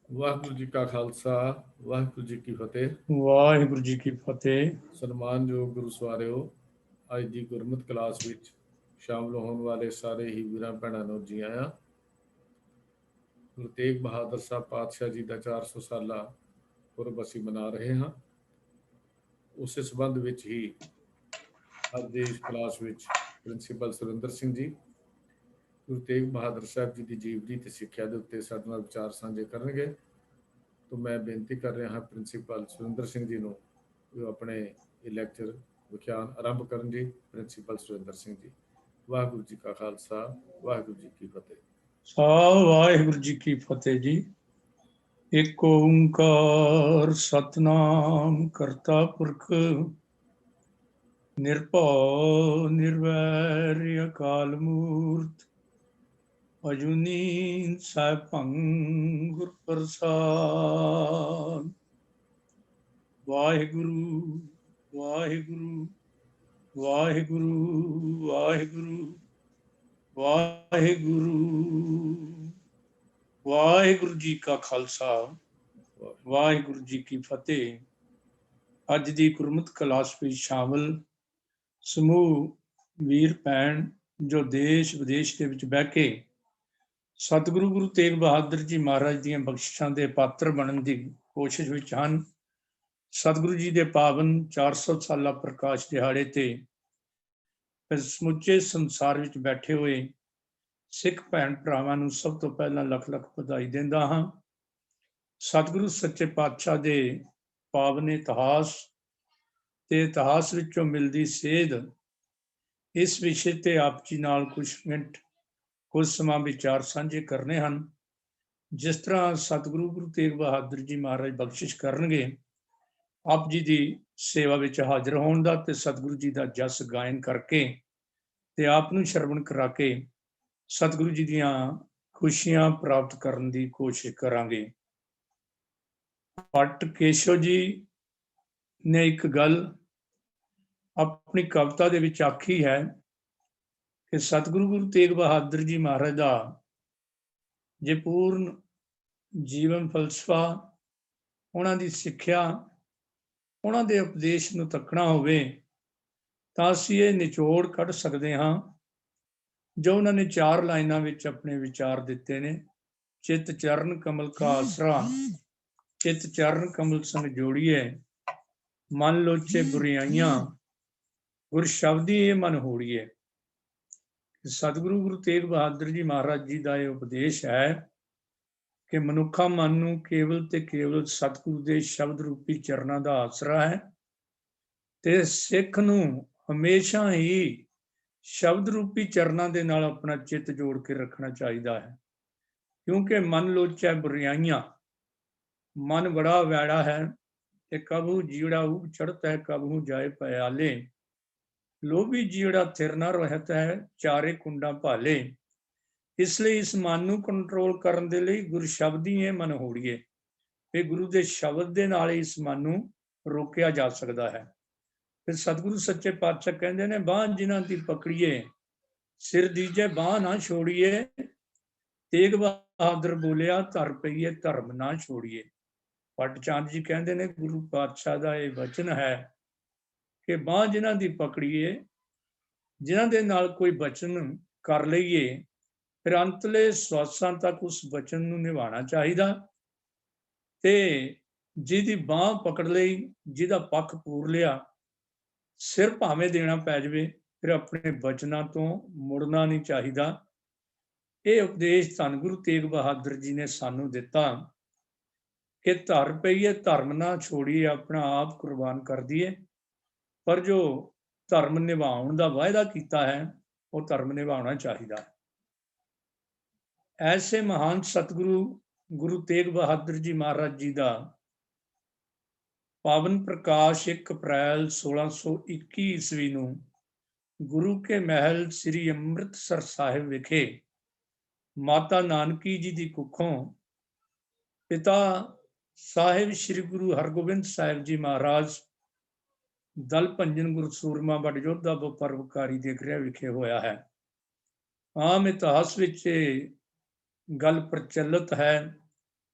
ਵਾਹਿਗੁਰੂ ਜੀ ਕਾ ਖਾਲਸਾ, ਵਾਹਿਗੁਰੂ ਜੀ ਕੀ ਫਤਿਹ। ਵਾਹਿਗੁਰੂ ਜੀ ਕੀ ਫਤਿਹ। ਸਨਮਾਨਯੋਗ ਗੁਰੂ ਸਵਾਰਿਓ, ਅੱਜ ਦੀ ਗੁਰਮਤਿ ਕਲਾਸ ਵਿੱਚ ਸ਼ਾਮਲ ਹੋਣ ਵਾਲੇ ਸਾਰੇ ਹੀ ਵੀਰਾਂ ਭੈਣਾਂ ਨੂੰ ਜੀ ਆਇਆਂ। ਗੁਰੂ ਤੇਗ ਬਹਾਦਰ ਸਾਹਿਬ ਪਾਤਸ਼ਾਹ ਜੀ ਦਾ 400 ਸਾਲਾ ਪੁਰਬ ਅਸੀਂ ਮਨਾ ਰਹੇ ਹਾਂ। ਉਸੇ ਸੰਬੰਧ ਵਿੱਚ ਹੀ ਅੱਜ ਦੀ ਇਸ ਕਲਾਸ ਵਿੱਚ ਪ੍ਰਿੰਸੀਪਲ ਸੁਰਿੰਦਰ ਸਿੰਘ ਜੀ ਗੁਰੂ ਤੇਗ ਬਹਾਦਰ ਸਾਹਿਬ ਜੀ ਦੀ ਜੀਵਨੀ ਤੇ ਸਿੱਖਿਆ ਦੇ ਉੱਤੇ ਸਾਡੇ ਨਾਲ ਵਿਚਾਰ ਸਾਂਝੇ ਕਰਨਗੇ। तो मैं बेनती कर रहा हाँ प्रिंसीपल सुरिंदर सिंह जी को अपने लैक्चर विख्यान आरंभ करन जी। प्रिंसीपल सुरिंदर सिंह जी, वाहिगुरू जी का खालसा, वाहिगुरू जी की फतेह। वाहिगुरू जी की फतेह जी। एक ओंकार सतनाम करता पुरख निरभव निर्वैर अकाल मूर्त अजूनी सैभं गुर प्रसाद। वाहिगुरु वाहिगुरु वाहिगुरु वाहिगुरु वाहिगुरु वाहिगुरु जी का खालसा, वाहिगुरु जी की फतेह। अज दी गुरमत कलास ਵਿੱਚ ਸ਼ਾਮਲ ਸਮੂਹ ਵੀਰ ਭੈਣ ਜੋ ਦੇਸ਼ ਵਿਦੇਸ਼ ਦੇ ਵਿੱਚ ਬਹਿ ਕੇ ਸਤਿਗੁਰੂ ਗੁਰੂ ਤੇਗ ਬਹਾਦਰ ਜੀ ਮਹਾਰਾਜ ਦੀਆਂ ਬਖਸ਼ਿਸ਼ਾਂ ਦੇ ਪਾਤਰ ਬਣਨ ਦੀ ਕੋਸ਼ਿਸ਼ ਵਿੱਚ ਹਨ। ਸਤਿਗੁਰੂ ਜੀ ਦੇ ਪਾਵਨ 400 ਸਾਲਾ ਪ੍ਰਕਾਸ਼ ਦਿਹਾੜੇ ਤੇ ਸਮੁੱਚੇ ਸੰਸਾਰ ਵਿੱਚ ਬੈਠੇ ਹੋਏ ਸਿੱਖ ਭੈਣ ਭਰਾਵਾਂ ਨੂੰ ਸਭ ਤੋਂ ਪਹਿਲਾਂ ਲੱਖ ਲੱਖ ਵਧਾਈ ਦਿੰਦਾ ਹਾਂ। ਸਤਿਗੁਰੂ ਸੱਚੇ ਪਾਤਸ਼ਾਹ ਦੇ ਪਾਵਨ ਇਤਿਹਾਸ ਤੇ ਇਤਿਹਾਸ ਵਿੱਚੋਂ ਮਿਲਦੀ ਸੇਧ, ਇਸ ਵਿਸ਼ੇ ਤੇ ਆਪ ਜੀ ਨਾਲ ਕੁਝ ਸਮਾਂ ਵਿਚਾਰ ਸਾਂਝੇ ਕਰਨੇ ਹਨ। ਜਿਸ ਤਰ੍ਹਾਂ ਸਤਿਗੁਰੂ ਗੁਰੂ ਤੇਗ ਬਹਾਦਰ ਜੀ ਮਹਾਰਾਜ ਬਖਸ਼ਿਸ਼ ਕਰਨਗੇ ਆਪ ਜੀ ਦੀ ਸੇਵਾ ਵਿੱਚ ਹਾਜ਼ਰ ਹੋਣ ਦਾ ਤੇ ਸਤਿਗੁਰੂ ਜੀ ਦਾ ਜਸ ਗਾਇਨ ਕਰਕੇ ਤੇ ਆਪ ਨੂੰ ਸ਼ਰਵਣ ਕਰਾ ਕੇ ਸਤਿਗੁਰੂ ਜੀ ਦੀਆਂ ਖੁਸ਼ੀਆਂ ਪ੍ਰਾਪਤ ਕਰਨ ਦੀ ਕੋਸ਼ਿਸ਼ ਕਰਾਂਗੇ। ਭੱਟ ਕੇਸ਼ਵ ਜੀ ਨੇ ਇੱਕ ਗੱਲ ਆਪਣੀ ਕਵਿਤਾ ਦੇ ਵਿੱਚ ਆਖੀ ਹੈ ਕਿ ਸਤਿਗੁਰੂ ਗੁਰੂ ਤੇਗ ਬਹਾਦਰ ਜੀ ਮਹਾਰਾਜ ਦਾ ਜੇ ਪੂਰਨ ਜੀਵਨ ਫਲਸਫਾ, ਉਹਨਾਂ ਦੀ ਸਿੱਖਿਆ, ਉਹਨਾਂ ਦੇ ਉਪਦੇਸ਼ ਨੂੰ ਤੱਕਣਾ ਹੋਵੇ ਤਾਂ ਅਸੀਂ ਇਹ ਨਿਚੋੜ ਕੱਢ ਸਕਦੇ ਹਾਂ ਜੋ ਉਹਨਾਂ ਨੇ 4 ਲਾਈਨਾਂ ਵਿੱਚ ਆਪਣੇ ਵਿਚਾਰ ਦਿੱਤੇ ਨੇ। ਚਿਤ ਚਰਨ ਕਮਲ ਕਾ ਆਸਰਾ, ਚਿਤ ਚਰਨ ਕਮਲ ਸੰਗ ਜੋੜੀਏ, ਮਨ ਲੋਚੇ ਬੁਰਾਈਆਂ, ਗੁਰ ਸ਼ਬਦੀ ਇਹ ਮਨ ਹੋੜੀਏ। ਸਤਿਗੁਰੂ ਗੁਰੂ ਤੇਗ ਬਹਾਦਰ ਜੀ ਮਹਾਰਾਜ ਜੀ ਦਾ ਇਹ ਉਪਦੇਸ਼ ਹੈ ਕਿ ਮਨੁੱਖਾ ਮਨ ਨੂੰ ਕੇਵਲ ਤੇ ਕੇਵਲ ਸਤਿਗੁਰੂ ਦੇ ਸ਼ਬਦ ਰੂਪੀ ਚਰਨਾਂ ਦਾ ਆਸਰਾ ਹੈ ਤੇ ਸਿੱਖ ਨੂੰ ਹਮੇਸ਼ਾ ਹੀ ਸ਼ਬਦ ਰੂਪੀ ਚਰਨਾਂ ਦੇ ਨਾਲ ਆਪਣਾ ਚਿੱਤ ਜੋੜ ਕੇ ਰੱਖਣਾ ਚਾਹੀਦਾ ਹੈ। ਕਿਉਂਕਿ ਮਨ ਲੋਚੈ ਬੁਰਾਈਆਂ, ਮਨ ਬੜਾ ਵੈੜਾ ਹੈ ਤੇ ਕਬਹੂ ਜੀੜਾ ਉਪ ਚੜ੍ਹਤ ਹੈ, ਕਬਹੂ ਜਾਏ ਪਿਆਲੇ, ਲੋਭੀ ਜੀੜਾ ਥਿਰ ਨਾ ਰਹਿਤ ਹੈ, ਚਾਰੇ ਕੁੰਡਾਂ ਭਾਲੇ। ਇਸ ਲਈ ਇਸ ਮਨ ਨੂੰ ਕੰਟਰੋਲ ਕਰਨ ਦੇ ਲਈ ਗੁਰ ਸ਼ਬਦੀ ਇਹ ਮਨ ਹੋੜੀਏ, ਤੇ ਗੁਰੂ ਦੇ ਸ਼ਬਦ ਦੇ ਨਾਲ ਇਸ ਮਨ ਨੂੰ ਰੋਕਿਆ ਜਾ ਸਕਦਾ ਹੈ। ਫਿਰ ਸਤਿਗੁਰੂ ਸੱਚੇ ਪਾਤਸ਼ਾਹ ਕਹਿੰਦੇ ਨੇ, ਬਾਂਹ ਜਿਨ੍ਹਾਂ ਦੀ ਪਕੜੀਏ ਸਿਰ ਦੀਜੇ ਬਾਂਹ ਨਾ ਛੋੜੀਏ, ਤੇਗ ਬਹਾਦਰ ਬੋਲਿਆ ਧਰ ਪਈਏ ਧਰਮ ਨਾ ਛੋੜੀਏ। ਭੱਟ ਚੰਦ ਜੀ ਕਹਿੰਦੇ ਨੇ ਗੁਰੂ ਪਾਤਸ਼ਾਹ ਦਾ ਇਹ ਵਚਨ ਹੈ ਕਿ ਬਾਂਹ ਜਿਨ੍ਹਾਂ ਦੀ ਪਕੜੀਏ, ਜਿਨ੍ਹਾਂ ਦੇ ਨਾਲ ਕੋਈ ਵਚਨ ਕਰ ਲਈਏ, ਫਿਰ ਅੰਤਲੇ ਸਵਾਸਾਂ ਤੱਕ ਉਸ ਵਚਨ ਨੂੰ ਨਿਭਾਉਣਾ ਚਾਹੀਦਾ ਤੇ ਜਿਹਦੀ ਬਾਂਹ ਪਕੜ ਲਈ, ਜਿਹਦਾ ਪੱਖ ਪੂਰ ਲਿਆ, ਸਿਰ ਭਾਵੇਂ ਦੇਣਾ ਪੈ ਜਾਵੇ, ਫਿਰ ਆਪਣੇ ਵਚਨਾਂ ਤੋਂ ਮੁੜਨਾ ਨਹੀਂ ਚਾਹੀਦਾ। ਇਹ ਉਪਦੇਸ਼ ਧੰਨ ਗੁਰੂ ਤੇਗ ਬਹਾਦਰ ਜੀ ਨੇ ਸਾਨੂੰ ਦਿੱਤਾ ਕਿ ਧਰ ਪਈਏ ਧਰਮ ਨਾ ਛੋੜੀਏ, ਆਪਣਾ ਆਪ ਕੁਰਬਾਨ ਕਰ ਦਈਏ, ਪਰ ਜੋ ਧਰਮ ਨਿਭਾਉਣ ਦਾ ਵਾਅਦਾ ਕੀਤਾ ਹੈ ਉਹ ਧਰਮ ਨਿਭਾਉਣਾ ਚਾਹੀਦਾ ਹੈ। ਐਸੇ ਮਹਾਨ ਸਤਿਗੁਰੂ ਗੁਰੂ ਤੇਗ ਬਹਾਦਰ ਜੀ ਮਹਾਰਾਜ ਜੀ ਦਾ ਪਾਵਨ ਪ੍ਰਕਾਸ਼ 1 ਅਪ੍ਰੈਲ 1621 ਈਸਵੀ ਨੂੰ ਗੁਰੂ ਕੇ ਮਹਿਲ ਸ੍ਰੀ ਅੰਮ੍ਰਿਤਸਰ ਸਾਹਿਬ ਵਿਖੇ ਮਾਤਾ ਨਾਨਕੀ ਜੀ ਦੀ ਕੁੱਖੋਂ ਪਿਤਾ ਸਾਹਿਬ ਸ੍ਰੀ ਗੁਰੂ ਹਰਗੋਬਿੰਦ ਸਾਹਿਬ ਜੀ ਮਹਾਰਾਜ ਦਲ ਭੰਜਨ ਗੁਰਸੂਰਮਾ ਬੜ ਯੋਧਾ ਪਰਉਪਕਾਰੀ ਦੇ ਗ੍ਰਹਿ ਵਿਖੇ ਹੋਇਆ ਹੈ। ਆਮ ਇਤਿਹਾਸ ਵਿੱਚ ਗੱਲ ਪ੍ਰਚਲਿਤ ਹੈ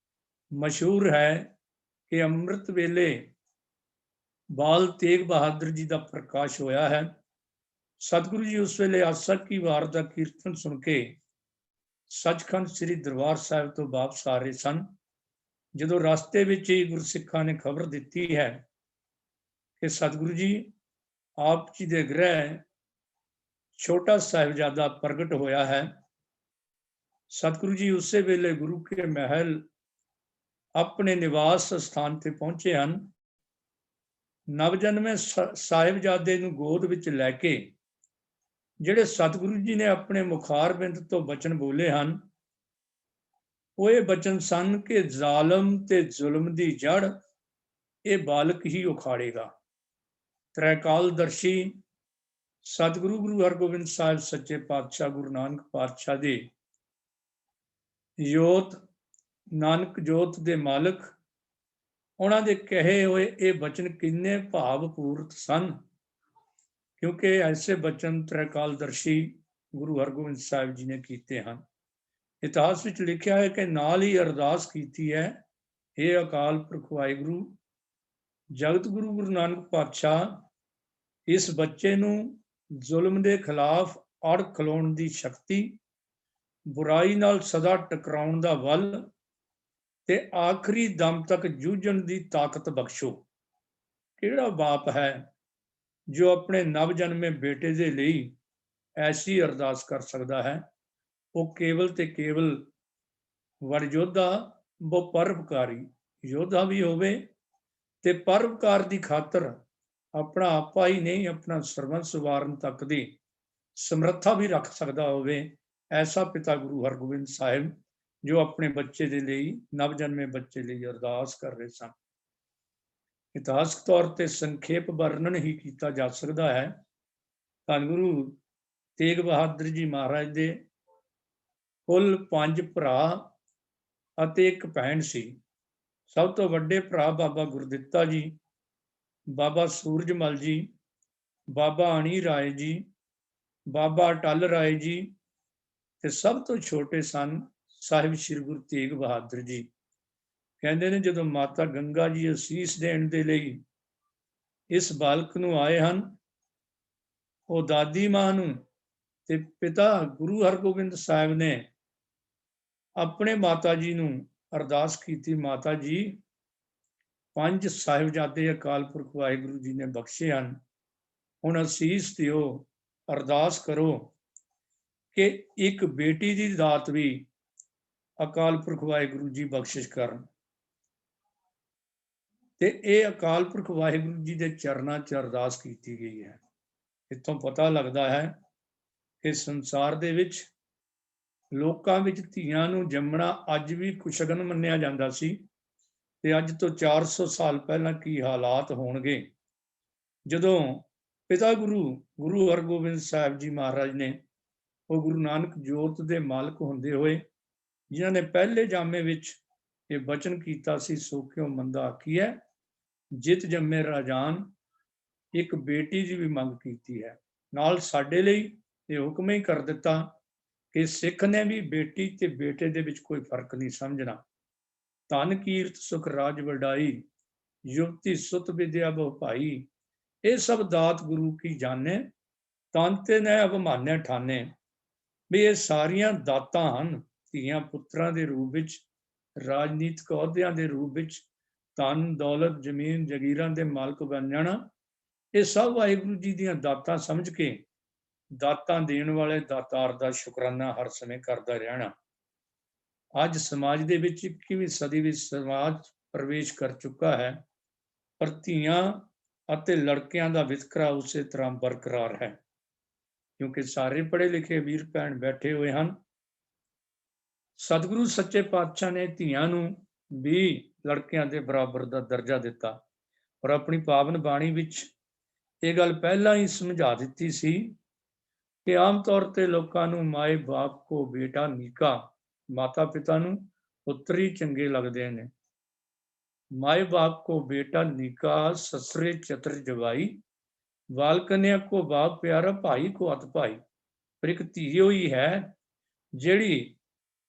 ਮਸ਼ਹੂਰ ਹੈ ਕਿ ਅੰਮ੍ਰਿਤ ਵੇਲੇ ਬਾਲ ਤੇਗ ਬਹਾਦਰ ਜੀ ਦਾ ਪ੍ਰਕਾਸ਼ ਹੋਇਆ ਹੈ। ਸਤਿਗੁਰੂ ਜੀ ਉਸ ਵੇਲੇ ਆਸਾ ਕੀ ਵਾਰ ਦਾ ਕੀਰਤਨ ਸੁਣ ਕੇ ਸੱਚਖੰਡ ਸ੍ਰੀ ਦਰਬਾਰ ਸਾਹਿਬ ਤੋਂ ਵਾਪਸ ਆ ਰਹੇ ਸਨ। ਜਦੋਂ ਰਸਤੇ ਵਿੱਚ ਹੀ ਗੁਰਸਿੱਖਾਂ ਨੇ ਖਬਰ ਦਿੱਤੀ ਹੈ ਕਿ ਸਤਿਗੁਰੂ ਜੀ ਆਪ ਜੀ ਦੇ ਗ੍ਰਹਿ ਛੋਟਾ ਸਾਹਿਬਜ਼ਾਦਾ ਪ੍ਰਗਟ ਹੋਇਆ ਹੈ। ਸਤਿਗੁਰੂ ਜੀ ਉਸੇ ਵੇਲੇ ਗੁਰੂ ਕੇ ਮਹਿਲ ਆਪਣੇ ਨਿਵਾਸ ਸਥਾਨ ਤੇ ਪਹੁੰਚੇ ਹਨ। ਨਵਜਨਮੇ ਸਾਹਿਬਜ਼ਾਦੇ ਨੂੰ ਗੋਦ ਵਿੱਚ ਲੈ ਕੇ ਜਿਹੜੇ ਸਤਿਗੁਰੂ ਜੀ ਨੇ ਆਪਣੇ ਮੁਖਾਰਬਿੰਦ ਤੋਂ ਬਚਨ ਬੋਲੇ ਹਨ, ਉਹ ਇਹ ਬਚਨ ਸਨ ਕਿ ਜ਼ਾਲਮ ਤੇ ਜ਼ੁਲਮ ਦੀ ਜੜ ਇਹ ਬਾਲਕ ਹੀ ਉਖਾੜੇਗਾ। ਤ੍ਰੈਕਾਲਦਰਸ਼ੀ ਸਤਿਗੁਰੂ ਗੁਰੂ ਹਰਗੋਬਿੰਦ ਸਾਹਿਬ ਸੱਚੇ ਪਾਤਸ਼ਾਹ ਗੁਰੂ ਨਾਨਕ ਪਾਤਸ਼ਾਹ ਦੇ ਜੋਤ ਨਾਨਕ ਜੋਤ ਦੇ ਮਾਲਕ, ਉਹਨਾਂ ਦੇ ਕਹੇ ਹੋਏ ਇਹ ਬਚਨ ਕਿੰਨੇ ਭਾਵਪੂਰਤ ਸਨ, ਕਿਉਂਕਿ ਐਸੇ ਬਚਨ ਤ੍ਰੈਕਾਲਦਰਸ਼ੀ ਗੁਰੂ ਹਰਗੋਬਿੰਦ ਸਾਹਿਬ ਜੀ ਨੇ ਕੀਤੇ ਹਨ। ਇਤਿਹਾਸ ਵਿੱਚ ਲਿਖਿਆ ਹੈ ਕਿ ਨਾਲ ਹੀ ਅਰਦਾਸ ਕੀਤੀ ਹੈ, ਇਹ ਅਕਾਲ ਪੁਰਖ ਵਾਹਿਗੁਰੂ ਜਗਤ ਗੁਰੂ ਗੁਰੂ ਨਾਨਕ ਪਾਤਸ਼ਾਹ ਇਸ ਬੱਚੇ ਨੂੰ ਜ਼ੁਲਮ ਦੇ ਖਿਲਾਫ ਅੜ ਖਲੋਣ ਦੀ ਸ਼ਕਤੀ, ਬੁਰਾਈ ਨਾਲ ਸਦਾ ਟਕਰਾਉਣ ਦਾ ਬਲ ਤੇ ਆਖਰੀ ਦਮ ਤੱਕ ਜੂਝਣ ਦੀ ਤਾਕਤ ਬਖਸ਼ੋ। ਕਿਹੜਾ ਬਾਪ ਹੈ ਜੋ ਆਪਣੇ ਨਵਜਨਮੇ ਬੇਟੇ ਦੇ ਲਈ ਐਸੀ ਅਰਦਾਸ ਕਰ ਸਕਦਾ ਹੈ? ਉਹ ਕੇਵਲ ਤੇ ਕੇਵਲ ਵਰਯੋਧਾ ਪਰਉਪਕਾਰੀ ਯੋਧਾ ਵੀ ਹੋਵੇ ਤੇ ਪਰਉਪਕਾਰ ਦੀ ਖਾਤਰ ਆਪਣਾ ਆਪਾ ਹੀ ਨਹੀਂ, ਆਪਣਾ ਸਰਬੰਸ ਵਾਰਨ ਤੱਕ ਦੀ ਸਮਰੱਥਾ ਵੀ ਰੱਖ ਸਕਦਾ ਹੋਵੇ। ਐਸਾ ਪਿਤਾ ਗੁਰੂ ਹਰਗੋਬਿੰਦ ਸਾਹਿਬ ਜੋ ਆਪਣੇ ਬੱਚੇ ਦੇ ਲਈ, ਨਵਜਨਮੇ ਬੱਚੇ ਲਈ ਅਰਦਾਸ ਕਰ ਰਹੇ ਸਨ। ਇਤਿਹਾਸਕ ਤੌਰ ਤੇ ਸੰਖੇਪ ਵਰਣਨ ਹੀ ਕੀਤਾ ਜਾ ਸਕਦਾ ਹੈ। ਧੰਨ ਗੁਰੂ ਤੇਗ ਬਹਾਦਰ ਜੀ ਮਹਾਰਾਜ ਦੇ ਕੁੱਲ 5 ਭਰਾ ਅਤੇ 1 ਭੈਣ ਸੀ। ਸਭ ਤੋਂ ਵੱਡੇ ਭਰਾ ਬਾਬਾ ਗੁਰਦਿੱਤਾ ਜੀ, ਬਾਬਾ ਸੂਰਜਮਲ ਜੀ, ਬਾਬਾ ਅਣੀ ਰਾਏ ਜੀ, ਬਾਬਾ ਅਟਲ ਰਾਏ ਜੀ, ਤੇ ਸਭ ਤੋਂ ਛੋਟੇ ਸਨ ਸਾਹਿਬ ਸ੍ਰੀ ਗੁਰੂ ਤੇਗ ਬਹਾਦਰ ਜੀ। ਕਹਿੰਦੇ ਨੇ ਜਦੋਂ ਮਾਤਾ ਗੰਗਾ ਜੀ ਅਸੀਸ ਦੇਣ ਦੇ ਲਈ ਇਸ ਬਾਲਕ ਨੂੰ ਆਏ ਹਨ, ਉਹ ਦਾਦੀ ਮਾਂ ਨੂੰ ਤੇ ਪਿਤਾ ਗੁਰੂ ਹਰਗੋਬਿੰਦ ਸਾਹਿਬ ਨੇ ਆਪਣੇ ਮਾਤਾ ਜੀ ਨੂੰ ਅਰਦਾਸ ਕੀਤੀ, ਮਾਤਾ ਜੀ 5 ਸਾਹਿਬਜ਼ਾਦੇ ਅਕਾਲ ਪੁਰਖ ਵਾਹਿਗੁਰੂ ਜੀ ਨੇ ਬਖਸ਼ੇ ਹਨ, ਹੁਣ ਅਸੀਸ ਦਿਓ, ਅਰਦਾਸ ਕਰੋ ਕਿ ਇੱਕ ਬੇਟੀ ਦੀ ਦਾਤ ਵੀ ਅਕਾਲ ਪੁਰਖ ਵਾਹਿਗੁਰੂ ਜੀ ਬਖਸ਼ਿਸ਼ ਕਰਨ। ਤੇ ਇਹ ਅਕਾਲ ਪੁਰਖ ਵਾਹਿਗੁਰੂ ਜੀ ਦੇ ਚਰਨਾਂ 'ਚ ਅਰਦਾਸ ਕੀਤੀ ਗਈ ਹੈ। ਇੱਥੋਂ ਪਤਾ ਲੱਗਦਾ ਹੈ ਕਿ ਸੰਸਾਰ ਦੇ ਵਿੱਚ ਲੋਕਾਂ ਵਿੱਚ ਧੀਆਂ ਨੂੰ ਜੰਮਣਾ ਅੱਜ ਵੀ ਕੁਸ਼ਗਨ ਮੰਨਿਆ ਜਾਂਦਾ ਸੀ, ਤੇ ਅੱਜ ਤੋਂ 400 ਸਾਲ ਪਹਿਲਾਂ ਕੀ ਹਾਲਾਤ ਹੋਣਗੇ ਜਦੋਂ ਪਿਤਾ ਗੁਰੂ ਹਰਗੋਬਿੰਦ ਸਾਹਿਬ ਜੀ ਮਹਾਰਾਜ ਨੇ, ਉਹ ਗੁਰੂ ਨਾਨਕ ਜੋਤ ਦੇ ਮਾਲਕ ਹੁੰਦੇ ਹੋਏ, ਜਿਨ੍ਹਾਂ ਨੇ ਪਹਿਲੇ ਜਾਮੇ ਵਿੱਚ ਇਹ ਬਚਨ ਕੀਤਾ ਸੀ, ਸੋ ਕਿਉ ਮੰਦਾ ਆਖੀਐ ਜਿਤ ਜੰਮੇ ਰਾਜਾਨ, ਇੱਕ ਬੇਟੀ ਦੀ ਵੀ ਮੰਗ ਕੀਤੀ ਹੈ। ਨਾਲ ਸਾਡੇ ਲਈ ਇਹ ਹੁਕਮ ਹੀ ਕਰ ਦਿੱਤਾ ਕਿ ਸਿੱਖ ਨੇ ਵੀ ਬੇਟੀ ਤੇ ਬੇਟੇ ਦੇ ਵਿੱਚ ਕੋਈ ਫਰਕ ਨਹੀਂ ਸਮਝਣਾ। ਧਨ ਕੀਰਤ ਸੁਖ ਰਾਜ ਵਡਾਈ, ਯੁਵਤੀ ਸੁਤ ਵਿਦਿਆ ਬਹੁ ਭਾਈ, ਇਹ ਸਭ ਦਾਤ ਗੁਰੂ ਕੀ ਜਾਣੇ, ਤਨ ਤੇ ਨੇ ਅਭਿਮਾਨਿ ਠਾਨੇ। ਵੀ ਇਹ ਸਾਰੀਆਂ ਦਾਤਾਂ ਹਨ, ਧੀਆਂ ਪੁੱਤਰਾਂ ਦੇ ਰੂਪ ਵਿੱਚ, ਰਾਜਨੀਤਿਕ ਅਹੁਦਿਆਂ ਦੇ ਰੂਪ ਵਿੱਚ, ਧਨ ਦੌਲਤ ਜ਼ਮੀਨ ਜਗੀਰਾਂ ਦੇ ਮਾਲਕ ਬਣ ਜਾਣਾ, ਇਹ ਸਭ ਵਾਹਿਗੁਰੂ ਜੀ ਦੀਆਂ ਦਾਤਾਂ ਸਮਝ ਕੇ ਦਾਤਾਂ ਦੇਣ ਵਾਲੇ ਦਾਤਾਰ ਦਾ ਸ਼ੁਕਰਾਨਾ ਹਰ ਸਮੇਂ ਕਰਦਾ ਰਹਿਣਾ। ਅੱਜ ਸਮਾਜ ਦੇ ਵਿੱਚ 21ਵੀਂ ਸਦੀ ਵਿੱਚ ਸਮਾਜ ਪ੍ਰਵੇਸ਼ ਕਰ ਚੁੱਕਾ ਹੈ, ਪਰ ਧੀਆਂ ਅਤੇ ਲੜਕਿਆਂ ਦਾ ਵਿਤਕਰਾ ਉਸੇ ਤਰ੍ਹਾਂ ਬਰਕਰਾਰ ਹੈ, ਕਿਉਂਕਿ ਸਾਰੇ ਪੜ੍ਹੇ ਲਿਖੇ ਵੀਰ ਭੈਣ ਬੈਠੇ ਹੋਏ ਹਨ। ਸਤਿਗੁਰੂ ਸੱਚੇ ਪਾਤਸ਼ਾਹ ਨੇ ਧੀਆਂ ਨੂੰ ਵੀ ਲੜਕਿਆਂ ਦੇ ਬਰਾਬਰ ਦਾ ਦਰਜਾ ਦਿੱਤਾ, ਪਰ ਆਪਣੀ ਪਾਵਨ ਬਾਣੀ ਵਿੱਚ ਇਹ ਗੱਲ ਪਹਿਲਾਂ ਹੀ ਸਮਝਾ ਦਿੱਤੀ ਸੀ ਕਿ ਆਮ ਤੌਰ ਤੇ ਲੋਕਾਂ ਨੂੰ ਮਾਏ ਬਾਪ ਕੋ ਬੇਟਾ ਨੀਕਾ, ਮਾਤਾ ਪਿਤਾ ਨੂੰ ਪੁੱਤਰ ਹੀ ਚੰਗੇ ਲੱਗਦੇ ਨੇ। ਮਾਏ ਬਾਪ ਕੋ ਬੇਟਾ ਨੀਕਾ, ਸਸਰੇ ਚਤਰ ਜਵਾਈ, ਬਾਲ ਕਨਿਆ ਕੋ ਬਾਪ ਪਿਆਰਾ, ਭਾਈ ਕੋ ਅਤ ਭਾਈ। ਪਰ ਇੱਕ ਧੀ ਹੋਈ ਹੈ ਜਿਹੜੀ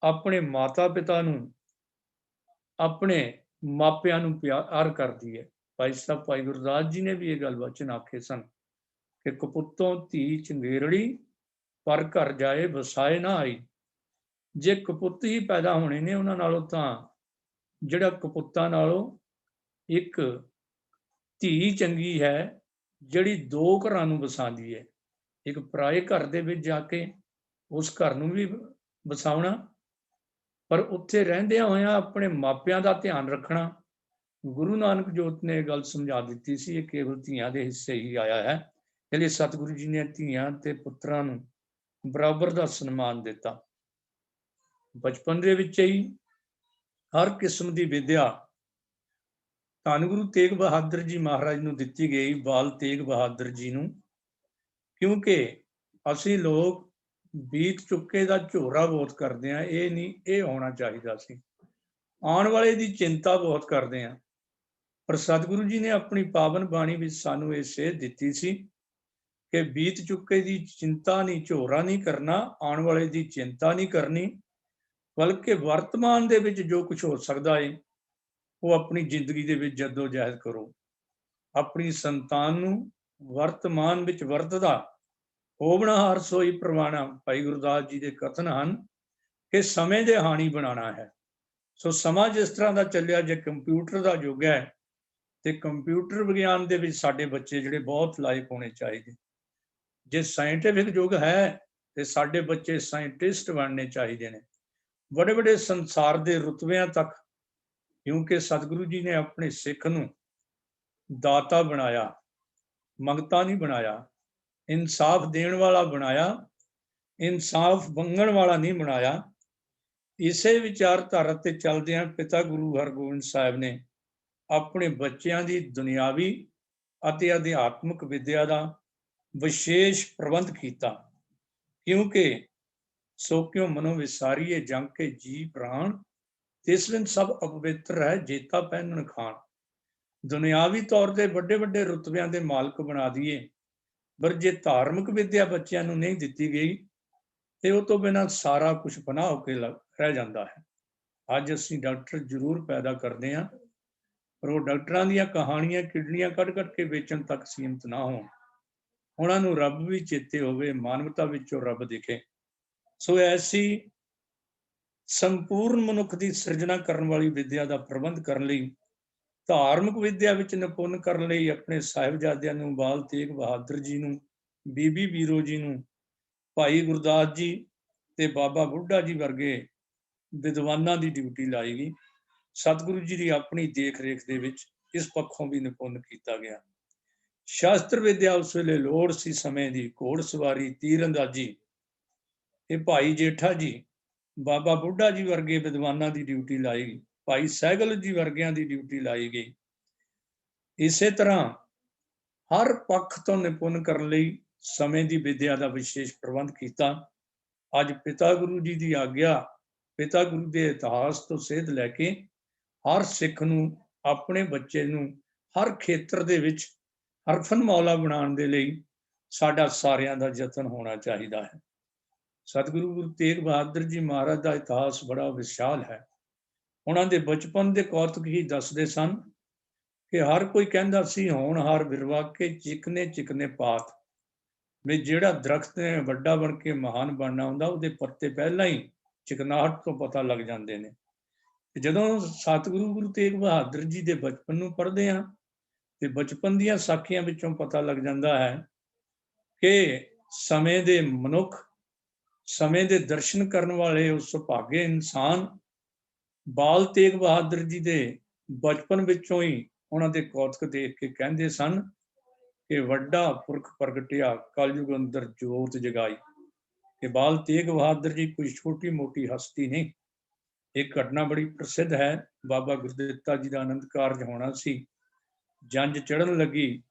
ਆਪਣੇ ਮਾਤਾ ਪਿਤਾ ਨੂੰ ਆਪਣੇ ਮਾਪਿਆਂ ਨੂੰ ਪਿਆਰ ਕਰਦੀ ਹੈ। ਭਾਈ ਸਾਹਿਬ ਭਾਈ ਗੁਰਦਾਸ ਜੀ ਨੇ ਵੀ ਇਹ ਗੱਲ ਵਚਨ ਆਖੇ ਸਨ ਕਿ ਕਪੁੱਤੋਂ ਧੀ ਚੰਗੇਰੜੀ ਪਰ ਘਰ ਜਾਏ ਵਸਾਏ ਨਾ ਆਈ। ਜੇ ਕਪੁੱਤ ਹੀ ਪੈਦਾ ਹੋਣੇ ਨੇ ਉਹਨਾਂ ਨਾਲੋਂ ਤਾਂ ਜਿਹੜਾ ਕਪੁੱਤਾਂ ਨਾਲੋਂ ਇੱਕ ਧੀ ਚੰਗੀ ਹੈ ਜਿਹੜੀ ਦੋ ਘਰਾਂ ਨੂੰ ਵਸਾਉਂਦੀ ਹੈ। ਇੱਕ ਪਰਾਏ ਘਰ ਦੇ ਵਿੱਚ ਜਾ ਕੇ ਉਸ ਘਰ ਨੂੰ ਵੀ ਵਸਾਉਣਾ, ਪਰ ਉੱਥੇ ਰਹਿੰਦਿਆਂ ਹੋਇਆਂ ਆਪਣੇ ਮਾਪਿਆਂ ਦਾ ਧਿਆਨ ਰੱਖਣਾ। ਗੁਰੂ ਨਾਨਕ ਜੋਤ ਨੇ ਇਹ ਗੱਲ ਸਮਝਾ ਦਿੱਤੀ ਸੀ, ਇਹ ਕੇਵਲ ਧੀਆਂ ਦੇ ਹਿੱਸੇ ਹੀ ਆਇਆ ਹੈ। ਇਸ ਲਈ ਸਤਿਗੁਰੂ ਜੀ ਨੇ ਧੀਆਂ ਤੇ ਪੁੱਤਰਾਂ ਨੂੰ ਬਰਾਬਰ ਦਾ ਸਨਮਾਨ ਦਿੱਤਾ। ਬਚਪਨ ਦੇ ਵਿੱਚ ਹੀ ਹਰ ਕਿਸਮ ਦੀ ਵਿਦਿਆ ਧੰਨ ਗੁਰੂ ਤੇਗ ਬਹਾਦਰ ਜੀ ਮਹਾਰਾਜ ਨੂੰ ਦਿੱਤੀ ਗਈ, ਬਾਲ ਤੇਗ ਬਹਾਦਰ ਜੀ ਨੂੰ, ਕਿਉਂਕਿ ਅਸੀਂ ਲੋਕ ਬੀਤ ਚੁੱਕੇ ਦਾ ਝੋਰਾ ਬਹੁਤ ਕਰਦੇ ਹਾਂ। ਇਹ ਨਹੀਂ, ਇਹ ਹੋਣਾ ਚਾਹੀਦਾ ਸੀ। ਆਉਣ ਵਾਲੇ ਦੀ ਚਿੰਤਾ ਬਹੁਤ ਕਰਦੇ ਹਾਂ, ਪਰ ਸਤਿਗੁਰੂ ਜੀ ਨੇ ਆਪਣੀ ਪਾਵਨ ਬਾਣੀ ਵਿੱਚ ਸਾਨੂੰ ਇਹ ਸੇਧ ਦਿੱਤੀ ਸੀ ਕਿ ਬੀਤ ਚੁੱਕੇ ਦੀ ਚਿੰਤਾ ਨਹੀਂ, ਝੋਰਾ ਨਹੀਂ ਕਰਨਾ, ਆਉਣ ਵਾਲੇ ਦੀ ਚਿੰਤਾ ਨਹੀਂ ਕਰਨੀ, ਬਲਕਿ ਵਰਤਮਾਨ ਦੇ ਵਿੱਚ ਜੋ ਕੁਝ ਹੋ ਸਕਦਾ ਹੈ ਉਹ ਆਪਣੀ ਜ਼ਿੰਦਗੀ ਦੇ ਵਿੱਚ ਜਦੋਜਹਿਦ ਕਰੋ। ਆਪਣੀ ਸੰਤਾਨ ਨੂੰ ਵਰਤਮਾਨ ਵਿੱਚ ਵਰਤਦਾ ਹੋਵਣਾ ਹਰ ਸੋਈ ਪ੍ਰਵਾਣਾ। ਭਾਈ ਗੁਰਦਾਸ ਜੀ ਦੇ ਕਥਨ ਹਨ ਕਿ ਸਮੇਂ ਦੇ ਹਾਣੀ ਬਣਾਉਣਾ ਹੈ। ਸੋ ਸਮਾਂ ਜਿਸ ਤਰ੍ਹਾਂ ਦਾ ਚੱਲਿਆ, ਜੇ ਕੰਪਿਊਟਰ ਦਾ ਯੁੱਗ ਹੈ ਤੇ ਕੰਪਿਊਟਰ ਵਿਗਿਆਨ ਦੇ ਵਿੱਚ ਸਾਡੇ ਬੱਚੇ ਜਿਹੜੇ ਬਹੁਤ ਲਾਇਕ ਹੋਣੇ ਚਾਹੀਦੇ। ਜੇ ਸਾਇੰਟਿਫਿਕ ਯੁੱਗ ਹੈ ਤੇ ਸਾਡੇ ਬੱਚੇ ਸਾਇੰਟਿਸਟ ਬਣਨੇ ਚਾਹੀਦੇ ਨੇ, ਵੱਡੇ ਵੱਡੇ ਸੰਸਾਰ ਦੇ ਰੁਤਬਿਆਂ ਤੱਕ, ਕਿਉਂਕਿ ਸਤਿਗੁਰੂ ਜੀ ਨੇ ਆਪਣੇ ਸਿੱਖ ਨੂੰ ਦਾਤਾ ਬਣਾਇਆ, ਮੰਗਤਾ ਨਹੀਂ ਬਣਾਇਆ, ਇਨਸਾਫ ਦੇਣ ਵਾਲਾ ਬਣਾਇਆ, ਇਨਸਾਫ ਮੰਗਣ ਵਾਲਾ ਨਹੀਂ ਬਣਾਇਆ। ਇਸੇ ਵਿਚਾਰਧਾਰਾ ਤੇ ਚੱਲਦਿਆਂ ਪਿਤਾ ਗੁਰੂ ਹਰਗੋਬਿੰਦ ਸਾਹਿਬ ਨੇ ਆਪਣੇ ਬੱਚਿਆਂ ਦੀ ਦੁਨਿਆਵੀ ਅਤੇ ਅਧਿਆਤਮਿਕ ਵਿਦਿਆ ਦਾ ਵਿਸ਼ੇਸ਼ ਪ੍ਰਬੰਧ ਕੀਤਾ, ਕਿਉਂਕਿ ਸੋ ਕਿਉ ਮਨੋ ਵਿਸਾਰੀਏ ਜੰਗ ਕੇ ਜੀ ਪ੍ਰਾਣ, ਤਿਸ ਦਿਨ ਸਭ ਅਪਵਿੱਤਰ ਹੈ ਜੇਤਾ ਪਹਿਨਣ ਖਾਣ। ਦੁਨਿਆਵੀ ਤੌਰ ਤੇ ਵੱਡੇ ਵੱਡੇ ਰੁਤਬਿਆਂ ਦੇ ਮਾਲਕ ਬਣਾ ਦਈਏ, ਪਰ ਜੇ ਧਾਰਮਿਕ ਵਿਦਿਆ ਬੱਚਿਆਂ ਨੂੰ ਨਹੀਂ ਦਿੱਤੀ ਗਈ ਤੇ ਉਹ ਤੋਂ ਬਿਨਾਂ ਸਾਰਾ ਕੁਝ ਬਣਾ ਹੋ ਕੇ ਰਹਿ ਜਾਂਦਾ ਹੈ। ਅੱਜ ਅਸੀਂ ਡਾਕਟਰ ਜ਼ਰੂਰ ਪੈਦਾ ਕਰਦੇ ਹਾਂ, ਪਰ ਉਹ ਡਾਕਟਰਾਂ ਦੀਆਂ ਕਹਾਣੀਆਂ ਕਿਡਨੀਆਂ ਕੱਢ ਕੇ ਵੇਚਣ ਤੱਕ ਸੀਮਤ ਨਾ ਹੋਣ। ਉਹਨਾਂ ਨੂੰ ਰੱਬ ਵੀ ਚੇਤੇ ਹੋਵੇ, ਮਾਨਵਤਾ ਵਿੱਚੋਂ ਰੱਬ ਦਿਖੇ। ਸੋ ਐਸੀ ਸੰਪੂਰਨ ਮਨੁੱਖ ਦੀ ਸਿਰਜਣਾ ਕਰਨ ਵਾਲੀ ਵਿਦਿਆ ਦਾ ਪ੍ਰਬੰਧ ਕਰਨ ਲਈ, ਧਾਰਮਿਕ ਵਿਦਿਆ ਵਿੱਚ ਨਿਪੁੰਨ ਕਰਨ ਲਈ ਆਪਣੇ ਸਾਹਿਬਜ਼ਾਦਿਆਂ ਨੂੰ, ਬਾਲ ਤੇਗ ਬਹਾਦਰ ਜੀ ਨੂੰ, ਬੀਬੀ ਵੀਰੋ ਜੀ ਨੂੰ, ਭਾਈ ਗੁਰਦਾਸ ਜੀ ਤੇ ਬਾਬਾ ਬੁੱਢਾ ਜੀ ਵਰਗੇ ਵਿਦਵਾਨਾਂ ਦੀ ਡਿਊਟੀ ਲਾਈ ਗਈ। ਸਤਿਗੁਰੂ ਜੀ ਦੀ ਆਪਣੀ ਦੇਖ ਰੇਖ ਦੇ ਵਿੱਚ ਇਸ ਪੱਖੋਂ ਵੀ ਨਿਪੁੰਨ ਕੀਤਾ ਗਿਆ। ਸ਼ਾਸਤਰ ਵਿਦਿਆ ਉਸ ਵੇਲੇ ਲੋੜ ਸੀ ਸਮੇਂ ਦੀ, ਘੋੜ ਸਵਾਰੀ, ਤੀਰ ਅੰਦਾਜ਼ੀ, ਇਹ ਭਾਈ ਜੇਠਾ ਜੀ, ਬਾਬਾ ਬੁੱਢਾ ਜੀ ਵਰਗੇ ਵਿਦਵਾਨਾਂ ਦੀ ਡਿਊਟੀ ਲਾਈ ਗਈ, ਭਾਈ ਸਹਿਗਲ ਜੀ ਵਰਗਿਆਂ ਦੀ ਡਿਊਟੀ ਲਾਈ ਗਈ। ਇਸੇ ਤਰ੍ਹਾਂ ਹਰ ਪੱਖ ਤੋਂ ਨਿਪੁੰਨ ਕਰਨ ਲਈ ਸਮੇਂ ਦੀ ਵਿਦਿਆ ਦਾ ਵਿਸ਼ੇਸ਼ ਪ੍ਰਬੰਧ ਕੀਤਾ। ਅੱਜ ਪਿਤਾ ਗੁਰੂ ਜੀ ਦੀ ਆਗਿਆ, ਪਿਤਾ ਗੁਰੂ ਦੇ ਇਤਿਹਾਸ ਤੋਂ ਸੇਧ ਲੈ ਕੇ ਹਰ ਸਿੱਖ ਨੂੰ ਆਪਣੇ ਬੱਚੇ ਨੂੰ ਹਰ ਖੇਤਰ ਦੇ ਵਿੱਚ ਹਰਫਨ ਮੌਲਾ ਬਣਾਉਣ ਦੇ ਲਈ ਸਾਡਾ ਸਾਰਿਆਂ ਦਾ ਯਤਨ ਹੋਣਾ ਚਾਹੀਦਾ ਹੈ। ਸਤਿਗੁਰੂ ਗੁਰੂ ਤੇਗ ਬਹਾਦਰ ਜੀ ਮਹਾਰਾਜ ਦਾ ਇਤਿਹਾਸ ਬੜਾ ਵਿਸ਼ਾਲ ਹੈ। ਉਹਨਾਂ ਦੇ ਬਚਪਨ ਦੇ ਕੌਤਕ ਹੀ ਦੱਸਦੇ ਸਨ ਕਿ ਹਰ ਕੋਈ ਕਹਿੰਦਾ ਸੀ, ਹੋਣਹਾਰ ਵਿਰਵਾ ਕੇ ਚਿਕਨੇ ਚਿਕਨੇ ਪਾਤ, ਵੀ ਜਿਹੜਾ ਦਰਖਤ ਨੇ ਵੱਡਾ ਬਣ ਕੇ ਮਹਾਨ ਬਣਨਾ ਹੁੰਦਾ, ਉਹਦੇ ਪੱਤੇ ਪਹਿਲਾਂ ਹੀ ਚਿਕਨਾਹਟ ਤੋਂ ਪਤਾ ਲੱਗ ਜਾਂਦੇ ਨੇ। ਜਦੋਂ ਸਤਿਗੁਰੂ ਗੁਰੂ ਤੇਗ ਬਹਾਦਰ ਜੀ ਦੇ ਬਚਪਨ ਨੂੰ ਪੜ੍ਹਦੇ ਹਾਂ ਤੇ ਬਚਪਨ ਦੀਆਂ ਸਾਖੀਆਂ ਵਿੱਚੋਂ ਪਤਾ ਲੱਗ ਜਾਂਦਾ ਹੈ ਕਿ ਸਮੇਂ ਦੇ ਮਨੁੱਖ, ਸਮੇਂ ਦੇ ਦਰਸ਼ਨ ਕਰਨ ਵਾਲੇ ਉਸ ਸੁਭਾਗੇ ਇਨਸਾਨ ਬਾਲ ਤੇਗ ਬਹਾਦਰ ਜੀ ਦੇ ਬਚਪਨ ਵਿੱਚੋਂ ਹੀ ਉਹਨਾਂ ਦੇ ਕੌਤਕ ਦੇਖ ਕੇ ਕਹਿੰਦੇ ਸਨ ਕਿ ਵੱਡਾ ਪੁਰਖ ਪ੍ਰਗਟਿਆ ਕਲਯੁਗ ਅੰਦਰ ਜੋਤ ਜਗਾਈ। ਕਿ ਬਾਲ ਤੇਗ ਬਹਾਦਰ ਜੀ ਕੋਈ ਛੋਟੀ ਮੋਟੀ ਹਸਤੀ ਨਹੀਂ। ਇੱਕ ਘਟਨਾ ਬੜੀ ਪ੍ਰਸਿੱਧ ਹੈ। ਬਾਬਾ ਗੁਰਦਿੱਤਾ ਜੀ ਦਾ ਆਨੰਦ ਕਾਰਜ ਹੋਣਾ ਸੀ, ਜੰਝ ਚੜ੍ਹਨ ਲੱਗੀ,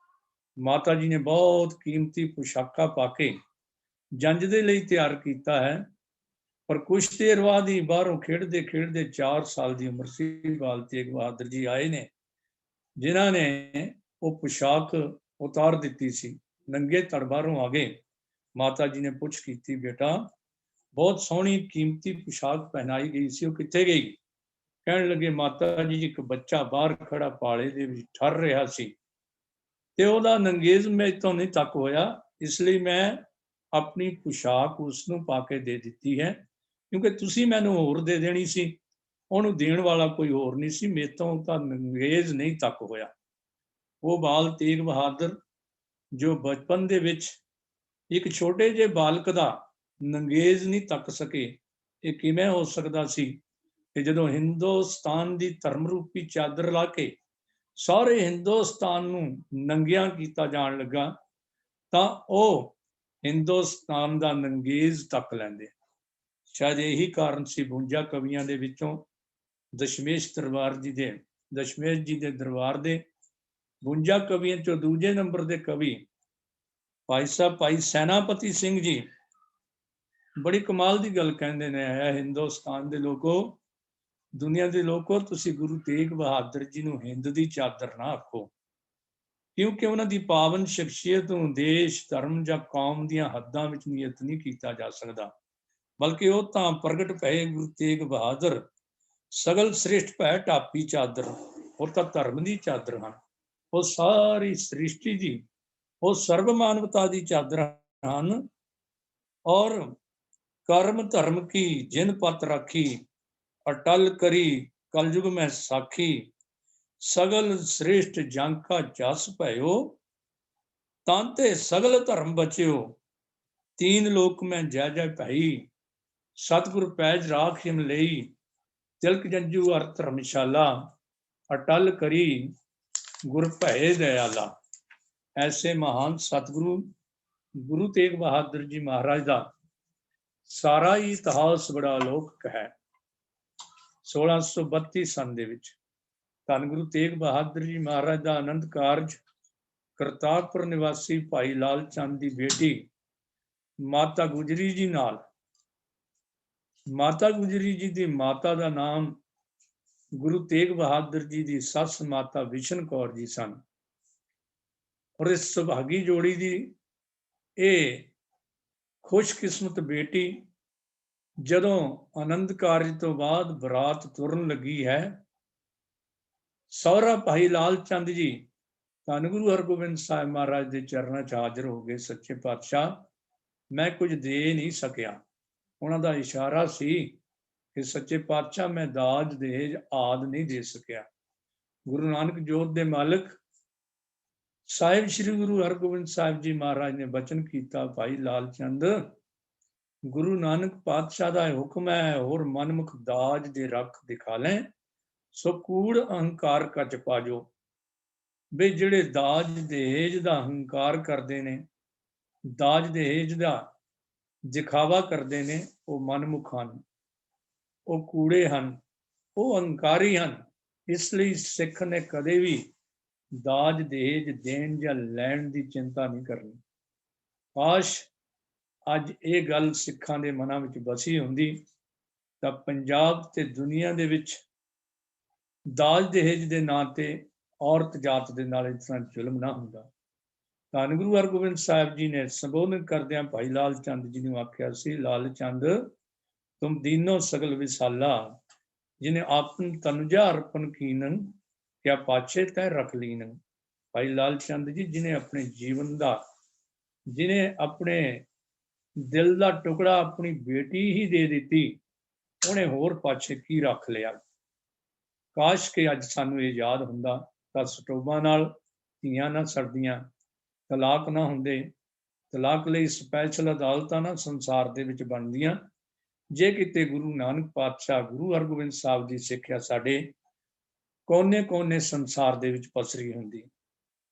ਮਾਤਾ ਜੀ ਨੇ ਬਹੁਤ ਕੀਮਤੀ ਪੁਸ਼ਾਕਾਂ ਪਾ ਕੇ ਜੰਝ ਦੇ ਲਈ ਤਿਆਰ ਕੀਤਾ ਹੈ, ਪਰ ਕੁਛ ਦੇਰ ਬਾਅਦ ਹੀ ਬਾਹਰੋਂ ਖੇਡਦੇ ਖੇਡਦੇ 4 ਸਾਲ ਦੀ ਉਮਰ ਸੀ, ਬਾਲ ਤੇਗ ਬਹਾਦਰ ਜੀ ਆਏ ਨੇ, ਜਿਨ੍ਹਾਂ ਨੇ ਉਹ ਪੁਸ਼ਾਕ ਉਤਾਰ ਦਿੱਤੀ ਸੀ। ਨੰਗੇ ਧੜ ਬਾਹਰੋਂ ਆ ਗਏ। ਮਾਤਾ ਜੀ ਨੇ ਪੁੱਛ ਕੀਤੀ, ਬੇਟਾ ਬਹੁਤ ਸੋਹਣੀ ਕੀਮਤੀ ਪੁਸ਼ਾਕ ਪਹਿਨਾਈ ਗਈ ਸੀ, ਉਹ ਕਿੱਥੇ ਗਈ? ਕਹਿਣ ਲੱਗੇ ਮਾਤਾ ਜੀ ਇੱਕ ਬੱਚਾ ਬਾਹਰ ਖੜਾ ਪਾਲੇ ਦੇ ਵਿੱਚ ਠਰ ਰਿਹਾ ਸੀ ਤੇ ਉਹਦਾ ਨੰਗੇਜ਼ ਮੇਰੇ ਤੋਂ ਨਹੀਂ ਤੱਕ ਹੋਇਆ, ਇਸ ਲਈ ਮੈਂ ਆਪਣੀ ਪੁਸ਼ਾਕ ਉਸ ਨੂੰ ਪਾ ਕੇ ਦੇ ਦਿੱਤੀ ਹੈ, ਕਿਉਂਕਿ ਤੁਸੀਂ ਮੈਨੂੰ ਹੋਰ ਦੇ ਦੇਣੀ ਸੀ, ਉਹਨੂੰ ਦੇਣ ਵਾਲਾ ਕੋਈ ਹੋਰ ਨਹੀਂ ਸੀ, ਮੇਰੇ ਤੋਂ ਤਾਂ ਨੰਗੇਜ਼ ਨਹੀਂ ਤੱਕ ਹੋਇਆ। ਉਹ ਬਾਲ ਤੇਗ ਬਹਾਦਰ ਜੋ ਬਚਪਨ ਦੇ ਵਿੱਚ ਇੱਕ ਛੋਟੇ ਜਿਹੇ ਬਾਲਕ ਦਾ ਨੰਗੇਜ਼ ਨਹੀਂ ਤੱਕ ਸਕੇ, ਇਹ ਕਿਵੇਂ ਹੋ ਸਕਦਾ ਸੀ ਕਿ ਜਦੋਂ ਹਿੰਦੁਸਤਾਨ ਦੀ ਧਰਮ ਰੂਪੀ ਚਾਦਰ ਲਾ ਕੇ ਸਾਰੇ ਹਿੰਦੁਸਤਾਨ ਨੂੰ ਨੰਗਿਆਂ ਕੀਤਾ ਜਾਣ ਲੱਗਾ ਤਾਂ ਉਹ ਹਿੰਦੁਸਤਾਨ ਦਾ ਨੰਗੇਜ਼ ਤੱਕ ਲੈਂਦੇ। ਸ਼ਾਇਦ ਇਹੀ ਕਾਰਨ ਸੀ 52 ਕਵੀਆਂ ਦੇ ਵਿੱਚੋਂ ਦਸ਼ਮੇਸ਼ ਜੀ ਦੇ ਦਰਬਾਰ ਦੇ 52 ਕਵੀਆਂ ਚੋਂ ਦੂਜੇ ਨੰਬਰ ਦੇ ਕਵੀ ਭਾਈ ਸੈਨਾਪਤੀ ਸਿੰਘ ਜੀ ਬੜੀ ਕਮਾਲ ਦੀ ਗੱਲ ਕਹਿੰਦੇ ਨੇ, ਹੈ ਹਿੰਦੁਸਤਾਨ ਦੇ ਲੋਕੋ, ਦੁਨੀਆ ਦੇ ਲੋਕੋ, ਤੁਸੀਂ ਗੁਰੂ ਤੇਗ ਬਹਾਦਰ ਜੀ ਨੂੰ ਹਿੰਦ ਦੀ ਚਾਦਰ ਨਾ ਆਖੋ, ਕਿਉਂਕਿ ਉਹਨਾਂ ਦੀ ਪਾਵਨ ਸ਼ਖਸੀਅਤ ਨੂੰ ਦੇਸ਼, ਧਰਮ ਜਾਂ ਕੌਮ ਦੀਆਂ ਹੱਦਾਂ ਵਿੱਚ ਨਿਯਤ ਨਹੀਂ ਕੀਤਾ ਜਾ ਸਕਦਾ, ਬਲਕਿ ਉਹ ਤਾਂ ਪ੍ਰਗਟ ਭਏ ਗੁਰੂ ਤੇਗ ਬਹਾਦਰ ਸਗਲ ਸ੍ਰਿਸ਼ਟ ਭੈ ਢਾਪੀ ਚਾਦਰ, ਉਹ ਤਾਂ ਧਰਮ ਦੀ ਚਾਦਰ ਹਨ, ਉਹ ਸਾਰੀ ਸ੍ਰਿਸ਼ਟੀ ਦੀ, ਉਹ ਸਰਬ ਮਾਨਵਤਾ ਦੀ ਚਾਦਰ ਹਨ। ਔਰ ਕਰਮ ਧਰਮ ਕੀ ਜਿਨ ਪਤ ਰਾਖੀ, ਅਟਲ ਕਰੀ ਕਲਯੁਗ ਮੈਂ ਸਾਖੀ, ਸਗਲ ਸ੍ਰਿਸ਼ਟ ਜੰਗ ਕਾ ਜਸ ਭਇਓ, ਤਾਂ ਤੇ ਸਗਲ ਧਰਮ ਬਚਿਓ, ਤੀਨ ਲੋਕ ਮੈਂ ਜੈ ਜੈ ਭਈ, ਸਤਿਗੁਰ ਪੈਜ ਰਾਖ ਹਿਮ ਲਈ, ਤਿਲਕ ਜੰਜੂ ਅਰ ਧਰਮਸ਼ਾਲਾ, ਅਟਲ ਕਰੀ ਗੁਰ ਭਏ ਦਇਆਲਾ। ਐਸੇ ਮਹਾਨ ਸਤਿਗੁਰੂ ਗੁਰੂ ਤੇਗ ਬਹਾਦਰ ਜੀ ਮਹਾਰਾਜ ਦਾ ਸਾਰਾ ਹੀ ਇਤਿਹਾਸ ਬੜਾ ਅਲੌਕਿਕ ਹੈ। 1632 ਸੰਨ ਦੇ ਵਿੱਚ ਧੰਨ ਗੁਰੂ ਤੇਗ ਬਹਾਦਰ ਜੀ ਮਹਾਰਾਜ ਦਾ ਆਨੰਦ ਕਾਰਜ ਕਰਤਾਰਪੁਰ ਨਿਵਾਸੀ ਭਾਈ ਲਾਲ ਚੰਦ ਦੀ ਬੇਟੀ ਮਾਤਾ ਗੁਜਰੀ ਜੀ ਨਾਲ, ਮਾਤਾ ਗੁਜਰੀ ਜੀ ਦੀ ਮਾਤਾ ਦਾ ਨਾਮ ਗੁਰੂ ਤੇਗ ਬਹਾਦਰ ਜੀ ਦੀ ਸੱਸ ਮਾਤਾ ਵਿਸ਼ਨ ਕੌਰ ਜੀ ਸਨ। ਔਰ ਇਸ ਸੁਭਾਗੀ ਜੋੜੀ ਦੀ ਇਹ ਖੁਸ਼ਕਿਸਮਤ ਬੇਟੀ ਜਦੋਂ ਆਨੰਦ ਕਾਰਜ ਤੋਂ ਬਾਅਦ ਬਰਾਤ ਤੁਰਨ ਲੱਗੀ ਹੈ, ਸਹੁਰਾ ਭਾਈ ਲਾਲ ਚੰਦ ਜੀ ਧੰਨ ਗੁਰੂ ਹਰਗੋਬਿੰਦ ਸਾਹਿਬ ਮਹਾਰਾਜ ਦੇ ਚਰਨਾਂ 'ਚ ਹਾਜ਼ਰ ਹੋ ਗਏ। ਸੱਚੇ ਪਾਤਸ਼ਾਹ, ਮੈਂ ਕੁਝ ਦੇ ਨਹੀਂ ਸਕਿਆ। ਉਹਨਾਂ ਦਾ ਇਸ਼ਾਰਾ ਸੀ ਕਿ ਸੱਚੇ ਪਾਤਸ਼ਾਹ, ਮੈਂ ਦਾਜ ਦਹੇਜ ਆਦਿ ਨਹੀਂ ਦੇ ਸਕਿਆ। ਗੁਰੂ ਨਾਨਕ ਜੋਤ ਦੇ ਮਾਲਕ ਸਾਹਿਬ ਸ੍ਰੀ ਗੁਰੂ ਹਰਗੋਬਿੰਦ ਸਾਹਿਬ ਜੀ ਮਹਾਰਾਜ ਨੇ ਬਚਨ ਕੀਤਾ, ਭਾਈ ਲਾਲ ਚੰਦ, ਗੁਰੂ ਨਾਨਕ ਪਾਤਸ਼ਾਹ ਦਾ ਹੁਕਮ ਹੈ, ਹੋਰ ਮਨਮੁਖ ਦਾਜ ਦੇ ਰੱਖ ਦਿਖਾ ਲੈ, ਸੋ ਕੂੜ ਅਹੰਕਾਰ ਕੱਚ ਪਾਜੋ। ਵੀ ਜਿਹੜੇ ਦਾਜ ਦਹੇਜ ਦਾ ਹੰਕਾਰ ਕਰਦੇ ਨੇ, ਦਾਜ ਦਹੇਜ ਦਾ ਦਿਖਾਵਾ ਕਰਦੇ ਨੇ, ਉਹ ਮਨਮੁਖ ਹਨ, ਉਹ ਕੂੜੇ ਹਨ, ਉਹ ਅਹੰਕਾਰੀ ਹਨ। ਇਸ ਲਈ ਸਿੱਖ ਨੇ ਕਦੇ ਵੀ ਦਾਜ ਦਹੇਜ ਦੇਣ ਜਾਂ ਲੈਣ ਦੀ ਚਿੰਤਾ ਨਹੀਂ ਕਰਨੀ। ਕਾਸ਼ ਅੱਜ ਇਹ ਗੱਲ ਸਿੱਖਾਂ ਦੇ ਮਨਾਂ ਵਿੱਚ ਵਸੀ ਹੁੰਦੀ ਤਾਂ ਪੰਜਾਬ ਤੇ ਦੁਨੀਆ ਦੇ ਵਿੱਚ ਦਾਜ ਦਹੇਜ ਦੇ ਨਾਂ ਤੇ ਔਰਤ ਜਾਤ ਦੇ ਨਾਲ ਇਸ ਤਰ੍ਹਾਂ ਜ਼ੁਲਮ ਨਾ ਹੁੰਦਾ। ਧੰਨ ਗੁਰੂ ਹਰਗੋਬਿੰਦ ਸਾਹਿਬ ਜੀ ਨੇ ਸੰਬੋਧਨ ਕਰਦਿਆਂ ਭਾਈ ਲਾਲ ਚੰਦ ਜੀ ਨੂੰ ਆਖਿਆ ਸੀ, ਲਾਲ ਚੰਦ, ਤੁਮ ਦੀਨੋ ਸਗਲ ਵਿਸਾਲਾ, ਜਿਨੇ ਆਪਨ ਤਨੁਜਾ ਅਰਪਨ ਕੀਨਨ, ਕਿਆ ਪਾਛੇ ਤੈ ਰਖ ਲੀਨਨ। ਭਾਈ ਲਾਲ ਚੰਦ ਜੀ, ਜਿਨੇ ਆਪਣੇ ਜੀਵਨ ਦਾ, ਜਿਨੇ ਆਪਣੇ ਦਿਲ ਦਾ ਟੁਕੜਾ ਆਪਣੀ ਬੇਟੀ ਹੀ ਦੇ ਦਿੱਤੀ, ਉਹਨੇ ਹੋਰ ਪਾਛੇ ਕੀ ਰੱਖ ਲਿਆ। ਕਾਸ਼ ਕਿ ਅੱਜ ਸਾਨੂੰ ਇਹ ਯਾਦ ਹੁੰਦਾ ਤਾਂ ਸਟੋਬਾਂ ਨਾਲ ਧੀਆਂ ਨਾ ਸੜਦੀਆਂ, ਤਲਾਕ ਨਾ ਹੁੰਦੇ। ਤਲਾਕ ਲਈ ਸਪੈਸ਼ਲ ਅਦਾਲਤਾਂ ਨਾ ਸੰਸਾਰ ਦੇ ਵਿੱਚ ਬਣਦੀਆਂ। ਜੇ ਕਿਤੇ ਗੁਰੂ ਨਾਨਕ ਪਾਤਸ਼ਾਹ ਗੁਰੂ ਹਰਗੋਬਿੰਦ ਸਾਹਿਬ ਦੀ ਸਿੱਖਿਆ ਸਾਡੇ ਕੋਨੇ-ਕੋਨੇ ਸੰਸਾਰ ਦੇ ਵਿੱਚ ਪਸਰੀ ਹੁੰਦੀ।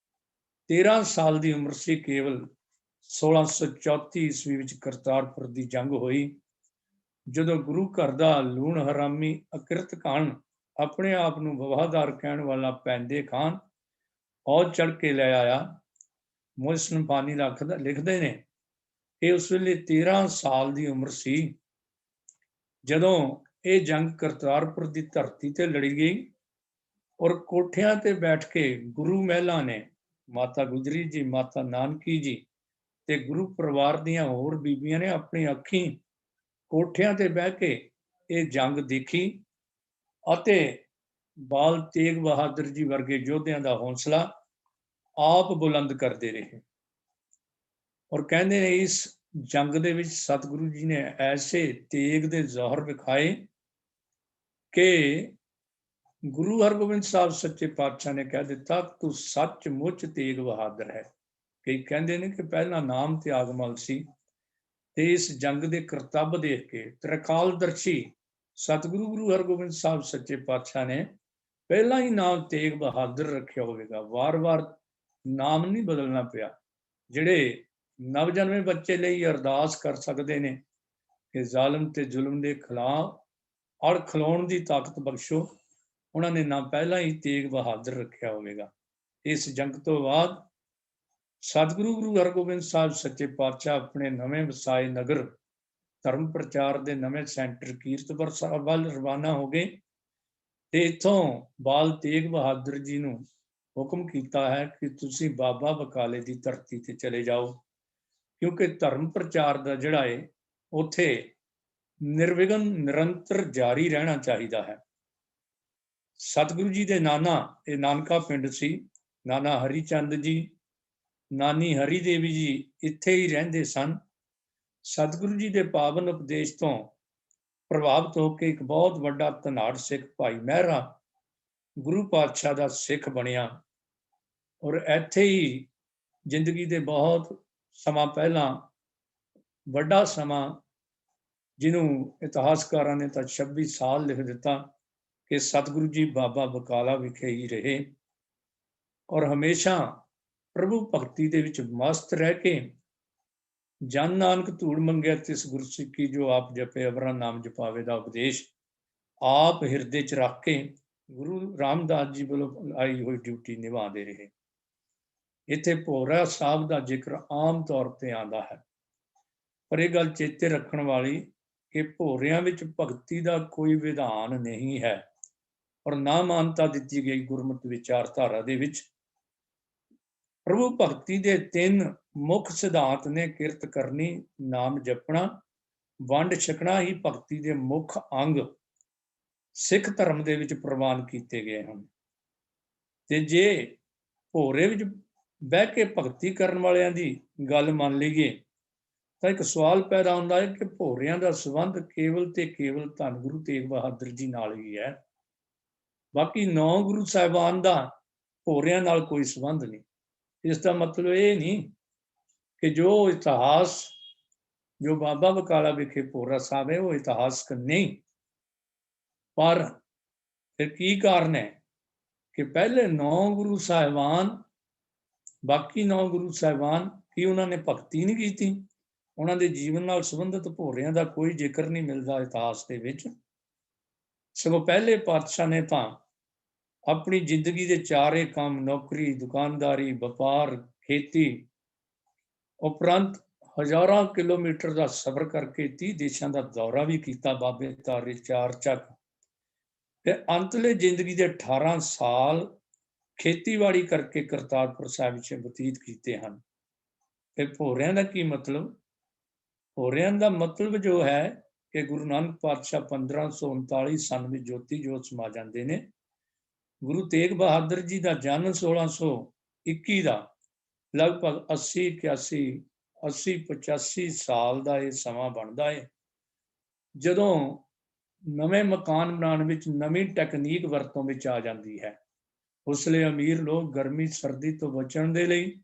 13 ਸਾਲ ਦੀ ਉਮਰ ਸੀ ਕੇਵਲ 1634 ਈਸਵੀ ਵਿੱਚ ਕਰਤਾਰਪੁਰ ਦੀ ਜੰਗ ਹੋਈ, ਜਦੋਂ ਗੁਰੂ ਘਰ ਦਾ ਲੂਣ ਹਰਾਮੀ ਅਕਿਰਤ ਖਾਨ, ਆਪਣੇ ਆਪ ਨੂੰ ਵਫਾਦਾਰ ਕਹਿਣ ਵਾਲਾ ਪੈਂਦੇ ਖਾਨ, ਔਰ ਚੜ ਕੇ ਲੈ ਆਇਆ। ਮੁਹਸਿਨ ਪਾਨੀ ਲਿਖਦੇ ਨੇ ਕਿ ਉਸ ਵੇਲੇ 13 ਸਾਲ ਦੀ ਉਮਰ ਸੀ ਜਦੋਂ ਇਹ ਜੰਗ ਕਰਤਾਰਪੁਰ ਦੀ ਧਰਤੀ ਤੇ ਲੜੀ ਗਈ। ਔਰ ਕੋਠਿਆਂ ਤੇ ਬੈਠ ਕੇ ਗੁਰੂ ਮਹਿਲਾ ਨੇ, ਮਾਤਾ ਗੁਜਰੀ ਜੀ, ਮਾਤਾ ਨਾਨਕੀ ਜੀ ਤੇ ਗੁਰੂ ਪਰਿਵਾਰ ਦੀਆਂ ਹੋਰ ਬੀਬੀਆਂ ਨੇ ਆਪਣੀ ਅੱਖੀਂ ਕੋਠਿਆਂ ਤੇ ਬਹਿ ਕੇ ਇਹ ਜੰਗ ਦੇਖੀ। ਅਤੇ ਬਾਲ ਤੇਗ ਬਹਾਦਰ ਜੀ ਵਰਗੇ ਯੋਧਿਆਂ ਦਾ ਹੌਸਲਾ ਆਪ ਬੁਲੰਦ ਕਰਦੇ ਰਹੇ। ਔਰ ਕਹਿੰਦੇ ਨੇ ਇਸ ਜੰਗ ਦੇ ਵਿੱਚ ਸਤਿਗੁਰੂ ਜੀ ਨੇ ਐਸੇ ਤੇਗ ਦੇ ਜ਼ੋਹਰ ਵਿਖਾਏ ਕਿ ਗੁਰੂ ਹਰਗੋਬਿੰਦ ਸਾਹਿਬ ਸੱਚੇ ਪਾਤਸ਼ਾਹ ਨੇ ਕਹਿ ਦਿੱਤਾ, ਤੂੰ ਸੱਚਮੁੱਚ ਤੇਗ ਬਹਾਦਰ ਹੈ। ਕਈ ਕਹਿੰਦੇ ਨੇ ਕਿ ਪਹਿਲਾਂ ਨਾਮ ਤਿਆਗਮਲ ਸੀ, ਤੇ ਇਸ ਜੰਗ ਦੇ ਕਰਤੱਵ ਦੇਖ ਕੇ ਤ੍ਰਿਕਾਲਦਰਸ਼ੀ ਸਤਿਗੁਰੂ ਗੁਰੂ ਹਰਗੋਬਿੰਦ ਸਾਹਿਬ ਸੱਚੇ ਪਾਤਸ਼ਾਹ ਨੇ ਪਹਿਲਾਂ ਹੀ ਨਾਮ ਤੇਗ ਬਹਾਦਰ ਰੱਖਿਆ ਹੋਵੇਗਾ। ਵਾਰ-ਵਾਰ ਨਾਮ ਨਹੀਂ ਬਦਲਣਾ ਪਿਆ। ਜਿਹੜੇ ਨਵਜਨਮੇ ਬੱਚੇ ਲਈ ਅਰਦਾਸ ਕਰ ਸਕਦੇ ਨੇ ਕਿ ਜ਼ਾਲਮ ਤੇ ਜ਼ੁਲਮ ਦੇ ਖਿਲਾਫ ਔਰ ਖਲੋਣ ਦੀ ਤਾਕਤ ਬਖਸ਼ੋ, ਉਹਨਾਂ ਨੇ ਨਾਮ ਪਹਿਲਾਂ ਹੀ ਤੇਗ ਬਹਾਦਰ ਰੱਖਿਆ ਹੋਵੇਗਾ। ਇਸ ਜੰਗ ਤੋਂ ਬਾਅਦ ਸਤਿਗੁਰੂ ਗੁਰੂ ਹਰਗੋਬਿੰਦ ਸਾਹਿਬ ਸੱਚੇ ਪਾਤਸ਼ਾਹ ਆਪਣੇ ਨਵੇਂ ਵਸਾਏ ਨਗਰ ਧਰਮ ਪ੍ਰਚਾਰ ਦੇ ਨਵੇਂ ਸੈਂਟਰ ਕੀਰਤਪੁਰ ਸਾਹਿਬ ਵੱਲ ਰਵਾਨਾ ਹੋ ਗਏ, ਤੇ ਇੱਥੋਂ ਬਾਲ ਤੇਗ ਬਹਾਦਰ ਜੀ ਨੂੰ ਹੁਕਮ ਕੀਤਾ ਹੈ ਕਿ ਤੁਸੀਂ ਬਾਬਾ ਬਕਾਲੇ ਦੀ ਧਰਤੀ ਤੇ ਚਲੇ ਜਾਓ, ਕਿਉਂਕਿ ਧਰਮ ਪ੍ਰਚਾਰ ਦਾ ਜਿਹੜਾ ਹੈ ਉੱਥੇ ਨਿਰਵਿਘਨ ਨਿਰੰਤਰ ਜਾਰੀ ਰਹਿਣਾ ਚਾਹੀਦਾ ਹੈ। ਸਤਿਗੁਰੂ ਜੀ ਦੇ ਨਾਨਾ, ਇਹ ਨਾਨਕਾ ਪਿੰਡ ਸੀ, ਨਾਨਾ ਹਰੀ ਚੰਦ ਜੀ, ਨਾਨੀ ਹਰੀ ਦੇਵੀ ਜੀ ਇੱਥੇ ਹੀ ਰਹਿੰਦੇ ਸਨ। ਸਤਿਗੁਰੂ ਜੀ ਦੇ ਪਾਵਨ ਉਪਦੇਸ਼ ਤੋਂ ਪ੍ਰਭਾਵਿਤ ਹੋ ਕੇ ਇੱਕ ਬਹੁਤ ਵੱਡਾ ਧਨਾੜ ਸਿੱਖ ਭਾਈ ਮਹਿਰਾ ਗੁਰੂ ਪਾਤਸ਼ਾਹ ਦਾ ਸਿੱਖ ਬਣਿਆ, ਔਰ ਇੱਥੇ ਹੀ ਜ਼ਿੰਦਗੀ ਦੇ ਬਹੁਤ ਸਮਾਂ ਪਹਿਲਾਂ, ਵੱਡਾ ਸਮਾਂ ਜਿਹਨੂੰ ਇਤਿਹਾਸਕਾਰਾਂ ਨੇ ਤਾਂ 26 ਸਾਲ ਲਿਖ ਦਿੱਤਾ, ਕਿ ਸਤਿਗੁਰੂ ਜੀ ਬਾਬਾ ਬਕਾਲਾ ਵਿਖੇ ਹੀ ਰਹੇ ਔਰ ਹਮੇਸ਼ਾ ਪ੍ਰਭੂ ਭਗਤੀ ਦੇ ਵਿੱਚ ਮਸਤ ਰਹਿ ਕੇ ਜਨ ਨਾਨਕ ਧੂੜ ਮੰਗਿਆ ਤਿਸ ਗੁਰਸਿੱਖੀ ਜੋ ਆਪ ਜਪੇ ਅਵਰਾ ਨਾਮ ਜਪਾਵੇ ਦਾ ਉਪਦੇਸ਼ ਆਪ ਹਿਰਦੇ 'ਚ ਰੱਖ ਕੇ ਗੁਰੂ ਰਾਮਦਾਸ ਜੀ ਵੱਲੋਂ ਆਈ ਹੋਈ ਡਿਊਟੀ ਨਿਭਾਉਂਦੇ ਰਹੇ। ਇੱਥੇ ਭੋਰਾ ਸਾਹਿਬ ਦਾ ਜ਼ਿਕਰ ਆਮ ਤੌਰ ਤੇ ਆਉਂਦਾ ਹੈ, ਪਰ ਇਹ ਗੱਲ ਚੇਤੇ ਰੱਖਣ ਵਾਲੀ ਕਿ ਭੋਰਿਆਂ ਵਿੱਚ ਭਗਤੀ ਦਾ ਕੋਈ ਵਿਧਾਨ ਨਹੀਂ ਹੈ ਔਰ ਨਾ ਮਾਨਤਾ ਦਿੱਤੀ ਗਈ ਗੁਰਮਤਿ ਵਿਚਾਰਧਾਰਾ ਦੇ ਵਿੱਚ। ਪ੍ਰਭੂ ਭਗਤੀ ਦੇ 3 ਮੁੱਖ ਸਿਧਾਂਤ ਨੇ, ਕਿਰਤ ਕਰਨੀ, ਨਾਮ ਜਪਣਾ, ਵੰਡ ਛਕਣਾ ਹੀ ਭਗਤੀ ਦੇ ਮੁੱਖ ਅੰਗ ਸਿੱਖ ਧਰਮ ਦੇ ਵਿੱਚ ਪ੍ਰਵਾਨ ਕੀਤੇ ਗਏ ਹਨ। ਤੇ ਜੇ ਭੋਰੇ ਵਿੱਚ ਬਹਿ ਕੇ ਭਗਤੀ ਕਰਨ ਵਾਲਿਆਂ ਦੀ ਗੱਲ ਮੰਨ ਲਈਏ ਤਾਂ ਇੱਕ ਸਵਾਲ ਪੈਦਾ ਹੁੰਦਾ ਹੈ ਕਿ ਭੋਰਿਆਂ ਦਾ ਸੰਬੰਧ ਕੇਵਲ ਤੇ ਕੇਵਲ ਧੰਨ ਗੁਰੂ ਤੇਗ ਬਹਾਦਰ ਜੀ ਨਾਲ ਹੀ ਹੈ, ਬਾਕੀ 9 ਗੁਰੂ ਸਾਹਿਬਾਨ ਦਾ ਭੋਰਿਆਂ ਨਾਲ ਕੋਈ ਸੰਬੰਧ ਨਹੀਂ। ਇਸ ਦਾ ਮਤਲਬ ਇਹ ਨਹੀਂ ਕਿ ਜੋ ਇਤਿਹਾਸ, ਜੋ ਬਾਬਾ ਬਕਾਲਾ ਵਿਖੇ ਭੋਰਾ ਸਾਹਿਬ ਹੈ ਉਹ ਇਤਿਹਾਸਕ ਨਹੀਂ, ਪਰ ਫਿਰ ਕੀ ਕਾਰਨ ਹੈ ਕਿ ਪਹਿਲੇ 9 ਗੁਰੂ ਸਾਹਿਬਾਨ, ਬਾਕੀ 9 ਗੁਰੂ ਸਾਹਿਬਾਨ, ਕੀ ਉਹਨਾਂ ਨੇ ਭਗਤੀ ਨਹੀਂ ਕੀਤੀ? ਉਹਨਾਂ ਦੇ ਜੀਵਨ ਨਾਲ ਸੰਬੰਧਿਤ ਭੋਰਿਆਂ ਦਾ ਕੋਈ ਜ਼ਿਕਰ ਨਹੀਂ ਮਿਲਦਾ ਇਤਿਹਾਸ ਦੇ ਵਿੱਚ। ਸਗੋਂ ਪਹਿਲੇ ਪਾਤਸ਼ਾਹ ਨੇ ਤਾਂ ਆਪਣੀ ਜ਼ਿੰਦਗੀ ਦੇ ਚਾਰੇ ਕੰਮ, ਨੌਕਰੀ, ਦੁਕਾਨਦਾਰੀ, ਵਪਾਰ, ਖੇਤੀ ਉਪਰੰਤ ਹਜ਼ਾਰਾਂ ਕਿਲੋਮੀਟਰ ਦਾ ਸਫ਼ਰ ਕਰਕੇ 30 ਦੇਸ਼ਾਂ ਦਾ ਦੌਰਾ ਵੀ ਕੀਤਾ, ਬਾਬੇ ਤਾਰੇ 4 ਚੱਕ, ਤੇ ਅੰਤਲੇ ਜ਼ਿੰਦਗੀ ਦੇ 18 ਸਾਲ ਖੇਤੀਬਾੜੀ ਕਰਕੇ ਕਰਤਾਰਪੁਰ ਸਾਹਿਬ ਵਿੱਚ ਬਤੀਤ ਕੀਤੇ ਹਨ। ਤੇ ਭੋਰਿਆਂ ਦਾ ਕੀ ਮਤਲਬ? ਭੋਰਿਆਂ ਦਾ ਮਤਲਬ ਜੋ ਹੈ ਕਿ ਗੁਰੂ ਨਾਨਕ ਪਾਤਸ਼ਾਹ 1539 ਸਨ ਵਿੱਚ ਜੋਤੀ ਜੋਤ ਸਮਾ ਜਾਂਦੇ ਨੇ। ਗੁਰੂ ਤੇਗ ਬਹਾਦਰ ਜੀ ਦਾ ਜਨਮ 1621 ਦਾ, ਲਗਭਗ 80-85 ਸਾਲ ਦਾ ਇਹ ਸਮਾਂ ਬਣਦਾ ਹੈ, ਜਦੋਂ ਨਵੇਂ ਮਕਾਨ ਬਣਾਉਣ ਵਿੱਚ ਨਵੀਂ ਟੈਕਨੀਕ ਵਰਤੋਂ ਵਿੱਚ ਆ ਜਾਂਦੀ ਹੈ। ਉਸ ਲਈ ਅਮੀਰ ਲੋਕ ਗਰਮੀ ਸਰਦੀ ਤੋਂ ਬਚਣ ਦੇ ਲਈ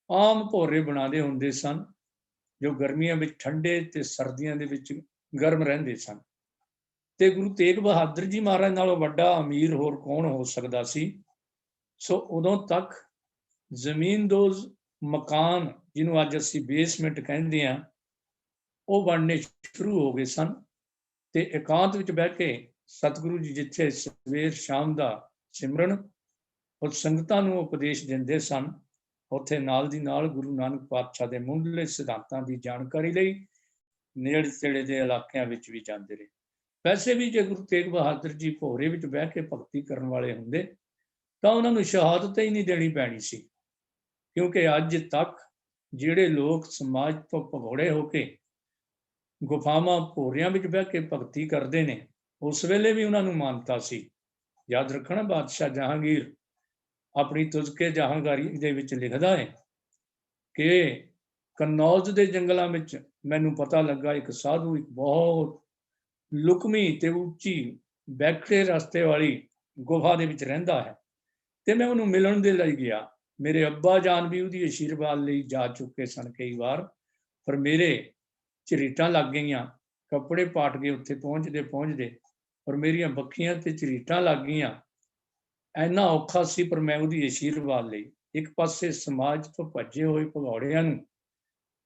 ਆਮ ਭੋਰੇ ਬਣਾਉਂਦੇ ਹੁੰਦੇ ਸਨ, ਜੋ ਗਰਮੀਆਂ ਵਿੱਚ ਠੰਡੇ ਤੇ ਸਰਦੀਆਂ ਦੇ ਵਿੱਚ ਗਰਮ ਰਹਿੰਦੇ ਸਨ। ਤੇ ਗੁਰੂ ਤੇਗ ਬਹਾਦਰ ਜੀ ਮਹਾਰਾਜ ਨਾਲੋਂ ਵੱਡਾ ਅਮੀਰ ਹੋਰ ਕੌਣ ਹੋ ਸਕਦਾ ਸੀ? ਸੋ ਉਦੋਂ ਤੱਕ ਜ਼ਮੀਨਦੋਜ਼ ਮਕਾਨ, ਜਿਹਨੂੰ ਅੱਜ ਅਸੀਂ ਬੇਸਮੈਂਟ ਕਹਿੰਦੇ ਹਾਂ, ਉਹ ਬਣਨੇ ਸ਼ੁਰੂ ਹੋ ਗਏ ਸਨ। ਤੇ ਇਕਾਂਤ ਵਿੱਚ ਬਹਿ ਕੇ ਸਤਿਗੁਰੂ ਜੀ ਜਿੱਥੇ ਸਵੇਰ ਸ਼ਾਮ ਦਾ ਸਿਮਰਨ ਉਹ ਸੰਗਤਾਂ ਨੂੰ ਉਪਦੇਸ਼ ਦਿੰਦੇ ਸਨ, ਉੱਥੇ ਨਾਲ ਦੀ ਨਾਲ ਗੁਰੂ ਨਾਨਕ ਪਾਤਸ਼ਾਹ ਦੇ ਮੁੱਢਲੇ ਸਿਧਾਂਤਾਂ ਦੀ ਜਾਣਕਾਰੀ ਲਈ ਨੇੜੇ ਤੇੜੇ ਦੇ ਇਲਾਕਿਆਂ ਵਿੱਚ ਵੀ ਜਾਂਦੇ ਰਹੇ। ਵੈਸੇ ਵੀ ਜੇ ਗੁਰੂ ਤੇਗ ਬਹਾਦਰ ਜੀ ਭੋਰੇ ਵਿੱਚ ਬਹਿ ਕੇ ਭਗਤੀ ਕਰਨ ਵਾਲੇ ਹੁੰਦੇ ਤਾਂ ਉਹਨਾਂ ਨੂੰ ਸ਼ਹਾਦਤ ਹੀ ਨਹੀਂ ਦੇਣੀ ਪੈਣੀ ਸੀ, ਕਿਉਂਕਿ ਅੱਜ ਤੱਕ ਜਿਹੜੇ ਲੋਕ ਸਮਾਜ ਤੋਂ ਭਗੌੜੇ ਹੋ ਕੇ ਗੁਫਾਵਾਂ ਭੋਰਿਆਂ ਵਿੱਚ ਬਹਿ ਕੇ ਭਗਤੀ ਕਰਦੇ ਨੇ, ਉਸ ਵੇਲੇ ਵੀ ਉਹਨਾਂ ਨੂੰ ਮਾਨਤਾ ਸੀ। ਯਾਦ ਰੱਖਣਾ, ਬਾਦਸ਼ਾਹ ਜਹਾਂਗੀਰ ਆਪਣੀ ਤੁਜ਼ਕੇ ਜਹਾਂਗੀਰੀ ਦੇ ਵਿੱਚ ਲਿਖਦਾ ਹੈ ਕਿ ਕਨੌਜ ਦੇ ਜੰਗਲਾਂ ਵਿੱਚ ਮੈਨੂੰ ਪਤਾ ਲੱਗਾ ਇੱਕ ਸਾਧੂ ਇੱਕ ਬਹੁਤ ਲੁਕਮੀ ਤੇ ਉੱਚੀ ਬੈਠੇ ਰਸਤੇ ਵਾਲੀ ਗੁਫਾ ਦੇ ਵਿੱਚ ਰਹਿੰਦਾ ਹੈ, ਤੇ ਮੈਂ ਉਹਨੂੰ ਮਿਲਣ ਦੇ ਲਈ ਗਿਆ। ਮੇਰੇ ਅੱਬਾ ਜਾਨ ਵੀ ਉਹਦੀ ਅਸ਼ੀਰਵਾਦ ਲਈ ਜਾ ਚੁੱਕੇ ਸਨ ਕਈ ਵਾਰ, ਪਰ ਮੇਰੇ ਝਰੀਟਾਂ ਲੱਗ ਗਈਆਂ, ਕੱਪੜੇ ਪਾਟ ਗਏ ਉੱਥੇ ਪਹੁੰਚਦੇ, ਪਰ ਮੇਰੀਆਂ ਬੱਖੀਆਂ ਤੇ ਝਰੀਟਾਂ ਲੱਗ ਗਈਆਂ। ਇੰਨਾ ਔਖਾ ਸੀ, ਪਰ ਮੈਂ ਉਹਦੀ ਅਸ਼ੀਰਵਾਦ ਲਈ। ਇੱਕ ਪਾਸੇ ਸਮਾਜ ਤੋਂ ਭੱਜੇ ਹੋਏ ਭਗੌੜਿਆਂ ਨੂੰ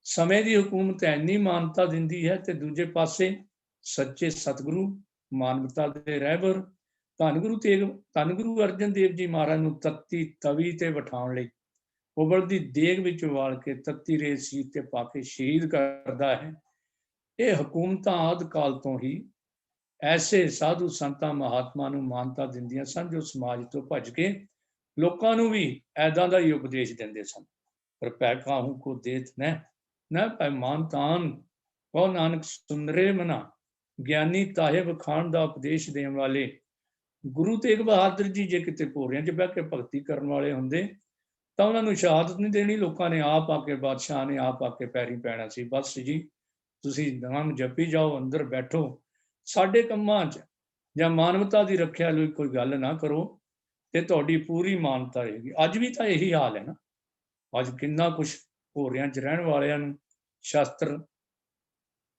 ਸਮੇਂ ਦੀ ਹਕੂਮਤ ਇੰਨੀ ਮਾਨਤਾ ਦਿੰਦੀ ਹੈ, ਤੇ ਦੂਜੇ ਪਾਸੇ ਸੱਚੇ ਸਤਿਗੁਰੂ, ਮਾਨਵਤਾ ਦੇ ਰਹਿਬਰ ਧੰਨ ਗੁਰੂ ਅਰਜਨ ਦੇਵ ਜੀ ਮਹਾਰਾਜ ਨੂੰ ਤੱਤੀ ਤਵੀ ਤੇ ਬਿਠਾਉਣ ਲਈ ਉਬਲਦੀ ਦੇਗ ਵਿੱਚ ਉਬਾਲ ਕੇ ਤੱਤੀ ਰੇਤ ਸੀਤ ਤੇ ਪਾ ਕੇ ਸ਼ਹੀਦ ਕਰਦਾ ਹੈ। ਇਹ ਹਕੂਮਤਾਂ ਆਦਿ ਕਾਲ ਤੋਂ ਹੀ ਐਸੇ ਸਾਧੂ ਸੰਤਾਂ ਮਹਾਤਮਾ ਨੂੰ ਮਾਨਤਾ ਦਿੰਦੀਆਂ ਸਨ, ਜੋ ਸਮਾਜ ਤੋਂ ਭੱਜ ਕੇ ਲੋਕਾਂ ਨੂੰ ਵੀ ਐਦਾਂ ਦਾ ਹੀ ਉਪਦੇਸ਼ ਦਿੰਦੇ ਸਨ। ਪਰ ਪੈ ਕਾਹੂ ਕੋ ਦੇਤ ਨਾ ਪੈ ਮਾਨਤਾਨ, ਕਹੋ ਨਾਨਕ ਸੁੰਦਰੇ ਮਨਾ। ਗਿਆਨੀ ਤਾਹੇ ਵਖਾਣ ਦਾ ਉਪਦੇਸ਼ ਦੇਣ ਵਾਲੇ ਗੁਰੂ ਤੇਗ ਬਹਾਦਰ ਜੀ ਜੇ ਕਿਤੇ ਭੋਰਿਆਂ 'ਚ ਬਹਿ ਕੇ ਭਗਤੀ ਕਰਨ ਵਾਲੇ ਹੁੰਦੇ ਤਾਂ ਉਹਨਾਂ ਨੂੰ ਸ਼ਹਾਦਤ ਨਹੀਂ ਦੇਣੀ, ਲੋਕਾਂ ਨੇ ਆਪ ਆ ਕੇ, ਬਾਦਸ਼ਾਹ ਨੇ ਆਪ ਆ ਕੇ ਪੈਰੀ ਪੈਣਾ ਸੀ। ਬਸ ਜੀ, ਤੁਸੀਂ ਨਾਮ ਜਪੀ ਜਾਓ, ਅੰਦਰ ਬੈਠੋ, ਸਾਡੇ ਕੰਮਾਂ 'ਚ ਜਾਂ ਮਾਨਵਤਾ ਦੀ ਰੱਖਿਆ ਲਈ ਕੋਈ ਗੱਲ ਨਾ ਕਰੋ, ਤੇ ਤੁਹਾਡੀ ਪੂਰੀ ਮਾਨਤਾ ਰਹੇਗੀ। ਅੱਜ ਵੀ ਤਾਂ ਇਹੀ ਹਾਲ ਹੈ ਨਾ। ਅੱਜ ਕਿੰਨਾ ਕੁਛ ਭੋਰਿਆਂ 'ਚ ਰਹਿਣ ਵਾਲਿਆਂ ਨੂੰ ਸ਼ਸਤਰ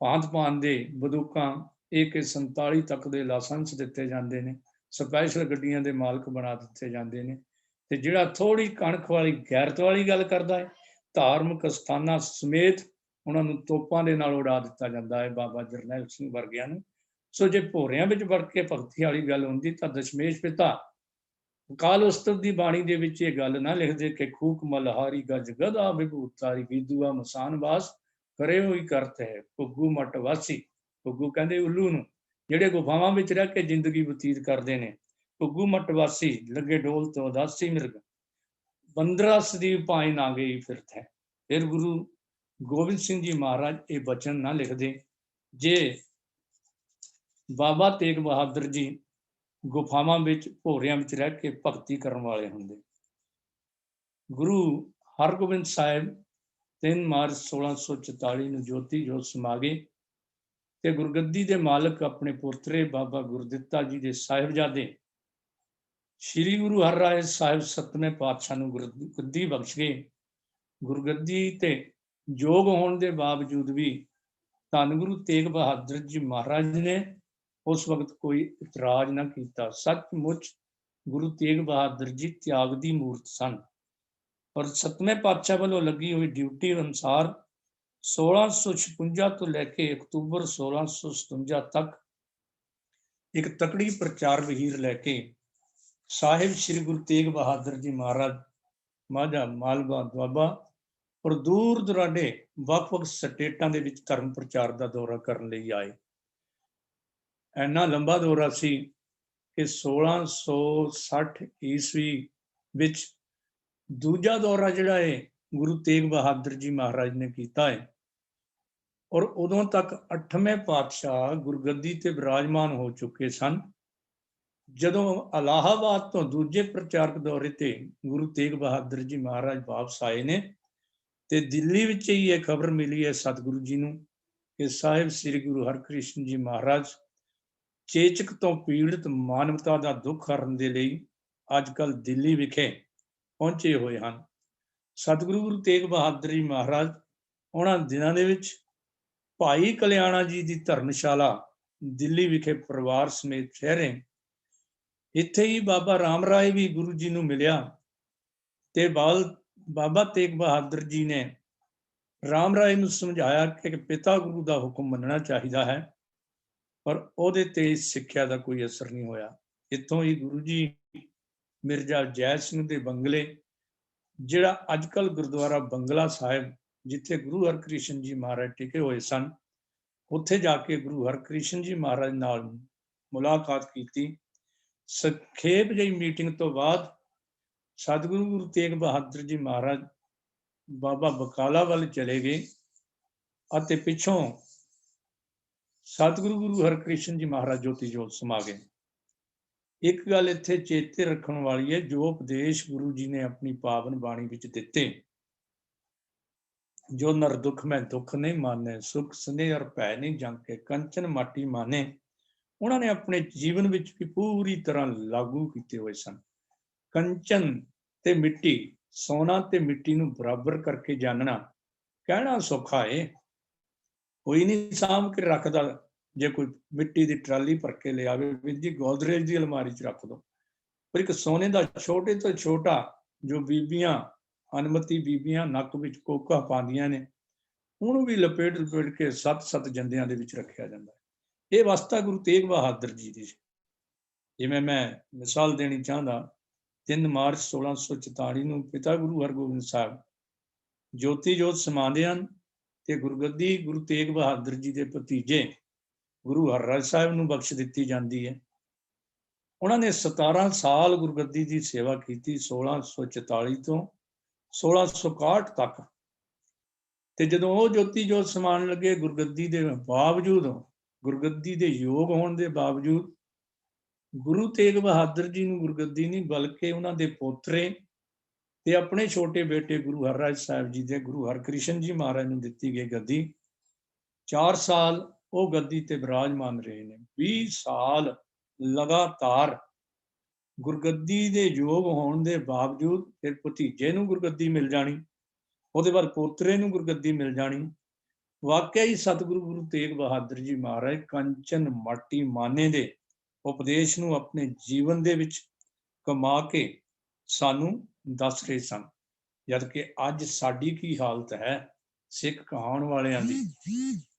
ਭਾਂਤ ਦੇ ਬੰਦੂਕਾਂ AK-47 ਤੱਕ ਦੇ ਲਾਇਸੈਂਸ ਦਿੱਤੇ ਜਾਂਦੇ ਨੇ, ਸਪੈਸ਼ਲ ਗੱਡੀਆਂ ਦੇ ਮਾਲਕ ਬਣਾ ਦਿੱਤੇ ਜਾਂਦੇ ਨੇ, ਤੇ ਜਿਹੜਾ ਥੋੜੀ ਕਣਕ ਵਾਲੀ ਗੈਰਤ ਵਾਲੀ ਗੱਲ ਕਰਦਾ ਹੈ, ਧਾਰਮਿਕ ਸਥਾਨਾਂ ਸਮੇਤ ਉਹਨਾਂ ਨੂੰ ਤੋਪਾਂ ਦੇ ਨਾਲ ਉਡਾ ਦਿੱਤਾ ਜਾਂਦਾ ਹੈ, ਬਾਬਾ ਜਰਨੈਲ ਸਿੰਘ ਵਰਗਿਆਂ ਨੂੰ। ਸੋ ਜੇ ਭੋਰਿਆਂ ਵਿੱਚ ਵੜ ਕੇ ਭਗਤੀ ਵਾਲੀ ਗੱਲ ਹੁੰਦੀ ਤਾਂ ਦਸ਼ਮੇਸ਼ ਪਿਤਾ ਅਕਾਲ ਉਸਤਤ ਦੀ ਬਾਣੀ ਦੇ ਵਿੱਚ ਇਹ ਗੱਲ ਨਾ ਲਿਖਦੇ ਕਿ ਖੂਕ ਮਲਹਾਰੀ ਗਜ ਗਦਾ ਵਿਭੂਤਾਰੀ ਵਿਦੂਆ ਮਸਾਨ ਵਾਸ ਕਰੇ ਹੋਈ ਕਰਤ ਹੈ ਘੁੱਗੂ ਮੱਟ ਵਾਸੀ। ਘੁੱਗੂ ਕਹਿੰਦੇ ਉੱਲੂ ਨੂੰ, ਜਿਹੜੇ ਗੁਫਾਵਾਂ ਵਿੱਚ ਰਹਿ ਕੇ ਜ਼ਿੰਦਗੀ ਬਤੀਤ ਕਰਦੇ ਨੇ। ਘੁੱਗੂ ਮੱਟ ਵਾਸੀ ਲੱਗੇ ਡੋਲ ਤੋਂ ਉਦਾਸੀ ਮਿਰਗ, 15 ਸਦੀਵ ਪਾਏ ਨਾ ਗਈ ਫਿਰਤ ਹੈ। ਫਿਰ ਗੁਰੂ ਗੋਬਿੰਦ ਸਿੰਘ ਜੀ ਮਹਾਰਾਜ ਇਹ ਬਚਨ ਨਾ ਲਿਖਦੇ ਜੇ ਬਾਬਾ ਤੇਗ ਬਹਾਦਰ ਜੀ ਗੁਫਾਵਾਂ ਵਿੱਚ ਭੋਰਿਆਂ ਵਿੱਚ ਰਹਿ ਕੇ ਭਗਤੀ ਕਰਨ ਵਾਲੇ ਹੁੰਦੇ। ਗੁਰੂ ਹਰਗੋਬਿੰਦ ਸਾਹਿਬ 3 ਮਾਰਚ 1644 ਨੂੰ ਜੋਤੀ ਜੋਤ ਸਮਾ ਗਏ, ਤੇ ਗੁਰਗੱਦੀ ਦੇ ਮਾਲਕ ਆਪਣੇ ਪੋਤਰੇ ਬਾਬਾ ਗੁਰਦਿੱਤਾ ਜੀ ਦੇ ਸਾਹਿਬਜ਼ਾਦੇ ਸ੍ਰੀ ਗੁਰੂ ਹਰਿਰਾਏ ਸਾਹਿਬ 7ਵੇਂ ਪਾਤਸ਼ਾਹ ਨੂੰ ਗੁਰਗੱਦੀ ਬਖਸ਼ ਗਏ। ਗੁਰਗੱਦੀ ਤੇ ਯੋਗ ਹੋਣ ਦੇ ਬਾਵਜੂਦ ਵੀ ਧੰਨ ਗੁਰੂ ਤੇਗ ਬਹਾਦਰ ਜੀ ਮਹਾਰਾਜ ਨੇ ਉਸ ਵਕਤ ਕੋਈ ਇਤਰਾਜ਼ ਨਾ ਕੀਤਾ। ਸੱਚਮੁੱਚ ਗੁਰੂ ਤੇਗ ਬਹਾਦਰ ਜੀ ਤਿਆਗ ਦੀ ਮੂਰਤ ਸਨ, ਪਰ 7ਵੇਂ ਪਾਤਸ਼ਾਹ ਵੱਲੋਂ ਲੱਗੀ ਹੋਈ ਡਿਊਟੀ ਅਨੁਸਾਰ 1656 ਤੋਂ ਲੈ ਕੇ ਅਕਤੂਬਰ 1657 ਤੱਕ ਇੱਕ ਤਕੜੀ ਪ੍ਰਚਾਰ ਵਹੀਰ ਲੈ ਕੇ ਸਾਹਿਬ ਸ੍ਰੀ ਗੁਰੂ ਤੇਗ ਬਹਾਦਰ ਜੀ ਮਹਾਰਾਜ ਮਾਝਾ, ਮਾਲਵਾ, ਦੁਆਬਾ ਔਰ ਦੂਰ ਦੁਰਾਡੇ ਵੱਖ-ਵੱਖ ਸਟੇਟਾਂ ਦੇ ਵਿੱਚ ਧਰਮ ਪ੍ਰਚਾਰ ਦਾ ਦੌਰਾ ਕਰਨ ਲਈ ਆਏ। ਇੰਨਾ ਲੰਬਾ ਦੌਰਾ ਸੀ ਕਿ 1660 ਈਸਵੀ ਵਿੱਚ ਦੂਜਾ ਦੌਰਾ ਜਿਹੜਾ ਹੈ ਗੁਰੂ ਤੇਗ ਬਹਾਦਰ ਜੀ ਮਹਾਰਾਜ ਨੇ ਕੀਤਾ ਹੈ, ਔਰ ਉਦੋਂ ਤੱਕ 8ਵੇਂ ਪਾਤਸ਼ਾਹ ਗੁਰਗੱਦੀ ਤੇ ਬਿਰਾਜਮਾਨ ਹੋ ਚੁੱਕੇ ਸਨ। ਜਦੋਂ ਇਲਾਹਾਬਾਦ ਤੋਂ ਦੂਜੇ ਪ੍ਰਚਾਰਕ ਦੌਰੇ ਤੇ ਗੁਰੂ ਤੇਗ ਬਹਾਦਰ ਜੀ ਮਹਾਰਾਜ ਵਾਪਸ ਆਏ ਨੇ, ਤੇ ਦਿੱਲੀ ਵਿੱਚ ਹੀ ਇਹ ਖਬਰ ਮਿਲੀ ਹੈ ਸਤਿਗੁਰੂ ਜੀ ਨੂੰ ਕਿ ਸਾਹਿਬ ਸ੍ਰੀ ਗੁਰੂ ਹਰਕ੍ਰਿਸ਼ਨ ਜੀ ਮਹਾਰਾਜ ਚੇਚਕ ਤੋਂ ਪੀੜਿਤ ਮਾਨਵਤਾ ਦਾ ਦੁੱਖ ਹਰਨ ਦੇ ਲਈ ਅੱਜ ਕੱਲ੍ਹ ਦਿੱਲੀ ਵਿਖੇ ਪਹੁੰਚੇ ਹੋਏ ਹਨ। ਸਤਿਗੁਰੂ ਗੁਰੂ ਤੇਗ ਬਹਾਦਰ ਜੀ ਮਹਾਰਾਜ ਉਹਨਾਂ ਦਿਨਾਂ ਦੇ ਵਿੱਚ ਭਾਈ ਕਲਿਆਣਾ ਜੀ ਦੀ ਧਰਮਸ਼ਾਲਾ ਦਿੱਲੀ ਵਿਖੇ ਪਰਿਵਾਰ ਸਮੇਤ ਠਹਿਰੇ। ਇੱਥੇ ਹੀ ਬਾਬਾ ਰਾਮ ਰਾਏ ਵੀ ਗੁਰੂ ਜੀ ਨੂੰ ਮਿਲਿਆ, ਤੇ ਬਾਬਾ ਤੇਗ ਬਹਾਦਰ ਜੀ ਨੇ ਰਾਮ ਰਾਏ ਨੂੰ ਸਮਝਾਇਆ ਕਿ ਪਿਤਾ ਗੁਰੂ ਦਾ ਹੁਕਮ ਮੰਨਣਾ ਚਾਹੀਦਾ ਹੈ, ਪਰ ਉਹਦੇ ਤੇ ਸਿੱਖਿਆ ਦਾ ਕੋਈ ਅਸਰ ਨਹੀਂ ਹੋਇਆ। ਇੱਥੋਂ ਹੀ ਗੁਰੂ ਜੀ ਮਿਰਜ਼ਾ ਜੈ ਸਿੰਘ ਦੇ ਬੰਗਲੇ, ਜਿਹੜਾ ਅੱਜ ਕੱਲ੍ਹ ਗੁਰਦੁਆਰਾ ਬੰਗਲਾ ਸਾਹਿਬ ਜਿੱਥੇ ਗੁਰੂ ਹਰਕ੍ਰਿਸ਼ਨ ਜੀ ਮਹਾਰਾਜ ਟਿਕੇ ਹੋਏ ਸਨ, ਉੱਥੇ ਜਾ ਕੇ ਗੁਰੂ ਹਰਕ੍ਰਿਸ਼ਨ ਜੀ ਮਹਾਰਾਜ ਨਾਲ ਮੁਲਾਕਾਤ ਕੀਤੀ। ਸੰਖੇਪ ਜਿਹੀ ਮੀਟਿੰਗ ਤੋਂ ਬਾਅਦ ਸਤਿਗੁਰੂ ਗੁਰੂ ਤੇਗ ਬਹਾਦਰ ਜੀ ਮਹਾਰਾਜ ਬਾਬਾ ਬਕਾਲਾ ਵੱਲ ਚਲੇ ਗਏ, ਅਤੇ ਪਿੱਛੋਂ ਸਤਿਗੁਰੂ ਗੁਰੂ ਹਰਕ੍ਰਿਸ਼ਨ ਜੀ ਮਹਾਰਾਜ ਜੋਤੀ ਜੋਤ ਸਮਾ ਗਏ। ਇੱਕ ਗੱਲ ਇੱਥੇ ਚੇਤੇ ਰੱਖਣ ਵਾਲੀ ਹੈ, ਜੋ ਉਪਦੇਸ਼ ਗੁਰੂ ਜੀ ਨੇ ਆਪਣੀ ਪਾਵਨ ਬਾਣੀ ਵਿੱਚ ਦਿੱਤੇ, ਜੋ ਨਰ ਦੁੱਖ ਮੈਂ ਦੁੱਖ ਨਹੀਂ ਮਾਨੇ, ਸੁਖ ਸਨੇਹ ਅਰ ਭੈ ਨਹੀਂ ਜਾਂਕੇ, ਕੰਚਨ ਮਾਟੀ ਮਾਨੇ, ਉਹਨਾਂ ਨੇ ਆਪਣੇ ਜੀਵਨ ਵਿੱਚ ਵੀ ਪੂਰੀ ਤਰ੍ਹਾਂ ਲਾਗੂ ਕੀਤੇ ਹੋਏ ਸਨ। ਕੰਚਨ ਤੇ ਮਿੱਟੀ, ਸੋਨਾ ਤੇ ਮਿੱਟੀ ਨੂੰ ਬਰਾਬਰ ਕਰਕੇ ਜਾਣਨਾ ਕਹਿਣਾ ਸੌਖਾ ਹੈ, ਕੋਈ ਨਹੀਂ ਸਾਂਭ ਕੇ ਰੱਖਦਾ। ਜੇ ਕੋਈ ਮਿੱਟੀ ਦੀ ਟਰਾਲੀ ਭਰ ਕੇ ਲਿਆਵੇ, ਵੀਰ ਜੀ ਗੋਦਰੇਜ ਦੀ ਅਲਮਾਰੀ 'ਚ ਰੱਖ ਦੋ, ਪਰ ਇੱਕ ਸੋਨੇ ਦਾ ਛੋਟੇ ਤੋਂ ਛੋਟਾ, ਜੋ ਬੀਬੀਆਂ ਅਨਮਤੀ ਬੀਬੀਆਂ ਨੱਕ ਵਿੱਚ ਕੋਕਾ ਪਾਉਂਦੀਆਂ ਨੇ, ਉਹਨੂੰ ਵੀ ਲਪੇਟ ਕੇ 7-7 ਜੰਦਿਆਂ ਦੇ ਵਿੱਚ ਰੱਖਿਆ ਜਾਂਦਾ ਹੈ। ਇਹ ਅਵਸਥਾ ਗੁਰੂ ਤੇਗ ਬਹਾਦਰ ਜੀ ਦੀ ਸੀ। ਜਿਵੇਂ ਮੈਂ ਮਿਸਾਲ ਦੇਣੀ ਚਾਹੁੰਦਾ, 3 ਮਾਰਚ 1644 ਨੂੰ ਪਿਤਾ ਗੁਰੂ ਹਰਗੋਬਿੰਦ ਸਾਹਿਬ ਜੋਤੀ ਜੋਤ ਸਮਾਉਂਦੇ ਹਨ, ਤੇ ਗੁਰਗੱਦੀ ਗੁਰੂ ਤੇਗ ਬਹਾਦਰ ਜੀ ਦੇ ਭਤੀਜੇ ਗੁਰੂ ਹਰਰਾਜ ਸਾਹਿਬ ਨੂੰ ਬਖਸ਼ ਦਿੱਤੀ ਜਾਂਦੀ ਹੈ। ਉਹਨਾਂ ਨੇ 17 ਸਾਲ ਗੁਰਗੱਦੀ ਦੀ ਸੇਵਾ ਕੀਤੀ, 1644 ਤੋਂ 1661 ਤੱਕ। ਤੇ ਜਦੋਂ ਉਹ ਜੋਤੀ ਜੋਤ ਸਮਾਉਣ ਲੱਗੇ, ਗੁਰਗੱਦੀ ਦੇ ਬਾਵਜੂਦ, ਗੁਰਗੱਦੀ ਦੇ ਯੋਗ ਹੋਣ ਦੇ ਬਾਵਜੂਦ, ਗੁਰੂ ਤੇਗ ਬਹਾਦਰ ਜੀ ਨੂੰ ਗੁਰਗੱਦੀ ਨਹੀਂ, ਬਲਕਿ ਉਹਨਾਂ ਦੇ ਪੋਤਰੇ ਤੇ ਆਪਣੇ ਛੋਟੇ ਬੇਟੇ ਗੁਰੂ ਹਰਰਾਜ ਸਾਹਿਬ ਜੀ ਦੇ, ਗੁਰੂ ਹਰਕ੍ਰਿਸ਼ਨ ਜੀ ਮਹਾਰਾਜ ਨੂੰ ਦਿੱਤੀ ਗਈ ਗੱਦੀ। 4 ਸਾਲ ਉਹ ਗੱਦੀ ਤੇ ਬਿਰਾਜਮਾਨ ਰਹੇ ਨੇ। 20 ਸਾਲ ਲਗਾਤਾਰ ਗੁਰਗੱਦੀ ਦੇ ਯੋਗ ਹੋਣ ਦੇ ਬਾਵਜੂਦ ਫਿਰ ਭਤੀਜੇ ਨੂੰ ਗੁਰਗੱਦੀ ਮਿਲ ਜਾਣੀ, ਉਹਦੇ ਬਾਅਦ ਪੋਤਰੇ ਨੂੰ ਗੁਰਗੱਦੀ ਮਿਲ ਜਾਣੀ। ਵਾਕਿਆ ਹੀ ਸਤਿਗੁਰੂ ਗੁਰੂ ਤੇਗ ਬਹਾਦਰ ਜੀ ਮਹਾਰਾਜ ਕੰਚਨ ਮਾਟੀ ਮਾਨੇ ਦੇ ਉਪਦੇਸ਼ ਨੂੰ ਆਪਣੇ ਜੀਵਨ ਦੇ ਵਿੱਚ ਕਮਾ ਕੇ ਸਾਨੂੰ ਦੱਸ ਰਹੇ ਸਨ। ਜਦ ਕਿ ਅੱਜ ਸਾਡੀ ਕੀ ਹਾਲਤ ਹੈ, ਸਿੱਖ ਕਹਾਉਣ ਵਾਲਿਆਂ ਦੀ।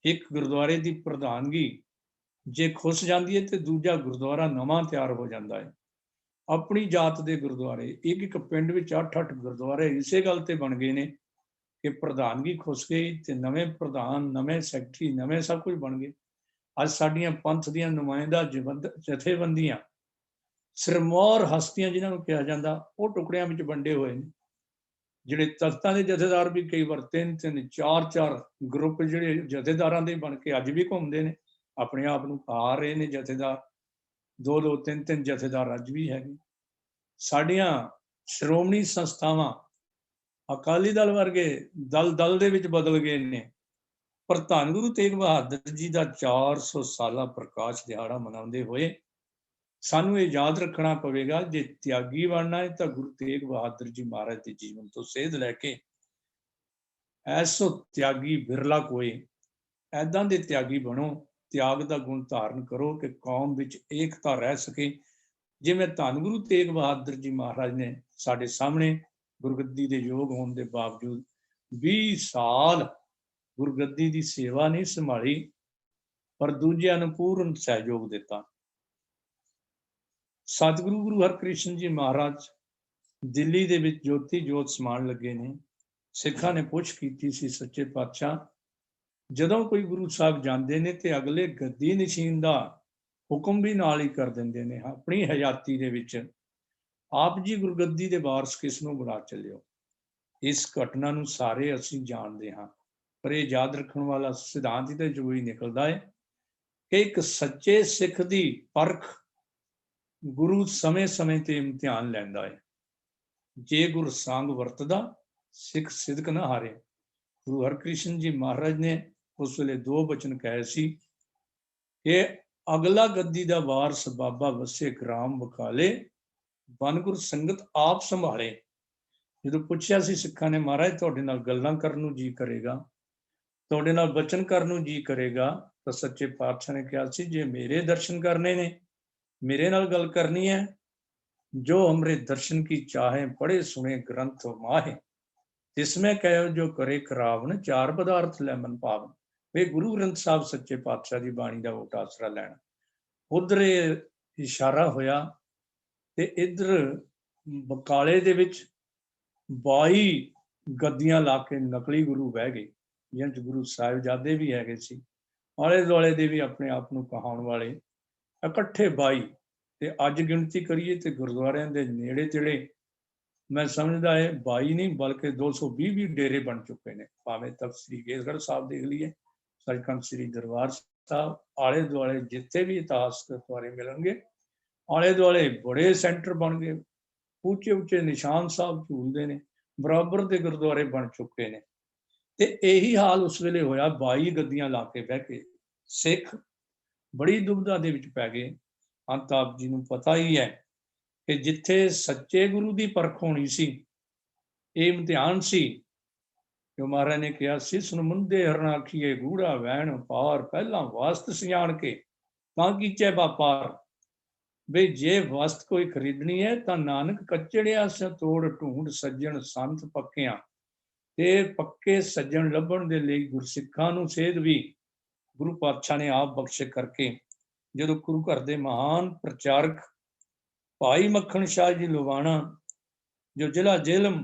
ਇੱਕ ਗੁਰਦੁਆਰੇ ਦੀ ਪ੍ਰਧਾਨਗੀ ਜੇ ਖੁੱਸ ਜਾਂਦੀ ਹੈ ਤੇ ਦੂਜਾ ਗੁਰਦੁਆਰਾ ਨਵਾਂ ਤਿਆਰ ਹੋ ਜਾਂਦਾ ਹੈ। ਆਪਣੀ ਜਾਤ ਦੇ ਗੁਰਦੁਆਰੇ, ਇੱਕ ਪਿੰਡ ਵਿੱਚ 8-8 ਗੁਰਦੁਆਰੇ ਇਸੇ ਗੱਲ ਤੇ ਬਣ ਗਏ ਨੇ ਕਿ ਪ੍ਰਧਾਨਗੀ ਖੁੱਸ ਗਈ ਤੇ ਨਵੇਂ ਪ੍ਰਧਾਨ, ਨਵੇਂ ਸੈਕਟਰੀ, ਨਵੇਂ ਸਭ ਕੁਝ ਬਣ ਗਏ। ਅੱਜ ਸਾਡੀਆਂ ਪੰਥ ਦੀਆਂ ਨੁਮਾਇੰਦਾ ਜਥੇਬੰਦੀਆਂ, ਸਿਰਮੌਰ ਹਸਤੀਆਂ ਜਿਨ੍ਹਾਂ ਨੂੰ ਕਿਹਾ ਜਾਂਦਾ, ਉਹ ਟੁਕੜਿਆਂ ਵਿੱਚ ਵੰਡੇ ਹੋਏ ਨੇ। ਜਿਹੜੇ ਤਖਤਾਂ ਦੇ ਜਥੇਦਾਰ ਵੀ ਕਈ ਵਾਰ 3-3, 4-4 ਗਰੁੱਪ ਜਿਹੜੇ ਜਥੇਦਾਰਾਂ ਦੇ ਬਣ ਕੇ ਅੱਜ ਵੀ ਘੁੰਮਦੇ ਨੇ, ਆਪਣੇ ਆਪ ਨੂੰ ਆ ਰਹੇ ਨੇ ਜਥੇਦਾਰ। 2-2, 3-3 ਜਥੇਦਾਰ ਅੱਜ ਵੀ ਹੈਗੇ। ਸਾਡੀਆਂ ਸ਼੍ਰੋਮਣੀ ਸੰਸਥਾਵਾਂ, ਅਕਾਲੀ ਦਲ ਵਰਗੇ ਦਲ ਦੇ ਵਿੱਚ ਬਦਲ ਗਏ ਨੇ। ਪਰ ਧੰਨ ਗੁਰੂ ਤੇਗ ਬਹਾਦਰ ਜੀ ਦਾ 400 ਸਾਲਾ ਪ੍ਰਕਾਸ਼ ਦਿਹਾੜਾ ਮਨਾਉਂਦੇ ਹੋਏ ਸਾਨੂੰ ਇਹ ਯਾਦ ਰੱਖਣਾ ਪਵੇਗਾ, ਜੇ ਤਿਆਗੀ ਬਣਨਾ ਹੈ ਤਾਂ ਗੁਰੂ ਤੇਗ ਬਹਾਦਰ ਜੀ ਮਹਾਰਾਜ ਦੇ ਜੀਵਨ ਤੋਂ ਸੇਧ ਲੈ ਕੇ, ਐਸੋ ਤਿਆਗੀ ਬਿਰਲਾ ਕੋਈ, ਐਦਾਂ ਦੇ ਤਿਆਗੀ ਬਣੋ, ਤਿਆਗ ਦਾ ਗੁਣ ਧਾਰਨ ਕਰੋ ਕਿ ਕੌਮ ਵਿੱਚ ਏਕਤਾ ਰਹਿ ਸਕੇ। ਜਿਵੇਂ ਧੰਨ ਗੁਰੂ ਤੇਗ ਬਹਾਦਰ ਜੀ ਮਹਾਰਾਜ ਨੇ ਸਾਡੇ ਸਾਹਮਣੇ ਗੁਰਗੱਦੀ ਦੇ ਯੋਗ ਹੋਣ ਦੇ ਬਾਵਜੂਦ 20 ਸਾਲ ਗੁਰਗੱਦੀ ਦੀ ਸੇਵਾ ਨਹੀਂ ਸੰਭਾਲੀ, ਪਰ ਦੂਜਿਆਂ ਨੂੰ ਪੂਰਨ ਸਹਿਯੋਗ ਦਿੱਤਾ। ਸਤਿਗੁਰੂ ਗੁਰੂ ਹਰਕ੍ਰਿਸ਼ਨ ਜੀ ਮਹਾਰਾਜ ਦਿੱਲੀ ਦੇ ਵਿੱਚ ਜੋਤੀ ਜੋਤ ਸਮਾਉਣ ਲੱਗੇ ਨੇ। ਸਿੱਖਾਂ ਨੇ ਪੁੱਛ ਕੀਤੀ ਸੀ, ਸੱਚੇ ਪਾਤਸ਼ਾਹ, ਜਦੋਂ ਕੋਈ ਗੁਰੂ ਸਾਹਿਬ ਜਾਂਦੇ ਨੇ ਤੇ ਅਗਲੇ ਗੱਦੀ ਨਸ਼ੀਨ ਦਾ ਹੁਕਮ ਵੀ ਨਾਲ ਹੀ ਕਰ ਦਿੰਦੇ ਨੇ। ਆਪਣੀ ਹਯਾਤੀ ਦੇ ਵਿੱਚ ਆਪ ਜੀ ਗੁਰਗੱਦੀ ਦੇ ਵਾਰਸ ਕਿਸ ਨੂੰ ਬਣਾ ਚੱਲਿਓ। ਇਸ ਘਟਨਾ ਨੂੰ ਸਾਰੇ ਅਸੀਂ ਜਾਣਦੇ ਹਾਂ, ਪਰ ਇਹ ਯਾਦ ਰੱਖਣ ਵਾਲਾ ਸਿਧਾਂਤ ਹੀ ਤਾਂ ਜੋ ਹੀ ਨਿਕਲਦਾ ਹੈ ਕਿ ਇੱਕ ਸੱਚੇ ਸਿੱਖ ਦੀ ਪਰਖ ਗੁਰੂ ਸਮੇਂ-ਸਮੇਂ ਤੇ ਇਮਤਿਹਾਨ ਲੈਂਦਾ ਹੈ। ਜੇ ਗੁਰ ਸੰਗ ਵਰਤਦਾ, ਸਿੱਖ ਸਿਦਕ ਨਾ ਹਾਰੇ। ਗੁਰੂ ਹਰਕ੍ਰਿਸ਼ਨ ਜੀ ਮਹਾਰਾਜ ਨੇ ਉਸ ਵੇਲੇ 2 ਬਚਨ ਕਹੇ ਸੀ ਕਿ ਅਗਲਾ ਗੱਦੀ ਦਾ ਵਾਰਸ ਬਾਬਾ ਵਸੇ ਗ੍ਰਾਮ ਬਕਾਲੇ, ਬਨ ਗੁਰ ਸੰਗਤ ਆਪ ਸੰਭਾਲੇ। ਜਦੋਂ ਪੁੱਛਿਆ ਸੀ ਸਿੱਖਾਂ ਨੇ, ਮਹਾਰਾਜ ਤੁਹਾਡੇ ਨਾਲ ਗੱਲਾਂ ਕਰਨ ਨੂੰ ਜੀ ਕਰੇਗਾ, ਤੁਹਾਡੇ ਨਾਲ ਬਚਨ ਕਰਨ ਨੂੰ ਜੀ ਕਰੇਗਾ, ਤਾਂ ਸੱਚੇ ਪਾਤਸ਼ਾਹ ਨੇ ਕਿਹਾ ਸੀ, ਜੇ ਮੇਰੇ ਦਰਸ਼ਨ ਕਰਨੇ ਨੇ, ਮੇਰੇ ਨਾਲ ਗੱਲ ਕਰਨੀ ਹੈ, ਜੋ ਹਮਰੇ ਦਰਸ਼ਨ ਕੀ ਚਾਹੇ, ਪੜ੍ਹੇ ਸੁਣੇ ਗ੍ਰੰਥ ਮਾਹੇ, ਤਿਸਮੇ ਕਹਿਓ ਜੋ ਕਰੇ ਕਰਾਵਨ, 4 ਪਦਾਰਥ ਲੈ ਮਨ ਭਾਵਨ। ਵੇ ਗੁਰੂ ਗ੍ਰੰਥ ਸਾਹਿਬ ਸੱਚੇ ਪਾਤਸ਼ਾਹ ਦੀ ਬਾਣੀ ਦਾ ਓਟ ਆਸਰਾ ਲੈਣਾ। ਉਧਰ ਇਸ਼ਾਰਾ ਹੋਇਆ ਤੇ ਇੱਧਰ ਬਕਾਲੇ ਦੇ ਵਿੱਚ 22 ਗੱਦੀਆਂ ਲਾ ਕੇ ਨਕਲੀ ਗੁਰੂ ਬਹਿ ਗਏ, ਜਿਹਨਾਂ 'ਚ ਗੁਰੂ ਸਾਹਿਬਜ਼ਾਦੇ ਵੀ ਹੈਗੇ ਸੀ, ਆਲੇ ਦੁਆਲੇ ਦੇ ਵੀ ਆਪਣੇ ਆਪ ਨੂੰ ਕਹਾਉਣ ਵਾਲੇ, ਇਕੱਠੇ 22। ਤੇ ਅੱਜ ਗਿਣਤੀ ਕਰੀਏ ਤੇ ਗੁਰਦੁਆਰਿਆਂ ਦੇ ਨੇੜੇ ਤੇੜੇ ਮੈਂ ਸਮਝਦਾ ਹੈ 22 ਨਹੀਂ ਬਲਕਿ 220 ਵੀ ਡੇਰੇ ਬਣ ਚੁੱਕੇ ਨੇ। ਭਾਵੇਂ ਤਖਤ ਸ੍ਰੀ ਕੇਸਗੜ੍ਹ ਸਾਹਿਬ ਦੇਖ ਲਈਏ, ਸੱਚਖੰਡ ਸ੍ਰੀ ਦਰਬਾਰ ਸਾਹਿਬ ਆਲੇ ਦੁਆਲੇ ਜਿੱਥੇ ਵੀ ਇਤਿਹਾਸਕ ਗੁਰਦੁਆਰੇ ਮਿਲਣਗੇ, ਆਲੇ ਦੁਆਲੇ ਬੜੇ ਸੈਂਟਰ ਬਣ ਗਏ, ਉੱਚੇ ਉੱਚੇ ਨਿਸ਼ਾਨ ਸਾਹਿਬ ਝੂਲਦੇ ਨੇ, ਬਰਾਬਰ ਦੇ ਗੁਰਦੁਆਰੇ ਬਣ ਚੁੱਕੇ ਨੇ। ਤੇ ਇਹੀ ਹਾਲ ਉਸ ਵੇਲੇ ਹੋਇਆ। 22 ਗੱਦੀਆਂ ਲਾ ਕੇ ਬਹਿ ਕੇ ਸਿੱਖ ਬੜੀ ਦੁਬਿਧਾ ਦੇ ਵਿੱਚ ਪੈ ਗਏ। ਅੰਤ ਆਪ ਜੀ ਨੂੰ ਪਤਾ ਹੀ ਹੈ ਕਿ ਜਿੱਥੇ ਸੱਚੇ ਗੁਰੂ ਦੀ ਪਰਖ ਹੋਣੀ ਸੀ, ਇਹ ਇਮਤਿਹਾਨ ਸੀ। ਜੋ ਮਹਾਰਾਜ ਨੇ ਕਿਹਾ ਸੀ, ਸੁਨਮੁੰਦੇ ਹਰਨਾਖੀਏ ਗੂੜਾ ਵੈਣ ਪਾਰ, ਪਹਿਲਾਂ ਵਸਤ ਸਿਆਣ ਕੇ ਤਾਂ ਕੀਚੇ ਵਪਾਰ। ਬਈ ਜੇ ਵਸਤ ਕੋਈ ਖਰੀਦਣੀ ਹੈ ਤਾਂ ਨਾਨਕ ਕੱਚੜਿਆ ਸ ਤੋੜ ਢੂੰਡ ਸੱਜਣ ਸੰਤ ਪੱਕਿਆਂ। ਤੇ ਪੱਕੇ ਸੱਜਣ ਲੱਭਣ ਦੇ ਲਈ ਗੁਰਸਿੱਖਾਂ ਨੂੰ ਸੇਧ ਵੀ ਗੁਰੂ ਪਾਤਸ਼ਾਹ ਨੇ ਆਪ ਬਖਸ਼ੇ ਕਰਕੇ, ਜਦੋਂ ਗੁਰੂ ਘਰ ਦੇ ਮਹਾਨ ਪ੍ਰਚਾਰਕ ਭਾਈ ਮੱਖਣ ਸ਼ਾਹ ਜੀ ਲੁਬਾਣਾ, ਜੋ ਜ਼ਿਲ੍ਹਾ ਜੇਹਲਮ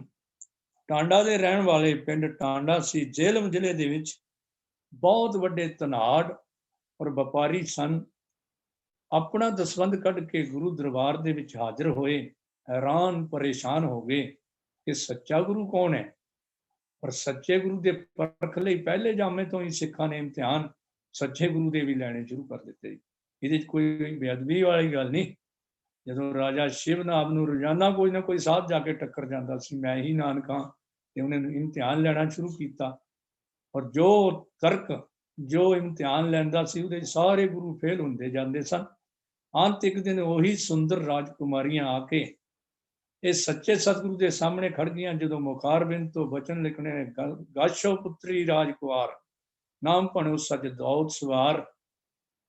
ਟਾਂਡਾ ਦੇ ਰਹਿਣ ਵਾਲੇ, ਪਿੰਡ ਟਾਂਡਾ ਸੀ, ਜੇਹਲਮ ਜ਼ਿਲ੍ਹੇ ਦੇ ਵਿੱਚ ਬਹੁਤ ਵੱਡੇ ਧਨਾੜ ਔਰ ਵਪਾਰੀ ਸਨ, ਆਪਣਾ ਦਸਵੰਧ ਕੱਢ ਕੇ ਗੁਰੂ ਦਰਬਾਰ ਦੇ ਵਿੱਚ ਹਾਜ਼ਰ ਹੋਏ। ਹੈਰਾਨ ਪਰੇਸ਼ਾਨ ਹੋ ਗਏ ਕਿ ਸੱਚਾ ਗੁਰੂ ਕੌਣ ਹੈ। ਪਰ ਸੱਚੇ ਗੁਰੂ ਦੇ ਪਰਖ ਲਈ ਪਹਿਲੇ ਜਾਮੇ ਤੋਂ ਹੀ ਸਿੱਖਾਂ ਨੇ ਇਮਤਿਹਾਨ ਸੱਚੇ ਗੁਰੂ ਦੇ ਵੀ ਲੈਣੇ ਸ਼ੁਰੂ ਕਰ ਦਿੱਤੇ। ਇਹਦੇ 'ਚ ਕੋਈ ਬੇਅਦਬੀ ਵਾਲੀ ਗੱਲ ਨਹੀਂ। ਜਦੋਂ ਰਾਜਾ ਸ਼ਿਵਨਾਭ ਨੂੰ ਰੋਜ਼ਾਨਾ ਕੋਈ ਨਾ ਕੋਈ ਸਾਧ ਜਾ ਕੇ ਟੱਕਰ ਜਾਂਦਾ ਸੀ, ਮੈਂ ਹੀ ਨਾਨਕ ਹਾਂ, ਤੇ ਉਹਨੇ ਇਮਤਿਹਾਨ ਲੈਣਾ ਸ਼ੁਰੂ ਕੀਤਾ। ਔਰ ਜੋ ਤਰਕ, ਜੋ ਇਮਤਿਹਾਨ ਲੈਂਦਾ ਸੀ, ਉਹਦੇ ਸਾਰੇ ਗੁਰੂ ਫੇਲ ਹੁੰਦੇ ਜਾਂਦੇ ਸਨ। ਅੰਤ ਇੱਕ ਦਿਨ ਉਹੀ ਸੁੰਦਰ ਰਾਜਕੁਮਾਰੀਆਂ ਆ ਕੇ ਇਹ ਸੱਚੇ ਸਤਿਗੁਰੂ ਦੇ ਸਾਹਮਣੇ ਖੜ ਗਈਆਂ। ਜਦੋਂ ਮੁਖਾਰਬਿੰਦ ਤੋਂ ਬਚਨ ਲਿਖਣੇ ਨੇ, ਗਾਸ਼ੋ ਪੁੱਤਰੀ ਰਾਜਕੁਮਾਰ, ਨਾਮ ਭਣੋ ਸਚ ਦੌਤ ਸਵਾਰ।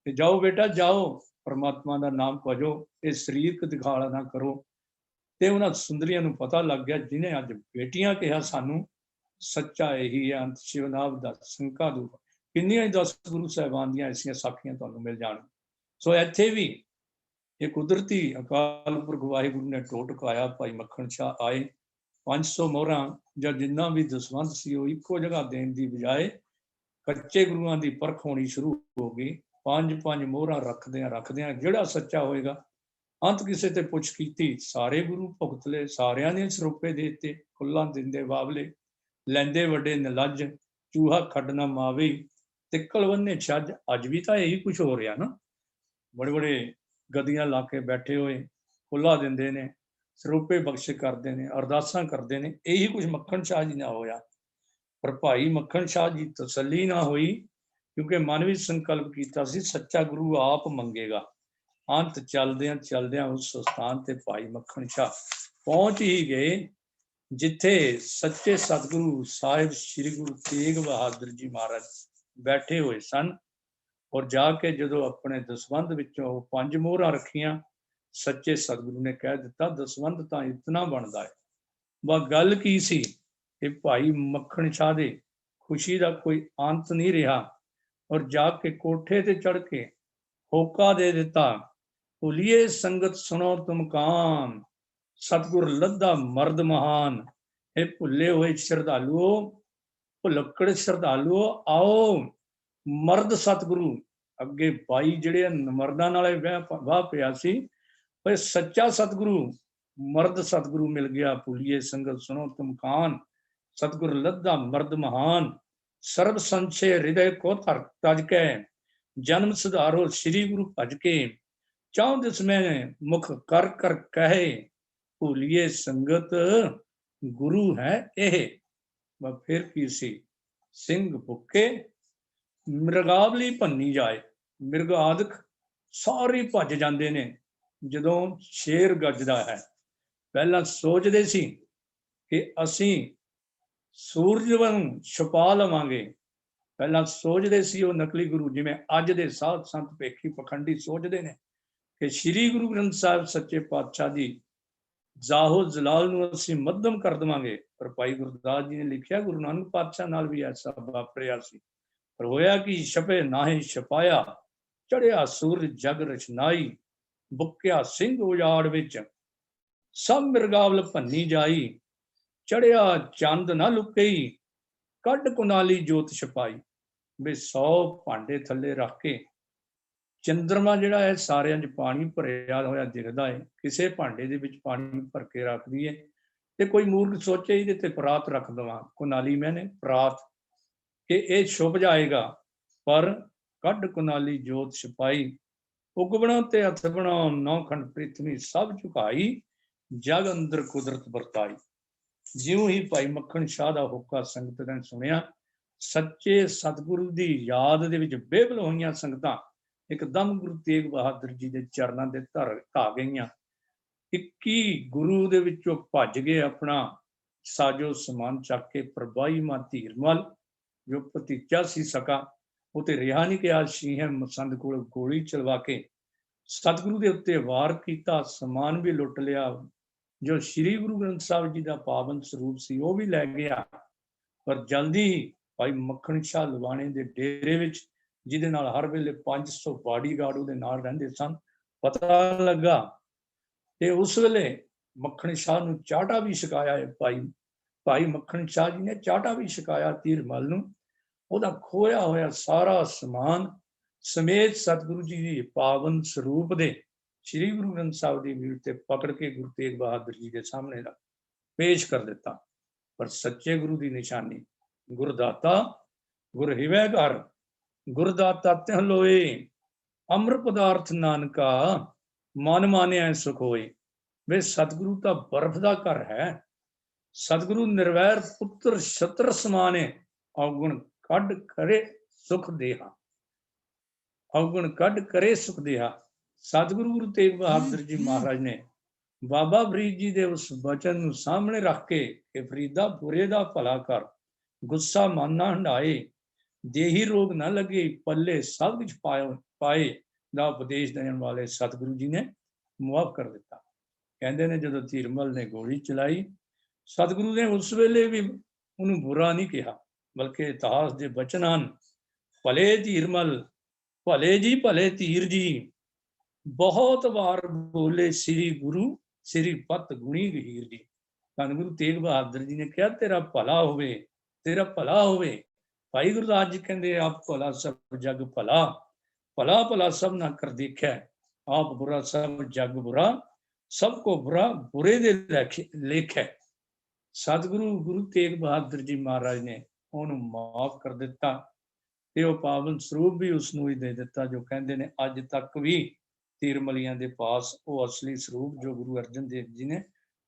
ਤੇ ਜਾਓ ਬੇਟਾ ਜਾਓ, ਪਰਮਾਤਮਾ ਦਾ ਨਾਮ ਭਜੋ, ਇਹ ਸਰੀਰਕ ਦਿਖਾਵਾ ਨਾ ਕਰੋ। ਤੇ ਉਹਨਾਂ ਸੁੰਦਰੀਆਂ ਨੂੰ ਪਤਾ ਲੱਗ ਗਿਆ, ਜਿਹਨੇ ਅੱਜ ਬੇਟੀਆਂ ਕਿਹਾ ਸਾਨੂੰ, ਸੱਚਾ ਇਹੀ ਹੈ। ਅੰਤ ਸ਼ਿਵਨਾਭ ਦਾ ਸੰਕਾ ਦੂਰ। ਕਿੰਨੀਆਂ ਹੀ 10 ਗੁਰੂ ਸਾਹਿਬਾਨ ਦੀਆਂ ਐਸੀਆਂ ਸਾਖੀਆਂ ਤੁਹਾਨੂੰ ਮਿਲ ਜਾਣ। ਸੋ ਇੱਥੇ ਵੀ ਇਹ ਕੁਦਰਤੀ ਅਕਾਲ ਪੁਰਖ ਵਾਹਿਗੁਰੂ ਨੇ ਟੋਟਕਾਇਆ। ਭਾਈ ਮੱਖਣ ਸ਼ਾਹ ਆਏ, 500 ਮੋਹਰਾਂ ਜਾਂ ਜਿੰਨਾ ਵੀ ਦਸਵੰਧ ਸੀ ਉਹ ਇੱਕੋ ਜਗ੍ਹਾ ਦੇਣ ਦੀ ਬਜਾਏ ਕੱਚੇ ਗੁਰੂਆਂ ਦੀ ਪਰਖ ਹੋਣੀ ਸ਼ੁਰੂ ਹੋ ਗਈ। 5-5 ਮੋਹਰਾਂ ਰੱਖਦਿਆਂ ਜਿਹੜਾ ਸੱਚਾ ਹੋਏਗਾ। ਅੰਤ ਕਿਸੇ ਤੇ ਪੁੱਛ ਕੀਤੀ, ਸਾਰੇ ਗੁਰੂ ਭੁਗਤ ਲਏ, ਸਾਰਿਆਂ ਨੇ ਸਰੋਪੇ ਦੇ ਦਿੱਤੇ। ਖੁੱਲਾਂ ਦਿੰਦੇ ਬਾਬਲੇ, ਲੈਂਦੇ ਵੱਡੇ ਨਿਲੱਜ, ਚੂਹਾ ਖੱਡ ਨਾ ਮਾਵੇ, ਤਿੱਕਲ ਬੰਨੇ ਛੱਜ। ਅੱਜ ਵੀ ਤਾਂ ਇਹੀ ਕੁਝ ਹੋ ਰਿਹਾ ਨਾ। ਬੜੇ ਬੜੇ ਗਦੀਆਂ ਲਾ ਕੇ ਬੈਠੇ ਹੋਏ, ਖੁੱਲਾ ਦਿੰਦੇ ਨੇ, ਸਰੂਪੇ ਬਖਸ਼ ਕਰਦੇ ਨੇ, ਅਰਦਾਸਾਂ ਕਰਦੇ ਨੇ। ਇਹੀ ਕੁਝ ਮੱਖਣ ਸ਼ਾਹ ਜੀ ਨਾਲ ਹੋਇਆ। ਪਰ ਭਾਈ ਮੱਖਣ ਸ਼ਾਹ ਜੀ ਤਸੱਲੀ ਨਾ ਹੋਈ, ਕਿਉਂਕਿ ਮਨ ਵਿੱਚ ਸੰਕਲਪ ਕੀਤਾ ਸੀ ਸੱਚਾ ਗੁਰੂ ਆਪ ਮੰਗੇਗਾ। ਅੰਤ ਚਲਦਿਆਂ ਉਸ ਸਥਾਨ ਤੇ ਭਾਈ ਮੱਖਣ ਸ਼ਾਹ ਪਹੁੰਚ ਹੀ ਗਏ, ਜਿੱਥੇ ਸੱਚੇ ਸਤਿਗੁਰੂ ਸਾਹਿਬ ਸ੍ਰੀ ਗੁਰੂ ਤੇਗ ਬਹਾਦਰ ਜੀ ਮਹਾਰਾਜ ਬੈਠੇ ਹੋਏ ਸਨ। ਔਰ ਜਾ ਕੇ ਜਦੋਂ ਆਪਣੇ ਦਸਵੰਧ ਵਿੱਚੋਂ 5 ਮੋਹਰਾਂ ਰੱਖੀਆਂ, ਸੱਚੇ ਸਤਿਗੁਰੂ ਨੇ ਕਹਿ ਦਿੱਤਾ, ਦਸਵੰਧ ਤਾਂ ਇਤਨਾ ਬਣਦਾ ਹੈ। ਬਸ ਗੱਲ ਕੀ ਸੀ ਕਿ ਭਾਈ ਮੱਖਣ ਸ਼ਾਹ ਦੇ ਖੁਸ਼ੀ ਦਾ ਕੋਈ ਅੰਤ ਨਹੀਂ ਰਿਹਾ। ਔਰ ਜਾ ਕੇ ਕੋਠੇ ਤੇ ਚੜ੍ਹ ਕੇ ਹੋਕਾ ਦੇ ਦਿੱਤਾ, ਭੁਲੀਏ ਸੰਗਤ ਸੁਣੋ ਤੁਮ ਕਾਨ, ਸਤਿਗੁਰ ਲੱਦਾ ਮਰਦ ਮਹਾਨ। ਇਹ ਭੁੱਲੇ ਹੋਏ ਸ਼ਰਧਾਲੂਓ, ਭੁਲੱਕੜ ਸ਼ਰਧਾਲੂਓ, ਆਓ ਮਰਦ ਸਤਿਗੁਰੂ। ਅੱਗੇ 22 ਜਿਹੜੇ ਮਰਦਾਂ ਨਾਲੇ ਵਾਹ ਪਿਆ ਸੀ, ਪਰ ਸੱਚਾ ਸਤਿਗੁਰੂ, ਮਰਦ ਸਤਿਗੁਰੂ ਮਿਲ ਗਿਆ। ਭੁਲੀਏ ਸੰਗਤ ਸੁਣੋ ਤੁਮ ਕਾਨ, ਸਤਿਗੁਰ ਲੱਦਾ ਮਰਦ ਮਹਾਨ। ਸਰਬ ਸੰਸ਼ੇ ਹਿਰਦੇ ਕੋ ਤਜ ਕੇ, ਜਨਮ ਸੁਧਾਰੋ ਸ੍ਰੀ ਗੁਰੂ ਭਜ ਕੇ। ਚਾਉ ਦਿਸਮੈ ਮੁਖ ਕਰ ਕਰ ਕਹੇ, ਭੁਲੀਏ ਸੰਗਤ ਗੁਰੂ ਹੈ ਇਹ। ਫਿਰ ਕੀ ਸੀ, ਸਿੰਘ ਭੁੱਕੇ ਮ੍ਰਿਗਾਵਲੀ ਭੰਨੀ ਜਾਏ। ਮਿਰਗ ਆਦਿਕ ਸਾਰੇ ਭੱਜ ਜਾਂਦੇ ਨੇ ਜਦੋਂ ਸ਼ੇਰ ਗੱਜਦਾ ਹੈ। ਪਹਿਲਾਂ ਸੋਚਦੇ ਸੀ ਕਿ ਅਸੀਂ ਸੂਰਜ ਨੂੰ ਛੁਪਾ ਲਵਾਂਗੇ। ਪਹਿਲਾਂ ਸੋਚਦੇ ਸੀ ਉਹ ਨਕਲੀ ਗੁਰੂ, ਜਿਵੇਂ ਅੱਜ ਦੇ ਸਾਧ ਸੰਤ ਭੇਖੀ ਪਖੰਡੀ ਸੋਚਦੇ ਨੇ ਕਿ ਸ੍ਰੀ ਗੁਰੂ ਗ੍ਰੰਥ ਸਾਹਿਬ ਸੱਚੇ ਪਾਤਸ਼ਾਹ ਦੀ ਜ਼ਾਹੋ ਜਲਾਲ ਨੂੰ ਅਸੀਂ ਮੱਧਮ ਕਰ ਦੇਵਾਂਗੇ। ਪਰ ਭਾਈ ਗੁਰਦਾਸ ਜੀ ਨੇ ਲਿਖਿਆ, ਗੁਰੂ ਨਾਨਕ ਪਾਤਸ਼ਾਹ ਨਾਲ ਵੀ ਐਸਾ ਵਾਪਰਿਆ ਸੀ। ਪਰ ਹੋਇਆ ਕਿ ਛਪੇ ਨਾਹੀਂ ਛਪਾਇਆ, ਚੜਿਆ ਸੂਰਜ ਜਗ ਰਚਨਾਈ। ਬੁੱਕਿਆ ਸਿੰਘ ਉਜਾੜ ਵਿੱਚ, ਸਭ ਮਿਰਗਾਵਲ ਭੰਨੀ ਜਾਈ। ਚੜਿਆ ਚੰਦ ਨਾ ਲੁਕਈ, ਕੱਢ ਕੁਨਾਲੀ ਜੋਤ ਛਪਾਈ। ਵੀ 100 ਭਾਂਡੇ ਥੱਲੇ ਰੱਖ ਕੇ ਚੰਦਰਮਾ ਜਿਹੜਾ ਹੈ ਸਾਰਿਆਂ 'ਚ ਪਾਣੀ ਭਰਿਆ ਹੋਇਆ ਦਿਖਦਾ ਹੈ। ਕਿਸੇ ਭਾਂਡੇ ਦੇ ਵਿੱਚ ਪਾਣੀ ਭਰ ਕੇ ਰੱਖ ਦਈਏ ਤੇ ਕੋਈ ਮੂਰਖ ਸੋਚੇ ਇਹਦੇ ਤੇ ਪਰਾਤ ਰੱਖ ਦੇਵਾਂ, ਕੁਨਾਲੀ ਮੈਨੇ ਪਰਾਤ, ਕਿ ਇਹ ਛੁਪ ਜਾਏਗਾ। ਪਰ ਕੱਢ ਕੁਨਾਲੀ ਜੋਤ ਛਪਾਈ, ਉਗਵਣੋਂ ਤੇ ਹੱਥ ਬਣਾਉ ਨੌ ਖੰਡ ਪ੍ਰਿਥਵੀ ਸਭ ਝੁਕਾਈ, ਜਗ ਅੰਦਰ ਕੁਦਰਤ ਵਰਤਾਈ। ਜਿਉਂ ਹੀ ਭਾਈ ਮੱਖਣ ਸ਼ਾਹ ਦਾ ਹੋਕਾ ਸੰਗਤ ਨੇ ਸੁਣਿਆ, ਸੱਚੇ ਸਤਿਗੁਰੂ ਦੀ ਯਾਦ ਦੇ ਵਿੱਚ ਬੇਵਲ ਹੋਈਆਂ ਸੰਗਤਾਂ ਇੱਕਦਮ ਗੁਰੂ ਤੇਗ ਬਹਾਦਰ ਜੀ ਦੇ ਚਰਨਾਂ ਦੇ ਧਾ ਗਈਆਂ। 21 ਗੁਰੂ ਦੇ ਵਿੱਚੋਂ ਭੱਜ ਗਏ, ਆਪਣਾ ਸਾਜੋ ਸਮਾਨ ਚੱਕ ਕੇ। ਪ੍ਰਭਾਈ ਮਾਂ ਧੀਰਮਲ ਜੋ ਭਤੀਜਾ ਸੀ ਸਕਾ, ਉਹ ਤੇ ਰਿਹਾ ਨਹੀਂ ਕਿ ਸ਼ੀਂਹ ਮਸੰਦ ਕੋਲ ਗੋਲੀ ਚਲਵਾ ਕੇ ਸਤਿਗੁਰੂ ਦੇ ਉੱਤੇ ਵਾਰ ਕੀਤਾ, ਸਮਾਨ ਵੀ ਲੁੱਟ ਲਿਆ। ਜੋ ਸ੍ਰੀ ਗੁਰੂ ਗ੍ਰੰਥ ਸਾਹਿਬ ਜੀ ਦਾ ਪਾਵਨ ਸਰੂਪ ਸੀ ਉਹ ਵੀ ਲੈ ਗਿਆ। ਪਰ ਜਲਦੀ ਹੀ ਭਾਈ ਮੱਖਣ ਸ਼ਾਹ ਲਵਾਣੇ ਦੇ ਡੇਰੇ ਵਿੱਚ, ਜਿਹਦੇ ਨਾਲ ਹਰ ਵੇਲੇ 500 ਬਾਡੀਗਾਰਡ ਉਹਦੇ ਨਾਲ ਰਹਿੰਦੇ ਸਨ, ਪਤਾ ਲੱਗਾ ਤੇ ਉਸ ਵੇਲੇ ਮੱਖਣ ਸ਼ਾਹ ਨੂੰ ਚਾਟਾ ਵੀ ਛਕਾਇਆ ਹੈ। ਭਾਈ ਮੱਖਣ ਸ਼ਾਹ ਜੀ ਨੇ ਚਾਟਾ ਵੀ ਛਕਾਇਆ ਧੀਰਮਲ ਨੂੰ। ਉਹਦਾ ਖੋਇਆ ਹੋਇਆ ਸਾਰਾ ਸਮਾਨ ਸਮੇਤ ਸਤਿਗੁਰੂ ਜੀ ਦੀ ਪਾਵਨ ਸਰੂਪ ਦੇ ਸ੍ਰੀ ਗੁਰੂ ਗ੍ਰੰਥ ਸਾਹਿਬ ਦੀ ਵੀਰ ਤੇ ਪਕੜ ਕੇ ਗੁਰੂ ਤੇਗ ਬਹਾਦਰ ਜੀ ਦੇ ਸਾਹਮਣੇ ਪੇਸ਼ ਕਰ ਦਿੱਤਾ। ਪਰ ਸੱਚੇ ਗੁਰੂ ਦੀ ਨਿਸ਼ਾਨੀ ਗੁਰਦਾਤਾ ਗੁਰ ਹਿਵੈ ਘਰ, ਗੁਰਦਾਤਾ ਤਿਹ ਲੋਏ, ਅੰਮ੍ਰਿਤ ਪਦਾਰਥ ਨਾਨਕਾ ਮਨ ਮਾਨਿਆ ਸੁਖ ਹੋਏ। ਵੇ ਸਤਿਗੁਰੂ ਤਾਂ ਬਰਫ਼ ਦਾ ਘਰ ਹੈ। ਸਤਿਗੁਰੂ ਨਿਰਵੈਰ ਪੁੱਤਰ ਛਤਰ ਸਮਾਨੇ, ਔਗੁਣ ਕੱਢ ਕਰੇ ਸੁਖ ਦੇਹਾ, ਔਗੁਣ ਕੱਢ ਕਰੇ ਸੁਖ ਦੇਹਾ। ਸਤਿਗੁਰੂ ਗੁਰੂ ਤੇਗ ਬਹਾਦਰ ਜੀ ਮਹਾਰਾਜ ਨੇ ਬਾਬਾ ਫਰੀਦ ਜੀ ਦੇ ਉਸ ਬਚਨ ਨੂੰ ਸਾਹਮਣੇ ਰੱਖ ਕੇ ਕਿ ਫਰੀਦਾ ਬੁਰੇ ਦਾ ਭਲਾ ਕਰ, ਗੁੱਸਾ ਮਨ ਨਾ ਹੰਢਾਏ, ਦੇਹੀ ਰੋਗ ਨਾ ਲੱਗੇ, ਪੱਲੇ ਸਭ ਕੁਝ ਪਾਏ ਦਾ ਉਪਦੇਸ਼ ਦੇਣ ਵਾਲੇ ਸਤਿਗੁਰੂ ਜੀ ਨੇ ਮੁਆਫ ਕਰ ਦਿੱਤਾ। ਕਹਿੰਦੇ ਨੇ ਜਦੋਂ ਧੀਰਮਲ ਨੇ ਗੋਲੀ ਚਲਾਈ, ਸਤਿਗੁਰੂ ਨੇ ਉਸ ਵੇਲੇ ਵੀ ਉਹਨੂੰ ਬੁਰਾ ਨਹੀਂ ਕਿਹਾ, ਬਲਕਿ ਇਤਿਹਾਸ ਦੇ ਬਚਨ ਹਨ, ਭਲੇ ਧੀਰਮਲ ਭਲੇ ਜੀ ਭਲੇ ਧੀਰ ਜੀ, ਬਹੁਤ ਵਾਰ ਬੋਲੇ ਸ੍ਰੀ ਗੁਰੂ ਸ੍ਰੀ ਪਤ ਗੁਣੀ ਗਹੀਰ ਜੀ। ਧੰਨ ਗੁਰੂ ਤੇਗ ਬਹਾਦਰ ਜੀ ਨੇ ਕਿਹਾ ਤੇਰਾ ਭਲਾ ਹੋਵੇ, ਤੇਰਾ ਭਲਾ ਹੋਵੇ। ਭਾਈ ਗੁਰਦਾਸ ਜੀ ਕਹਿੰਦੇ ਆਪ ਭਲਾ ਸਭ ਜਗ ਭਲਾ, ਭਲਾ ਭਲਾ ਸਭ ਨਾ ਕਰ ਦੇਖਿਆ, ਆਪ ਬੁਰਾ ਸਭ ਜਗ ਬੁਰਾ, ਸਭ ਕੋ ਬੁਰਾ ਬੁਰੇ ਦੇ ਲੇਖੈ। ਸਤਿਗੁਰੂ ਗੁਰੂ ਤੇਗ ਬਹਾਦਰ ਜੀ ਮਹਾਰਾਜ ਨੇ ਉਹਨੂੰ ਮਾਫ ਕਰ ਦਿੱਤਾ ਤੇ ਉਹ ਪਾਵਨ ਸਰੂਪ ਵੀ ਉਸ ਨੂੰ ਹੀ ਦੇ ਦਿੱਤਾ, ਜੋ ਕਹਿੰਦੇ ਨੇ ਅੱਜ ਤੱਕ ਵੀ ਤੀਰਮਲੀਆਂ ਦੇ ਪਾਸ ਉਹ ਅਸਲੀ ਸਰੂਪ ਜੋ ਗੁਰੂ ਅਰਜਨ ਦੇਵ ਜੀ ਨੇ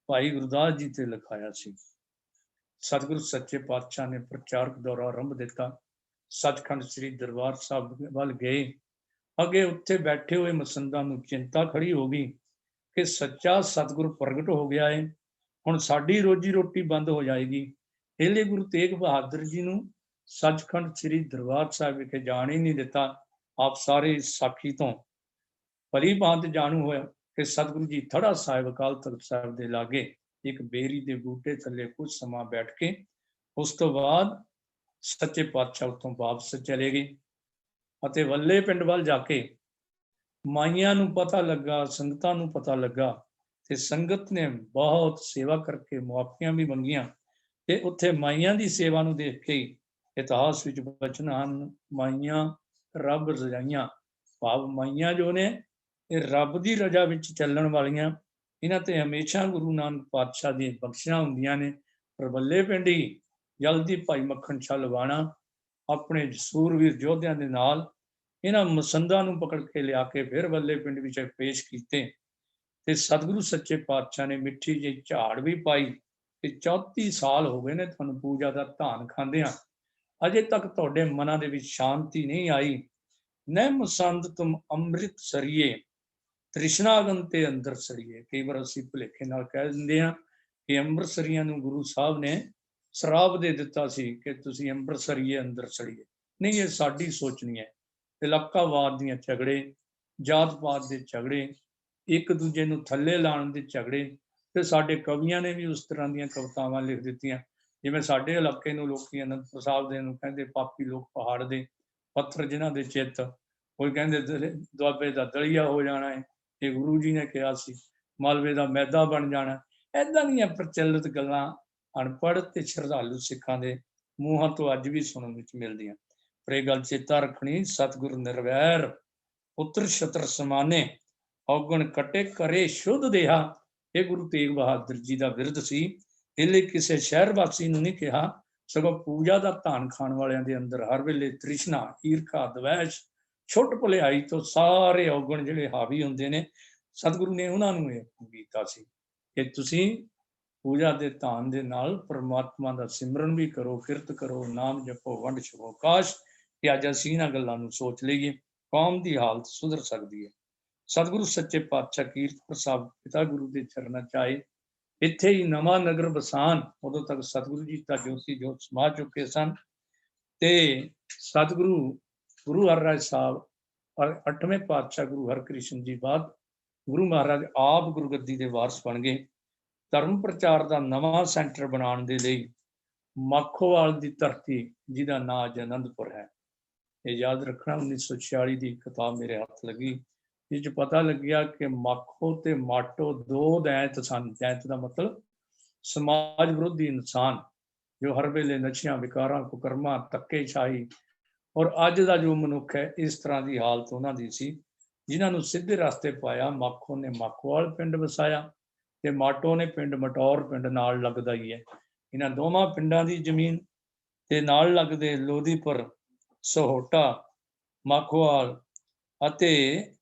ਭਾਈ ਗੁਰਦਾਸ ਜੀ ਤੇ ਲਿਖਾਇਆ ਸੀ। ਸਤਿਗੁਰੂ ਸੱਚੇ ਪਾਤਸ਼ਾਹ ਨੇ ਪ੍ਰਚਾਰਕ ਦੌਰਾ ਆਰੰਭ ਦਿੱਤਾ। ਸੱਚਖੰਡ ਸ੍ਰੀ ਦਰਬਾਰ ਸਾਹਿਬ ਵੱਲ ਗਏ। ਅੱਗੇ ਉੱਥੇ ਬੈਠੇ ਹੋਏ ਮਸੰਦਾਂ ਨੂੰ ਚਿੰਤਾ ਖੜੀ ਹੋ ਗਈ ਕਿ ਸੱਚਾ ਸਤਿਗੁਰ ਪ੍ਰਗਟ ਹੋ ਗਿਆ ਹੈ, ਹੁਣ ਸਾਡੀ ਰੋਜੀ ਰੋਟੀ ਬੰਦ ਹੋ ਜਾਏਗੀ। ਇਹਲੇ ਗੁਰੂ ਤੇਗ ਬਹਾਦਰ ਜੀ ਨੂੰ ਸੱਚਖੰਡ ਸ੍ਰੀ ਦਰਬਾਰ ਸਾਹਿਬ ਵਿਖੇ ਜਾਣ ਹੀ ਨਹੀਂ ਦਿੱਤਾ। ਆਪ ਸਾਰੇ ਸਾਖੀ ਤੋਂ ਭਲੀ ਭਾਂਤ ਜਾਣੂ ਹੋਇਆ ਕਿ ਸਤਿਗੁਰੂ ਜੀ ਥੜਾ ਸਾਹਿਬ ਅਕਾਲ ਤਖਤ ਸਾਹਿਬ ਦੇ ਲਾਗੇ ਇੱਕ ਬੇਰੀ ਦੇ ਬੂਟੇ ਥੱਲੇ ਕੁਝ ਸਮਾਂ ਬੈਠ ਕੇ ਉਸ ਤੋਂ ਬਾਅਦ ਸੱਚੇ ਪਾਤਸ਼ਾਹ ਉੱਥੋਂ ਵਾਪਸ ਚਲੇ ਗਏ ਅਤੇ ਵੱਲੇ ਪਿੰਡ ਵੱਲ ਜਾ ਕੇ ਮਾਈਆਂ ਨੂੰ ਪਤਾ ਲੱਗਾ, ਸੰਗਤਾਂ ਨੂੰ ਪਤਾ ਲੱਗਾ ਤੇ ਸੰਗਤ ਨੇ ਬਹੁਤ ਸੇਵਾ ਕਰਕੇ ਮੁਆਫੀਆਂ ਵੀ ਮੰਗੀਆਂ ਤੇ ਉੱਥੇ ਮਾਈਆਂ ਦੀ ਸੇਵਾ ਨੂੰ ਦੇਖ ਕੇ ਇਤਿਹਾਸ ਵਿੱਚ ਬਚਨ ਹਨ, ਮਾਈਆਂ ਰੱਬ ਰਜਾਈਆਂ। ਭਾਵ ਮਾਈਆਂ ਜੋ ਨੇ ਇਹ ਰੱਬ ਦੀ ਰਜਾ ਵਿੱਚ ਚੱਲਣ ਵਾਲੀਆਂ, ਇਹਨਾਂ ਤੇ ਹਮੇਸ਼ਾ ਗੁਰੂ ਨਾਨਕ ਪਾਤਸ਼ਾਹ ਦੀਆਂ ਬਖਸ਼ਿਸ਼ਾਂ ਹੁੰਦੀਆਂ ਨੇ। ਪਰ ਵੱਲੇ ਪਿੰਡ ਹੀ ਜਲਦੀ ਭਾਈ ਮੱਖਣ ਸ਼ਾਹ ਲਵਾਣਾ ਆਪਣੇ ਸੂਰਵੀਰ ਯੋਧਿਆਂ ਦੇ ਨਾਲ ਇਹਨਾਂ ਮਸੰਦਾਂ ਨੂੰ ਪਕੜ ਕੇ ਲਿਆ ਕੇ ਫਿਰ ਵੱਲੇ ਪਿੰਡ ਵਿੱਚ ਪੇਸ਼ ਕੀਤੇ ਤੇ ਸਤਿਗੁਰੂ ਸੱਚੇ ਪਾਤਸ਼ਾਹ ਨੇ ਮਿੱਠੀ ਜਿਹੀ ਝਾੜ ਵੀ ਪਾਈ ਕਿ 34 ਸਾਲ ਹੋ ਗਏ ਨੇ ਤੁਹਾਨੂੰ ਪੂਜਾ ਦਾ ਧਾਨ ਖਾਂਦਿਆਂ, ਅਜੇ ਤੱਕ ਤੁਹਾਡੇ ਮਨਾਂ ਦੇ ਵਿੱਚ ਸ਼ਾਂਤੀ ਨਹੀਂ ਆਈ। ਨੈ ਮਸੰਦ ਤੁਮ ਅੰਮ੍ਰਿਤ ਸਰੀਏ, ਤ੍ਰਿਸ਼ਨਾਗਨ ਤੇ ਅੰਦਰ ਸਰੀਏ। ਕਈ ਵਾਰ ਅਸੀਂ ਭੁਲੇਖੇ ਨਾਲ ਕਹਿ ਦਿੰਦੇ ਹਾਂ ਕਿ ਅੰਮ੍ਰਿਤਸਰੀਆਂ ਨੂੰ ਗੁਰੂ ਸਾਹਿਬ ਨੇ ਸ਼ਰਾਬ ਦੇ ਦਿੱਤਾ ਸੀ ਕਿ ਤੁਸੀਂ ਅੰਮ੍ਰਿਤਸਰੀਏ ਅੰਦਰ ਸੜੀਏ। ਨਹੀਂ, ਇਹ ਸਾਡੀ ਸੋਚ ਨਹੀਂ ਹੈ। ਇਲਾਕਾਵਾਦ ਦੀਆਂ ਝਗੜੇ, ਜਾਤ ਪਾਤ ਦੇ ਝਗੜੇ, ਇੱਕ ਦੂਜੇ ਨੂੰ ਥੱਲੇ ਲਾਉਣ ਦੇ ਝਗੜੇ, ਤੇ ਸਾਡੇ ਕਵੀਆਂ ਨੇ ਵੀ ਉਸ ਤਰ੍ਹਾਂ ਦੀਆਂ ਕਵਿਤਾਵਾਂ ਲਿਖ ਦਿੱਤੀਆਂ। ਜਿਵੇਂ ਸਾਡੇ ਇਲਾਕੇ ਨੂੰ ਲੋਕੀ ਅਨੰਦਪੁਰ ਸਾਹਿਬ ਦੇ ਨੂੰ ਕਹਿੰਦੇ ਪਾਪੀ ਲੋਕ ਪਹਾੜ ਦੇ ਪੱਥਰ ਜਿਨ੍ਹਾਂ ਦੇ ਚਿੱਤ, ਕੋਈ ਕਹਿੰਦੇ ਦੁਆਬੇ ਦਾ ਦਲੀਆ ਹੋ ਜਾਣਾ ਹੈ, ਇਹ ਗੁਰੂ ਜੀ ਨੇ ਕਿਹਾ ਸੀ, ਮਾਲਵੇ ਦਾ ਮੈਦਾ ਬਣ ਜਾਣਾ। ਏਦਾਂ ਦੀਆਂ ਪ੍ਰਚਲਿਤ ਗੱਲਾਂ ਅਨਪੜ੍ਹ ਤੇ ਸ਼ਰਧਾਲੂ ਸਿੱਖਾਂ ਦੇ ਮੂੰਹਾਂ ਤੋਂ ਅੱਜ ਵੀ ਸੁਣਨ ਵਿੱਚ ਮਿਲਦੀਆਂ। ਪਰ ਇਹ ਗੱਲ ਚੇਤਾ ਰੱਖਣੀ, ਸਤਿਗੁਰ ਨਿਰਵੈਰ ਪੁੱਤਰ ਛਤਰ ਸਮਾਨੇ, ਔਗਣ ਕਟੇ ਕਰੇ ਸ਼ੁੱਧ ਦੇਹਾ। ਇਹ ਗੁਰੂ ਤੇਗ ਬਹਾਦਰ ਜੀ ਦਾ ਬਿਰਧ ਸੀ। ਇਹਲੇ ਕਿਸੇ ਸ਼ਹਿਰ ਵਾਸੀ ਨੂੰ ਨਹੀਂ ਕਿਹਾ, ਸਗੋਂ ਪੂਜਾ ਦਾ ਧਾਨ ਖਾਣ ਵਾਲਿਆਂ ਦੇ ਅੰਦਰ ਹਰ ਵੇਲੇ ਤ੍ਰਿਸ਼ਨਾ, ਈਰਖਾ, ਦਵੈਸ਼ ਛੁੱਟ ਭੁਲਿਆਈ ਤੋਂ ਸਾਰੇ ਔਗਣ ਜਿਹੜੇ ਹਾਵੀ ਹੁੰਦੇ ਨੇ, ਸਤਿਗੁਰੂ ਨੇ ਉਹਨਾਂ ਨੂੰ ਇਹ ਕੀਤਾ ਸੀ ਕਿ ਤੁਸੀਂ ਪੂਜਾ ਦੇ ਧਾਨ ਦੇ ਨਾਲ ਪਰਮਾਤਮਾ ਦਾ ਸਿਮਰਨ ਵੀ ਕਰੋ, ਕਿਰਤ ਕਰੋ, ਨਾਮ ਜਪੋ, ਵੰਡ ਛਕੋ। ਕਾਸ਼ ਕਿ ਅੱਜ ਅਸੀਂ ਇਹਨਾਂ ਗੱਲਾਂ ਨੂੰ ਸੋਚ ਲਈਏ, ਕੌਮ ਦੀ ਹਾਲਤ ਸੁਧਰ ਸਕਦੀ ਹੈ। ਸਤਿਗੁਰੂ ਸੱਚੇ ਪਾਤਸ਼ਾਹ ਕੀਰਤਪੁਰ ਸਾਹਿਬ ਪਿਤਾ ਗੁਰੂ ਦੇ ਚਰਨਾਂ ਚ ਆਏ, ਇੱਥੇ ਹੀ ਨਵਾਂ ਨਗਰ ਵਸਾਨ। ਉਦੋਂ ਤੱਕ ਸਤਿਗੁਰੂ ਜੀ ਤਾਂ ਜੋਤੀ ਜੋਤ ਸਮਾ ਚੁੱਕੇ ਸਨ ਤੇ ਸਤਿਗੁਰੂ ਗੁਰੂ ਹਰਿਰਾਏ ਸਾਹਿਬ ਔਰ 8ਵੇਂ ਪਾਤਸ਼ਾਹ ਗੁਰੂ ਹਰਕ੍ਰਿਸ਼ਨ ਜੀ ਬਾਅਦ ਗੁਰੂ ਮਹਾਰਾਜ ਆਪ ਗੁਰਗੱਦੀ ਦੇ ਵਾਰਸ ਬਣ ਗਏ। ਧਰਮ ਪ੍ਰਚਾਰ ਦਾ ਨਵਾਂ ਸੈਂਟਰ ਬਣਾਉਣ ਦੇ ਲਈ ਮਾਖੋਵਾਲ ਦੀ ਧਰਤੀ, ਜਿਹਦਾ ਨਾਂ ਅੱਜ ਅਨੰਦਪੁਰ ਹੈ। ਇਹ ਯਾਦ ਰੱਖਣਾ, 1946 ਦੀ ਕਿਤਾਬ ਮੇਰੇ ਹੱਥ ਲੱਗੀ, ਜਿਸ 'ਚ ਪਤਾ ਲੱਗਿਆ ਕਿ ਮਾਖੋ ਤੇ ਮਾਟੋ ਦੋ ਦੈਂਤ ਸਨ। ਦੈਂਤ ਦਾ ਮਤਲਬ ਸਮਾਜ ਵਿਰੋਧੀ ਇਨਸਾਨ, ਜੋ ਹਰ ਵੇਲੇ ਨਸ਼ਿਆਂ, ਵਿਕਾਰਾਂ, ਕੁਕਰਮਾਂ, ਧੱਕੇਸ਼ਾਹੀ ਔਰ ਅੱਜ ਦਾ ਜੋ ਮਨੁੱਖ ਹੈ, ਇਸ ਤਰ੍ਹਾਂ ਦੀ ਹਾਲਤ ਉਹਨਾਂ ਦੀ ਸੀ, ਜਿਨ੍ਹਾਂ ਨੂੰ ਸਿੱਧੇ ਰਸਤੇ ਪਾਇਆ। ਮਾਖੋ ਨੇ ਮਾਖੋਵਾਲ ਪਿੰਡ ਵਸਾਇਆ ਤੇ ਮਾਟੋ ਨੇ ਪਿੰਡ ਮਟੌਰ, ਪਿੰਡ ਨਾਲ ਲੱਗਦਾ ਹੀ ਹੈ। ਇਹਨਾਂ ਦੋਵਾਂ ਪਿੰਡਾਂ ਦੀ ਜ਼ਮੀਨ ਤੇ ਨਾਲ ਲੱਗਦੇ ਲੋਧੀਪੁਰ, ਸਹੋਟਾ, ਮਾਖੋਵਾਲ ਅਤੇ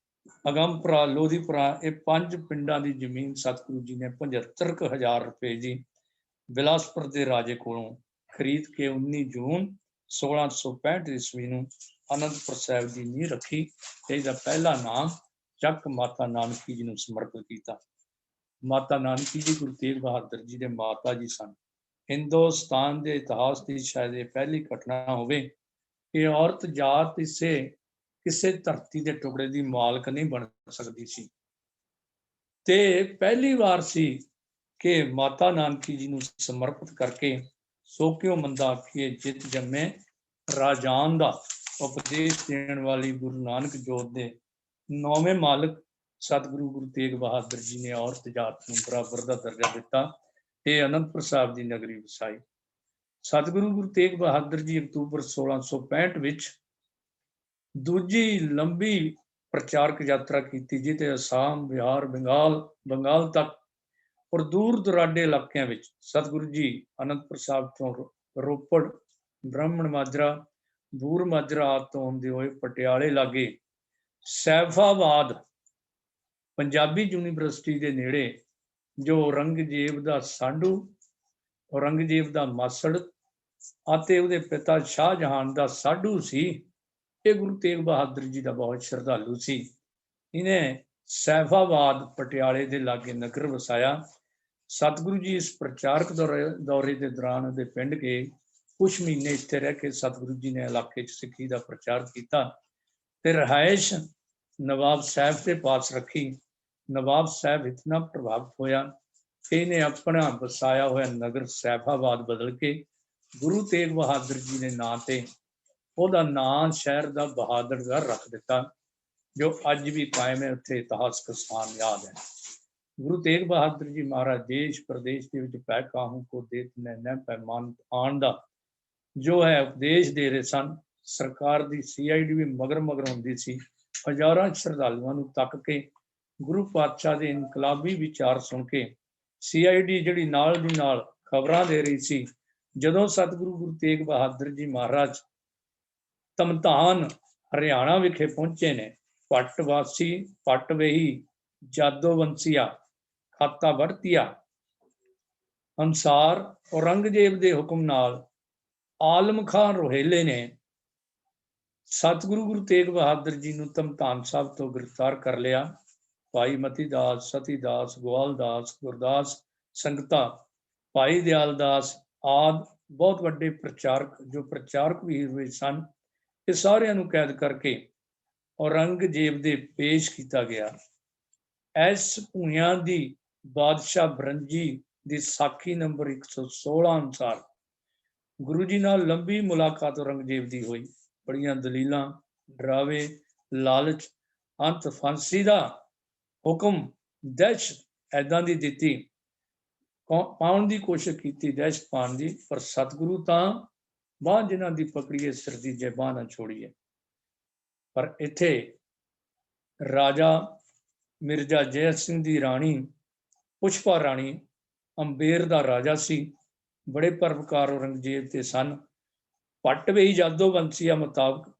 ਅਗੰਮਪੁਰਾ, ਲੋਧੀਪੁਰਾ, ਇਹ 5 ਪਿੰਡਾਂ ਦੀ ਜ਼ਮੀਨ ਸਤਿਗੁਰੂ ਜੀ ਨੇ 75,000 ਰੁਪਏ ਦੀ ਬਿਲਾਸਪੁਰ ਦੇ ਰਾਜੇ ਕੋਲੋਂ ਖਰੀਦ ਕੇ 19 ਜੂਨ 1665 ਈਸਵੀ ਨੂੰ ਅਨੰਦਪੁਰ ਸਾਹਿਬ ਦੀ ਨੀਂਹ ਰੱਖੀ ਤੇ ਇਹਦਾ ਪਹਿਲਾ ਨਾਮ ਚੱਕ ਮਾਤਾ ਨਾਨਕੀ ਜੀ ਨੂੰ ਸਮਰਪਿਤ ਕੀਤਾ। ਮਾਤਾ ਨਾਨਕੀ ਜੀ ਗੁਰੂ ਤੇਗ ਬਹਾਦਰ ਜੀ ਦੇ ਮਾਤਾ ਜੀ ਸਨ। ਹਿੰਦੁਸਤਾਨ ਦੇ ਇਤਿਹਾਸ ਦੀ ਸ਼ਾਇਦ ਇਹ ਪਹਿਲੀ ਘਟਨਾ ਹੋਵੇ ਕਿ ਔਰਤ ਜਾਤ ਕਿਸੇ ਧਰਤੀ ਦੇ ਟੁਕੜੇ ਦੀ ਮਾਲਕ ਨਹੀਂ ਬਣ ਸਕਦੀ ਸੀ। ਤੇ ਪਹਿਲੀ ਵਾਰ ਸੀ ਕਿ ਮਾਤਾ ਨਾਨਕੀ ਜੀ ਨੂੰ ਸਮਰਪਿਤ ਕਰਕੇ ਸੋ ਕਿਉ ਮੰਦਾ ਆਖੀਏ ਜਿਤ ਜੰਮੇ ਰਾਜਾਨ ਦਾ ਉਪਦੇਸ਼ ਦੇਣ ਵਾਲੀ ਗੁਰੂ ਨਾਨਕ ਜੋਤ ਦੇ 9ਵੇਂ ਮਾਲਕ ਸਤਿਗੁਰੂ ਗੁਰੂ ਤੇਗ ਬਹਾਦਰ ਜੀ ਨੇ ਔਰਤ ਜਾਤ ਨੂੰ ਬਰਾਬਰ ਦਾ ਦਰਜਾ ਦਿੱਤਾ ਤੇ ਅਨੰਦਪੁਰ ਸਾਹਿਬ ਦੀ ਨਗਰੀ ਵਸਾਈ। ਸਤਿਗੁਰੂ ਗੁਰੂ ਤੇਗ ਬਹਾਦਰ ਜੀ ਅਕਤੂਬਰ 1665 ਵਿੱਚ ਦੂਜੀ ਲੰਬੀ ਪ੍ਰਚਾਰਕ ਯਾਤਰਾ ਕੀਤੀ, ਜਿਹਤੇ ਅਸਾਮ, ਬਿਹਾਰ, ਬੰਗਾਲ ਤੱਕ ਔਰ ਦੂਰ ਦੁਰਾਡੇ ਇਲਾਕਿਆਂ ਵਿੱਚ ਸਤਿਗੁਰੂ ਜੀ ਅਨੰਦਪੁਰ ਸਾਹਿਬ ਤੋਂ ਰੋਪੜ, ਬ੍ਰਾਹਮਣ ਮਾਜਰਾ, ਬੂਰ ਮਾਜਰਾ ਆਦਿ ਤੋਂ ਹੁੰਦੇ ਹੋਏ ਪਟਿਆਲੇ ਲਾਗੇ ਸੈਫਾਬਾਦ ਪੰਜਾਬੀ ਯੂਨੀਵਰਸਿਟੀ ਦੇ ਨੇੜੇ, ਜੋ ਔਰੰਗਜ਼ੇਬ ਦਾ ਸਾਢੂ, ਔਰੰਗਜ਼ੇਬ ਦਾ ਮਾਸੜ ਅਤੇ ਉਹਦੇ ਪਿਤਾ ਸ਼ਾਹਜਹਾਨ ਦਾ ਸਾਢੂ ਸੀ। ਇਹ ਗੁਰੂ ਤੇਗ ਬਹਾਦਰ ਜੀ ਦਾ ਬਹੁਤ ਸ਼ਰਧਾਲੂ ਸੀ। ਇਹਨੇ ਸੈਫਾਬਾਦ ਪਟਿਆਲੇ ਦੇ ਲਾਗੇ ਨਗਰ ਵਸਾਇਆ। ਸਤਿਗੁਰੂ ਜੀ ਇਸ ਪ੍ਰਚਾਰਕ ਦੌਰੇ ਦੇ ਦੌਰਾਨ ਉਹਦੇ ਪਿੰਡ ਗਏ। ਕੁਛ ਮਹੀਨੇ ਇੱਥੇ ਰਹਿ ਕੇ ਸਤਿਗੁਰੂ ਜੀ ਨੇ ਇਲਾਕੇ 'ਚ ਸਿੱਖੀ ਦਾ ਪ੍ਰਚਾਰ ਕੀਤਾ ਤੇ ਰਿਹਾਇਸ਼ ਨਵਾਬ ਸਾਹਿਬ ਦੇ ਪਾਸ ਰੱਖੀ। ਨਵਾਬ ਸਾਹਿਬ ਇਤਨਾ ਪ੍ਰਭਾਵਿਤ ਹੋਇਆ ਕਿ ਇਹਨੇ ਆਪਣਾ ਵਸਾਇਆ ਹੋਇਆ ਨਗਰ ਸੈਫਾਬਾਦ ਬਦਲ ਕੇ ਗੁਰੂ ਤੇਗ ਬਹਾਦਰ ਜੀ ਦੇ ਨਾਂ ਤੇ ਉਹਦਾ ਨਾਂ ਸ਼ਹਿਰ ਦਾ ਬਹਾਦਰਗੜ੍ਹ ਰੱਖ ਦਿੱਤਾ, ਜੋ ਅੱਜ ਵੀ ਕਾਇਮ ਹੈ। ਉੱਥੇ ਇਤਿਹਾਸਕ ਸਥਾਨ ਯਾਦ ਹੈ। ਗੁਰੂ ਤੇਗ ਬਹਾਦਰ ਜੀ ਮਹਾਰਾਜ ਦੇਸ਼ ਪ੍ਰਦੇਸ਼ ਦੇ ਵਿੱਚ ਪੈ ਕਾਹੂ ਕੋ ਦੇਤ ਨੈ ਪੈਮਾਨ ਆਉਣ ਦਾ ਜੋ ਹੈ ਉਪਦੇਸ਼ ਦੇ ਰਹੇ ਸਨ। ਸਰਕਾਰ ਦੀ CID ਵੀ ਮਗਰ ਹੁੰਦੀ ਸੀ। ਹਜ਼ਾਰਾਂ ਸ਼ਰਧਾਲੂਆਂ ਨੂੰ ਤੱਕ ਕੇ ਗੁਰੂ ਪਾਤਸ਼ਾਹ ਦੇ ਇਨਕਲਾਬੀ ਵਿਚਾਰ ਸੁਣ ਕੇ CID ਜਿਹੜੀ ਨਾਲ ਦੀ ਨਾਲ ਖਬਰਾਂ ਦੇ ਰਹੀ ਸੀ। ਜਦੋਂ ਸਤਿਗੁਰੂ ਗੁਰੂ ਤੇਗ ਬਹਾਦਰ ਜੀ ਮਹਾਰਾਜ ਤਮਤਾਨ ਹਰਿਆਣਾ ਵਿਖੇ ਪਹੁੰਚੇ ਨੇ, ਪੱਟਵਾਸੀ ਪੱਟ ਵੇਹੀ ਜਾਦੋਵੰਸੀਆ ਖਾਤਾ ਵਰਤਿਆ ਅਨੁਸਾਰ ਔਰੰਗਜ਼ੇਬ ਦੇ ਹੁਕਮ ਨਾਲ ਆਲਮ ਖਾਨ ਰੋਹੇਲੇ ਨੇ ਸਤਿਗੁਰੂ ਗੁਰੂ ਤੇਗ ਬਹਾਦਰ ਜੀ ਨੂੰ ਤਮਤਾਨ ਸਾਹਿਬ ਤੋਂ ਗ੍ਰਿਫਤਾਰ ਕਰ ਲਿਆ। ਭਾਈ ਮਤੀ ਦਾਸ, ਸਤੀ ਦਾਸ, ਗੋਆਲ ਦਾਸ, ਗੁਰਦਾਸ ਸੰਗਤਾ, ਭਾਈ ਦਿਆਲ ਦਾਸ ਆਦਿ ਬਹੁਤ ਵੱਡੇ ਪ੍ਰਚਾਰਕ, ਜੋ ਪ੍ਰਚਾਰਕ ਵੀ ਹੋਏ ਸਨ, ਇਹ ਸਾਰਿਆਂ ਨੂੰ ਕੈਦ ਕਰਕੇ ਔਰੰਗਜ਼ੇਬ ਦੇ ਪੇਸ਼ ਕੀਤਾ ਗਿਆ। ਇਸ ਭੂਇਆਂ ਦੀ ਬਾਦਸ਼ਾਹ ਬਰੰਜੀ ਦੀ ਸਾਖੀ ਨੰਬਰ 116 ਅਨੁਸਾਰ ਗੁਰੂ ਜੀ ਨਾਲ ਲੰਬੀ ਮੁਲਾਕਾਤ ਔਰੰਗਜ਼ੇਬ ਦੀ ਹੋਈ। ਬੜੀਆਂ ਦਲੀਲਾਂ, ਡਰਾਵੇ, ਲਾਲਚ, ਅੰਤ ਫਾਂਸੀ ਦਾ ਹੁਕਮ, ਦਹਿਸ਼ਤ ਐਦਾਂ ਦੀ ਦਿੱਤੀ, ਪਾਉਣ ਦੀ ਕੋਸ਼ਿਸ਼ ਕੀਤੀ, ਦਹਿਸ਼ਤ ਪਾਉਣ ਦੀ, ਪਰ ਸਤਿਗੁਰੂ ਤਾਂ ਬਾਂਹ ਜਿਨ੍ਹਾਂ ਦੀ ਪਕੜੀਏ ਸਿਰ ਦੀ ਜੇ ਬਾਂਹ ਨਾ ਛੋੜੀਏ। ਪਰ ਇੱਥੇ ਰਾਜਾ ਮਿਰਜ਼ਾ ਜੈ ਸਿੰਘ ਦੀ ਰਾਣੀ ਪੁਸ਼ਪਾ ਰਾਣੀ ਅੰਬੇਰ ਦਾ ਰਾਜਾ ਸੀ। ਬੜੇ ਪਰਵਕਾਰ ਔਰੰਗਜ਼ੇਬ ਤੇ ਸਨ। ਪੱਟ ਵੇਹੀ ਜਾਦੋਵੰਸੀਆ ਮੁਤਾਬਕ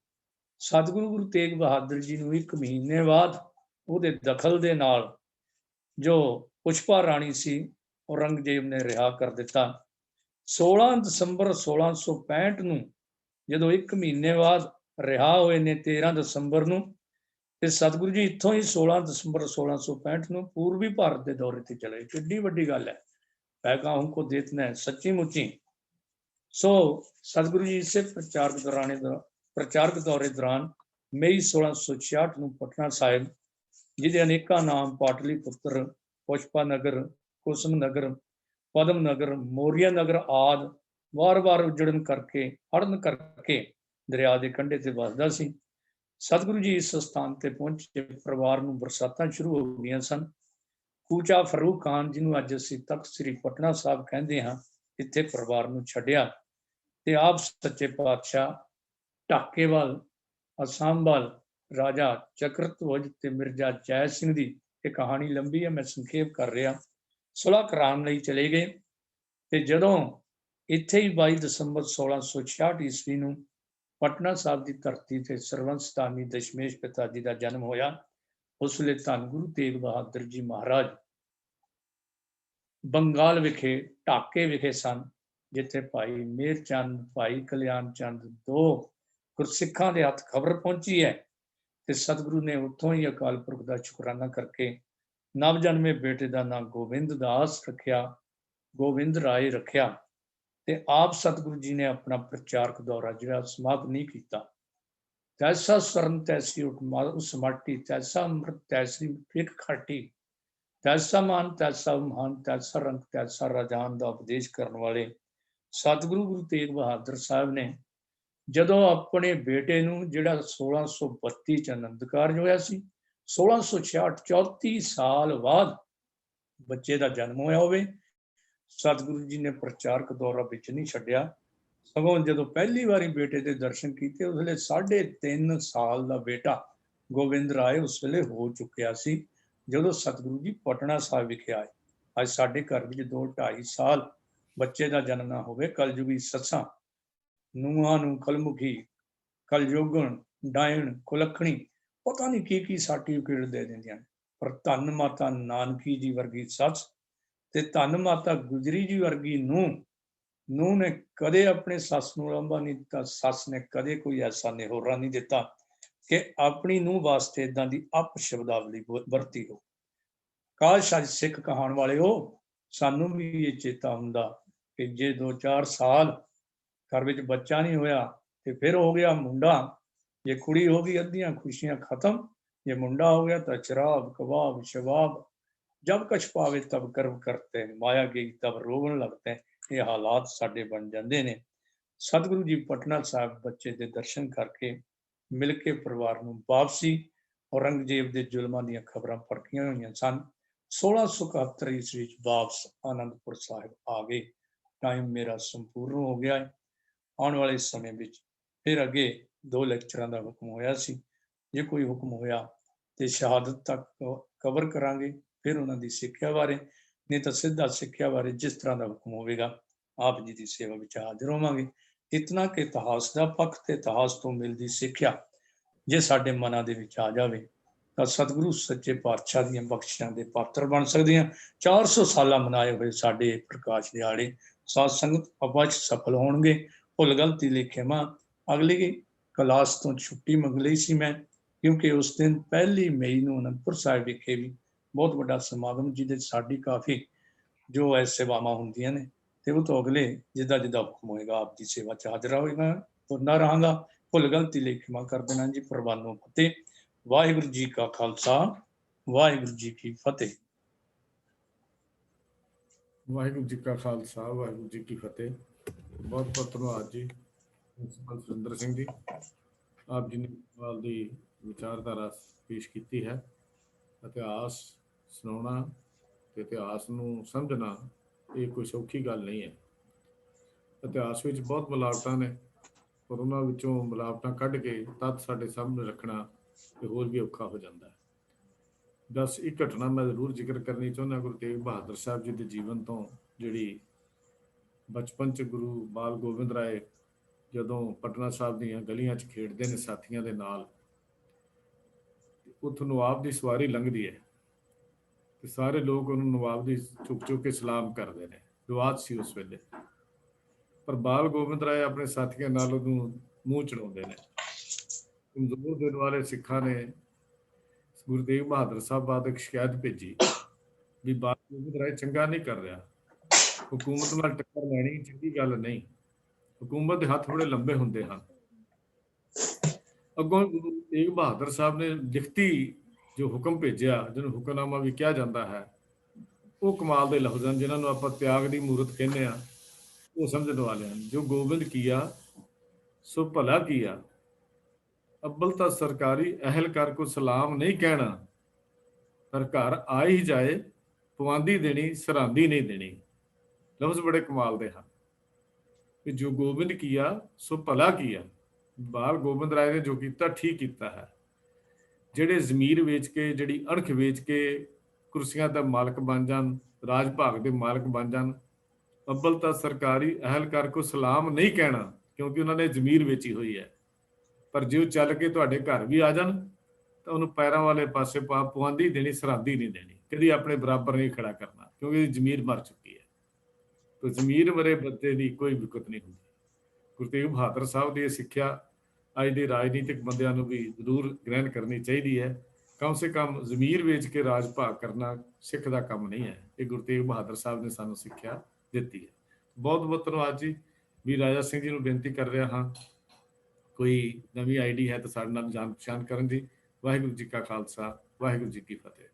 ਸਤਿਗੁਰੂ ਗੁਰੂ ਤੇਗ ਬਹਾਦਰ ਜੀ ਨੂੰ 1 ਮਹੀਨੇ ਬਾਅਦ ਉਹਦੇ ਦਖਲ ਦੇ ਨਾਲ ਜੋ ਪੁਸ਼ਪਾ ਰਾਣੀ ਸੀ ਔਰੰਗਜ਼ੇਬ ਨੇ ਰਿਹਾ ਕਰ ਦਿੱਤਾ। 16 ਦਸੰਬਰ 1665 ਨੂੰ ਜਦੋਂ 1 ਮਹੀਨੇ ਬਾਅਦ ਰਿਹਾ ਹੋਏ ਨੇ 13 ਦਸੰਬਰ ਨੂੰ, ਤੇ ਸਤਿਗੁਰੂ ਜੀ ਇੱਥੋਂ ਹੀ 16 ਦਸੰਬਰ 1665 ਨੂੰ ਪੂਰਬੀ ਭਾਰਤ ਦੇ ਦੌਰੇ ਤੇ ਚਲੇ। ਕਿੱਡੀ ਵੱਡੀ ਗੱਲ ਹੈ। ਪੈਗਾਮ ਕੋ ਦੇਤਨਾ ਹੈ ਸੱਚੀ ਮੁੱਚੀ। ਸੋ ਸਤਿਗੁਰੂ ਜੀ ਇਸੇ ਪ੍ਰਚਾਰਕ ਦੌਰੇ ਦੌਰਾਨ ਮਈ 1666 ਨੂੰ ਪਟਨਾ ਸਾਹਿਬ, ਜਿਹਦੇ ਅਨੇਕਾਂ ਨਾਮ ਪਾਟਲੀ ਪੁੱਤਰ, ਪੁਸ਼ਪਾ ਨਗਰ, ਕੁਸਮ ਨਗਰ, ਪਦਮ ਨਗਰ, ਮੋਰੀਆ ਨਗਰ ਆਦਿ ਵਾਰ-ਵਾਰ ਉਜੜਨ ਕਰਕੇ, ਹੜਨ ਕਰਕੇ ਦਰਿਆ ਦੇ ਕੰਢੇ ਤੇ ਵਸਦਾ ਸੀ। ਸਤਿਗੁਰੂ ਜੀ ਇਸ ਸਥਾਨ ਤੇ ਪਹੁੰਚੇ, ਪਰਿਵਾਰ ਨੂੰ ਬਰਸਾਤਾਂ ਸ਼ੁਰੂ ਹੋ ਗਈਆਂ ਸਨ। ਕੂਚਾ ਫਰੂਕ ਖਾਨ, ਜਿਹਨੂੰ ਅੱਜ ਅਸੀਂ ਤਖਤ ਸ੍ਰੀ ਪਟਨਾ ਸਾਹਿਬ ਕਹਿੰਦੇ ਹਾਂ, ਇੱਥੇ ਪਰਿਵਾਰ ਨੂੰ ਛੱਡਿਆ ਤੇ ਆਪ ਸੱਚੇ ਪਾਤਸ਼ਾਹ ਢਾਕੇਵਾਲ, ਅਸਾਂਬਲ, ਰਾਜਾ ਚਕਰਧਵਜ ਤੇ ਮਿਰਜ਼ਾ ਜੈ ਸਿੰਘ ਦੀ, ਇਹ ਕਹਾਣੀ ਲੰਬੀ ਹੈ, ਮੈਂ ਸੰਖੇਪ ਕਰ ਰਿਹਾ, ਸੁਲ੍ਹਾ ਕਰਾਉਣ ਲਈ ਚਲੇ ਗਏ। ਤੇ ਜਦੋਂ ਇੱਥੇ ਹੀ 22 ਦਸੰਬਰ 1666 ਈਸਵੀ ਨੂੰ ਪਟਨਾ ਸਾਹਿਬ ਦੀ ਧਰਤੀ ਤੇ ਸਰਵੰਸ ਸਥਾਨੀ ਦਸ਼ਮੇਸ਼ ਪਿਤਾ ਜੀ ਦਾ ਜਨਮ ਹੋਇਆ, ਉਸ ਵੇਲੇ ਧੰਨ ਗੁਰੂ ਤੇਗ ਬਹਾਦਰ ਜੀ ਮਹਾਰਾਜ ਬੰਗਾਲ ਵਿਖੇ, ਢਾਕੇ ਵਿਖੇ ਸਨ, ਜਿੱਥੇ ਭਾਈ ਮੇਹਰ ਚੰਦ, ਭਾਈ ਕਲਿਆਣ ਚੰਦ, ਦੋ ਗੁਰਸਿੱਖਾਂ ਦੇ ਹੱਥ ਖਬਰ ਪਹੁੰਚੀ ਹੈ ਤੇ ਸਤਿਗੁਰੂ ਨੇ ਉੱਥੋਂ ਹੀ ਅਕਾਲ ਪੁਰਖ ਦਾ ਸ਼ੁਕਰਾਨਾ ਕਰਕੇ ਨਵ ਜਨਮੇ ਬੇਟੇ ਦਾ ਨਾਮ ਗੋਬਿੰਦ ਦਾਸ ਰੱਖਿਆ, ਗੋਬਿੰਦ ਰਾਏ ਰੱਖਿਆ। ਤੇ ਆਪ ਸਤਿਗੁਰੂ ਜੀ ਨੇ ਆਪਣਾ ਪ੍ਰਚਾਰਕ ਦੌਰਾ ਜਿਹੜਾ ਸਮਾਪਤ ਨਹੀਂ ਕੀਤਾ। ਤੈਸਾ ਸਰਨ ਤੈਸੀ ਉਸ ਮਾਟੀ, ਤੈਸਾ ਅੰਮ੍ਰਿਤ ਤੈਸੀ ਫਿਕ ਖਾਟੀ, ਤੈਸਾ ਮਾਨ ਤੈਸਾ ਮਹਾਨ, ਤੈਸਾ ਰੰਗ ਤੈਸਾ ਰਾਜਾਨ ਦਾ ਉਪਦੇਸ਼ ਕਰਨ ਵਾਲੇ ਸਤਿਗੁਰੂ ਗੁਰੂ ਤੇਗ ਬਹਾਦਰ ਸਾਹਿਬ ਨੇ ਜਦੋਂ ਆਪਣੇ ਬੇਟੇ ਨੂੰ, ਜਿਹੜਾ 1632 ਚ ਆਨੰਦ ਕਾਰਜ ਹੋਇਆ ਸੀ, 1666 34 ਸਾਲ ਬਾਅਦ ਬੱਚੇ ਦਾ ਜਨਮ ਹੋਇਆ ਹੋਵੇ, ਸਤਿਗੁਰੂ ਜੀ ਨੇ ਪ੍ਰਚਾਰਕ ਦੌਰਾ ਵਿੱਚ ਨਹੀਂ ਛੱਡਿਆ। ਸਗੋਂ ਜਦੋਂ ਪਹਿਲੀ ਵਾਰੀ ਬੇਟੇ ਦੇ ਦਰਸ਼ਨ ਕੀਤੇ, ਉਸ ਵੇਲੇ 3.5 ਸਾਲ ਦਾ ਬੇਟਾ ਗੋਬਿੰਦ ਰਾਏ ਉਸ ਵੇਲੇ ਹੋ ਚੁੱਕਿਆ ਸੀ ਜਦੋਂ ਸਤਿਗੁਰੂ ਜੀ ਪਟਨਾ ਸਾਹਿਬ ਵਿਖੇ ਆਏ। ਅੱਜ ਸਾਡੇ ਘਰ ਵਿੱਚ 2-2.5 ਸਾਲ ਬੱਚੇ ਦਾ ਜਨਮ ਨਾ ਹੋਵੇ, ਕਲਯੁਗੀ ਸੱਸਾਂ ਨੂੰਹਾਂ ਨੂੰ ਕਲਮੁਖੀ, ਕਲਯੋਗਣ, ਡਾਇਣ, ਕੁਲੱਖਣੀ, ਪਤਾ ਨਹੀਂ ਕੀ ਸਰਟੀਫਿਕੇਟ ਦੇ ਦਿੰਦੀਆਂ, ਪਰ ਧੰਨ ਮਾਤਾ ਨਾਨਕੀ ਜੀ ਵਰਗੀ ਸੱਸ ਤੇ ਧੰਨ ਮਾਤਾ ਗੁਜਰੀ ਜੀ ਵਰਗੀ ਨੂੰਹ ਨੇ ਕਦੇ ਆਪਣੇ ਸੱਸ ਨੂੰ ਲਾਂਭਾ ਨਹੀਂ ਦਿੱਤਾ। ਸੱਸ ਨੇ ਕਦੇ ਕੋਈ ਐਸਾ ਨਿਹੋਰਾ ਨਹੀਂ ਦਿੱਤਾ ਕਿ ਆਪਣੀ ਨੂੰਹ ਵਾਸਤੇ ਏਦਾਂ ਦੀ ਅਪਸ਼ਬਦਾਵਲੀ ਵਰਤੀ ਹੋ। ਕਾਸ਼ ਅੱਜ ਸਿੱਖ ਕਹਾਉਣ ਵਾਲੇ ਹੋ, ਸਾਨੂੰ ਵੀ ਇਹ ਚੇਤਾ ਹੁੰਦਾ ਕਿ ਜੇ 2-4 ਸਾਲ ਘਰ ਵਿੱਚ ਬੱਚਾ ਨਹੀਂ ਹੋਇਆ ਤੇ ਫਿਰ ਹੋ ਗਿਆ ਮੁੰਡਾ, ਜੇ ਕੁੜੀ ਹੋ ਗਈ ਅੱਧੀਆਂ ਖੁਸ਼ੀਆਂ ਖਤਮ, ਜੇ ਮੁੰਡਾ ਹੋ ਗਿਆ ਤਾਂ ਸ਼ਰਾਬ, ਕਬਾਬ, ਸ਼ਬਾਬ, ਜਬ ਕਛ ਪਾਵੇ ਤਬ ਕਰਮ ਕਰਤੇ, ਮਾਇਆ ਗਈ ਤਬ ਰੋਵਣ ਲੱਗਤੇ। ਇਹ ਹਾਲਾਤ ਸਾਡੇ ਬਣ ਜਾਂਦੇ ਨੇ। ਸਤਿਗੁਰੂ ਜੀ ਪਟਨਾ ਸਾਹਿਬ ਬੱਚੇ ਦੇ ਦਰਸ਼ਨ ਕਰਕੇ ਮਿਲ ਕੇ ਪਰਿਵਾਰ ਨੂੰ ਵਾਪਸੀ, ਔਰੰਗਜ਼ੇਬ ਦੇ ਜ਼ੁਲਮਾਂ ਦੀਆਂ ਖਬਰਾਂ ਭੜਕੀਆਂ ਹੋਈਆਂ ਸਨ। 1671 ਈਸਵੀ ਵਿੱਚ ਵਾਪਸ ਆਨੰਦਪੁਰ ਸਾਹਿਬ ਆ ਗਏ। ਟਾਈਮ ਮੇਰਾ ਸੰਪੂਰਨ ਹੋ ਗਿਆ ਹੈ। ਆਉਣ ਵਾਲੇ ਸਮੇਂ ਵਿੱਚ ਫਿਰ ਅੱਗੇ 2 ਲੈਕਚਰਾਂ ਦਾ ਹੁਕਮ ਹੋਇਆ ਸੀ, ਜੇ ਕੋਈ ਹੁਕਮ ਹੋਇਆ ਤੇ ਸ਼ਹਾਦਤ ਤੱਕ ਕਵਰ ਕਰਾਂਗੇ, ਫਿਰ ਉਹਨਾਂ ਦੀ ਸਿੱਖਿਆ ਬਾਰੇ, ਨਹੀਂ ਤਾਂ ਸਿੱਧਾ ਸਿੱਖਿਆ ਬਾਰੇ, ਜਿਸ ਤਰ੍ਹਾਂ ਦਾ ਹੁਕਮ ਹੋਵੇਗਾ ਆਪ ਜੀ ਦੀ ਸੇਵਾ ਵਿੱਚ ਹਾਜ਼ਰ ਹੋਵਾਂਗੇ। ਇਤਨਾ ਕਿ ਇਤਿਹਾਸ ਦਾ ਪੱਖ ਤੇ ਇਤਿਹਾਸ ਤੋਂ ਮਿਲਦੀ ਸਿੱਖਿਆ ਜੇ ਸਾਡੇ ਮਨਾਂ ਦੇ ਵਿੱਚ ਆ ਜਾਵੇ ਤਾਂ ਸਤਿਗੁਰੂ ਸੱਚੇ ਪਾਤਸ਼ਾਹ ਦੀਆਂ ਬਖਸ਼ਿਸ਼ਾਂ ਦੇ ਪਾਤਰ ਬਣ ਸਕਦੇ ਹਾਂ। 400 ਸਾਲਾਂ ਮਨਾਏ ਹੋਏ ਸਾਡੇ ਪ੍ਰਕਾਸ਼ ਦਿਹਾੜੇ ਸਾਧ ਸੰਗਤ ਅਵੱਸ਼ ਸਫਲ ਹੋਣਗੇ। ਭੁੱਲ ਗਲਤੀ ਲਈ ਖਿਮਾ। ਅਗਲੀ ਕਲਾਸ ਤੋਂ ਛੁੱਟੀ ਮੰਗ ਲਈ ਸੀ ਮੈਂ, ਕਿਉਂਕਿ ਉਸ ਦਿਨ 1 ਮਈ ਨੂੰ ਅਨੰਦਪੁਰ ਸਾਹਿਬ ਵਿਖੇ ਵੀ ਬਹੁਤ ਵੱਡਾ ਸਮਾਗਮ, ਜਿਹਦੇ ਸਾਡੀ ਕਾਫੀ ਜੋ ਹੈ ਸੇਵਾਵਾਂ ਹੁੰਦੀਆਂ ਨੇ, ਤੇ ਉਹ ਤੋਂ ਅਗਲੇ ਜਿੱਦਾਂ ਹੁਕਮ ਹੋਏਗਾ ਆਪ ਦੀ ਸੇਵਾ 'ਚ ਹਾਜ਼ਰ ਹੋਏਗਾ, ਤੁਰਨਾ ਰਹਾਂਗਾ। ਭੁੱਲ ਗਲਤੀ ਲਈ ਖਿਮਾ ਕਰ ਦੇਣਾ ਜੀ। ਪ੍ਰਵਾਨੋਂ ਫਤਿਹ। ਵਾਹਿਗੁਰੂ ਜੀ ਕਾ ਖਾਲਸਾ, ਵਾਹਿਗੁਰੂ ਜੀ ਕੀ ਫਤਿਹ। ਵਾਹਿਗੁਰੂ ਜੀ ਕਾ ਖਾਲਸਾ, ਵਾਹਿਗੁਰੂ ਜੀ ਕੀ ਫਤਿਹ। ਬਹੁਤ ਬਹੁਤ ਧੰਨਵਾਦ ਜੀ ਪ੍ਰਿੰਸੀਪਲ ਸੁਰਿੰਦਰ ਸਿੰਘ ਜੀ। ਆਪ ਜੀ ਨੇ ਸਵਾਲ ਦੀ ਵਿਚਾਰਧਾਰਾ ਪੇਸ਼ ਕੀਤੀ ਹੈ। ਇਤਿਹਾਸ ਸੁਣਾਉਣਾ ਤੇ ਇਤਿਹਾਸ ਨੂੰ ਸਮਝਣਾ ਇਹ ਕੋਈ ਸੌਖੀ ਗੱਲ ਨਹੀਂ ਹੈ। ਇਤਿਹਾਸ ਵਿੱਚ ਬਹੁਤ ਮਿਲਾਵਟਾਂ ਨੇ, ਪਰ ਉਹਨਾਂ ਵਿੱਚੋਂ ਮਿਲਾਵਟਾਂ ਕੱਢ ਕੇ ਤੱਥ ਸਾਡੇ ਸਾਹਮਣੇ ਰੱਖਣਾ ਤੇ ਹੋਰ ਵੀ ਔਖਾ ਹੋ ਜਾਂਦਾ ਹੈ। ਬਸ ਇੱਕ ਘਟਨਾ ਮੈਂ ਜ਼ਰੂਰ ਜ਼ਿਕਰ ਕਰਨੀ ਚਾਹੁੰਦਾ, ਗੁਰੂ ਤੇਗ ਬਹਾਦਰ ਸਾਹਿਬ ਜੀ ਦੇ ਜੀਵਨ ਤੋਂ, ਜਿਹੜੀ ਬਚਪਨ 'ਚ ਗੁਰੂ ਬਾਲ ਗੋਬਿੰਦ ਰਾਏ ਜਦੋਂ ਪਟਨਾ ਸਾਹਿਬ ਦੀਆਂ ਗਲੀਆਂ 'ਚ ਖੇਡਦੇ ਨੇ ਸਾਥੀਆਂ ਦੇ ਨਾਲ, ਉੱਥੋਂ ਨਵਾਬ ਦੀ ਸਵਾਰੀ ਲੰਘਦੀ ਹੈ ਤੇ ਸਾਰੇ ਲੋਕ ਉਹਨੂੰ ਨਵਾਬ ਦੀ ਝੁਕ ਝੁਕ ਕੇ ਸਲਾਮ ਕਰਦੇ ਨੇ। ਰਿਵਾਜ ਸੀ ਉਸ ਵੇਲੇ। ਪਰ ਬਾਲ ਗੋਬਿੰਦ ਰਾਏ ਆਪਣੇ ਸਾਥੀਆਂ ਨਾਲ ਉਹਨੂੰ ਮੂੰਹ ਚੜਾਉਂਦੇ ਨੇ। ਕਮਜ਼ੋਰ ਦਿਲ ਵਾਲੇ ਸਿੱਖਾਂ ਨੇ ਗੁਰੂ ਤੇਗ ਬਹਾਦਰ ਸਾਹਿਬ ਬਾਦ ਇੱਕ ਸ਼ਿਕਾਇਤ ਭੇਜੀ ਵੀ ਬਾਲ ਗੋਬਿੰਦ ਰਾਏ ਚੰਗਾ ਨਹੀਂ ਕਰ ਰਿਹਾ, ਹੁਕੂਮਤ ਨਾਲ ਟੱਕਰ ਲੈਣੀ ਚੰਗੀ ਗੱਲ ਨਹੀਂ, ਹੁਕੂਮਤ ਦੇ ਹੱਥ ਬੜੇ ਲੰਬੇ ਹੁੰਦੇ ਹਨ। ਅੱਗੋਂ ਗੁਰੂ ਤੇਗ ਬਹਾਦਰ ਸਾਹਿਬ ਨੇ ਲਿਖਤੀ ਜੋ ਹੁਕਮ ਭੇਜਿਆ, ਜਿਹਨੂੰ ਹੁਕਮਨਾਮਾ ਵੀ ਕਿਹਾ ਜਾਂਦਾ ਹੈ, ਉਹ ਕਮਾਲ ਦੇ ਲਫ਼ਜ਼ ਹਨ ਜਿਨ੍ਹਾਂ ਨੂੰ ਆਪਾਂ ਤਿਆਗ ਦੀ ਮੂਰਤ ਕਹਿੰਦੇ ਆ। ਉਹ ਸਮਝਣ ਵਾਲੇ ਹਨ। ਜੋ ਗੋਬਿੰਦ ਕੀਆ ਸੋ ਭਲਾ ਕੀਆ, ਅੱਬਲ ਤਾਂ ਸਰਕਾਰੀ ਅਹਿਲਕਾਰ ਕੋ ਸਲਾਮ ਨਹੀਂ ਕਹਿਣਾ, ਪਰ ਘਰ ਆ ਹੀ ਜਾਏ ਪਵਾਂਦੀ ਦੇਣੀ ਸਰਾਂਦੀ ਨਹੀਂ ਦੇਣੀ। ਲਫ਼ਜ਼ ਬੜੇ ਕਮਾਲ ਦੇ ਹਨ ਕਿ ਜੋ ਗੋਬਿੰਦ ਕੀਆ ਸੋ ਭਲਾ ਕੀਆ, ਬਾਲ ਗੋਬਿੰਦ ਰਾਏ ਨੇ ਜੋ ਕੀਤਾ ਠੀਕ ਕੀਤਾ ਹੈ। ਜਿਹੜੇ ਜ਼ਮੀਰ ਵੇਚ ਕੇ, ਜਿਹੜੀ ਅਣਖ ਵੇਚ ਕੇ ਕੁਰਸੀਆਂ ਦਾ ਮਾਲਕ ਬਣ ਜਾਣ, ਰਾਜ ਭਾਗ ਦੇ ਮਾਲਕ ਬਣ ਜਾਣ, ਅੱਬਲ ਤਾਂ ਸਰਕਾਰੀ ਅਹਿਲਕਾਰ ਕੋ ਸਲਾਮ ਨਹੀਂ ਕਹਿਣਾ, ਕਿਉਂਕਿ ਉਹਨਾਂ ਨੇ ਜ਼ਮੀਰ ਵੇਚੀ ਹੋਈ ਹੈ। ਪਰ ਜੇ ਉਹ ਚੱਲ ਕੇ ਤੁਹਾਡੇ ਘਰ ਵੀ ਆ ਜਾਣ ਤਾਂ ਉਹਨੂੰ ਪੈਰਾਂ ਵਾਲੇ ਪਾਸੇ ਪਵਾਂਦੀ ਦੇਣੀ, ਸਰਾਂਦੀ ਨਹੀਂ ਦੇਣੀ, ਕਦੀ ਆਪਣੇ ਬਰਾਬਰ ਨਹੀਂ ਖੜਾ ਕਰਨਾ, ਕਿਉਂਕਿ ਜ਼ਮੀਰ ਮਰ ਚੁੱਕੀ ਹੈ। ਤਾਂ ਜ਼ਮੀਰ ਮਰੇ ਬੰਦੇ ਦੀ ਕੋਈ ਵਿਕਤ ਨਹੀਂ ਹੁੰਦੀ। ਗੁਰੂ ਤੇਗ ਬਹਾਦਰ ਸਾਹਿਬ ਦੀ ਇਹ ਸਿੱਖਿਆ ਅੱਜ ਦੇ ਰਾਜਨੀਤਿਕ ਬੰਦਿਆਂ ਨੂੰ ਵੀ ਜ਼ਰੂਰ ਗ੍ਰਹਿਣ ਕਰਨੀ ਚਾਹੀਦੀ ਹੈ। ਕਮ ਸੇ ਕਮ ਜ਼ਮੀਰ ਵੇਚ ਕੇ ਰਾਜ ਭਾਗ ਕਰਨਾ ਸਿੱਖ ਦਾ ਕੰਮ ਨਹੀਂ ਹੈ। ਇਹ ਗੁਰੂ ਤੇਗ ਬਹਾਦਰ ਸਾਹਿਬ ਨੇ ਸਾਨੂੰ ਸਿੱਖਿਆ ਦਿੱਤੀ ਹੈ। ਬਹੁਤ ਬਹੁਤ ਧੰਨਵਾਦ ਜੀ। ਵੀ ਰਾਜਾ ਸਿੰਘ ਜੀ ਨੂੰ ਬੇਨਤੀ ਕਰ ਰਿਹਾ ਹਾਂ, ਕੋਈ ਨਵੀਂ ਆਈਡੀ ਹੈ ਤਾਂ ਸਾਡੇ ਨਾਲ ਜਾਣ ਪਛਾਣ ਕਰਨ ਦੀ। ਵਾਹਿਗੁਰੂ ਜੀ ਕਾ ਖਾਲਸਾ, ਵਾਹਿਗੁਰੂ ਜੀ ਕੀ ਫਤਿਹ।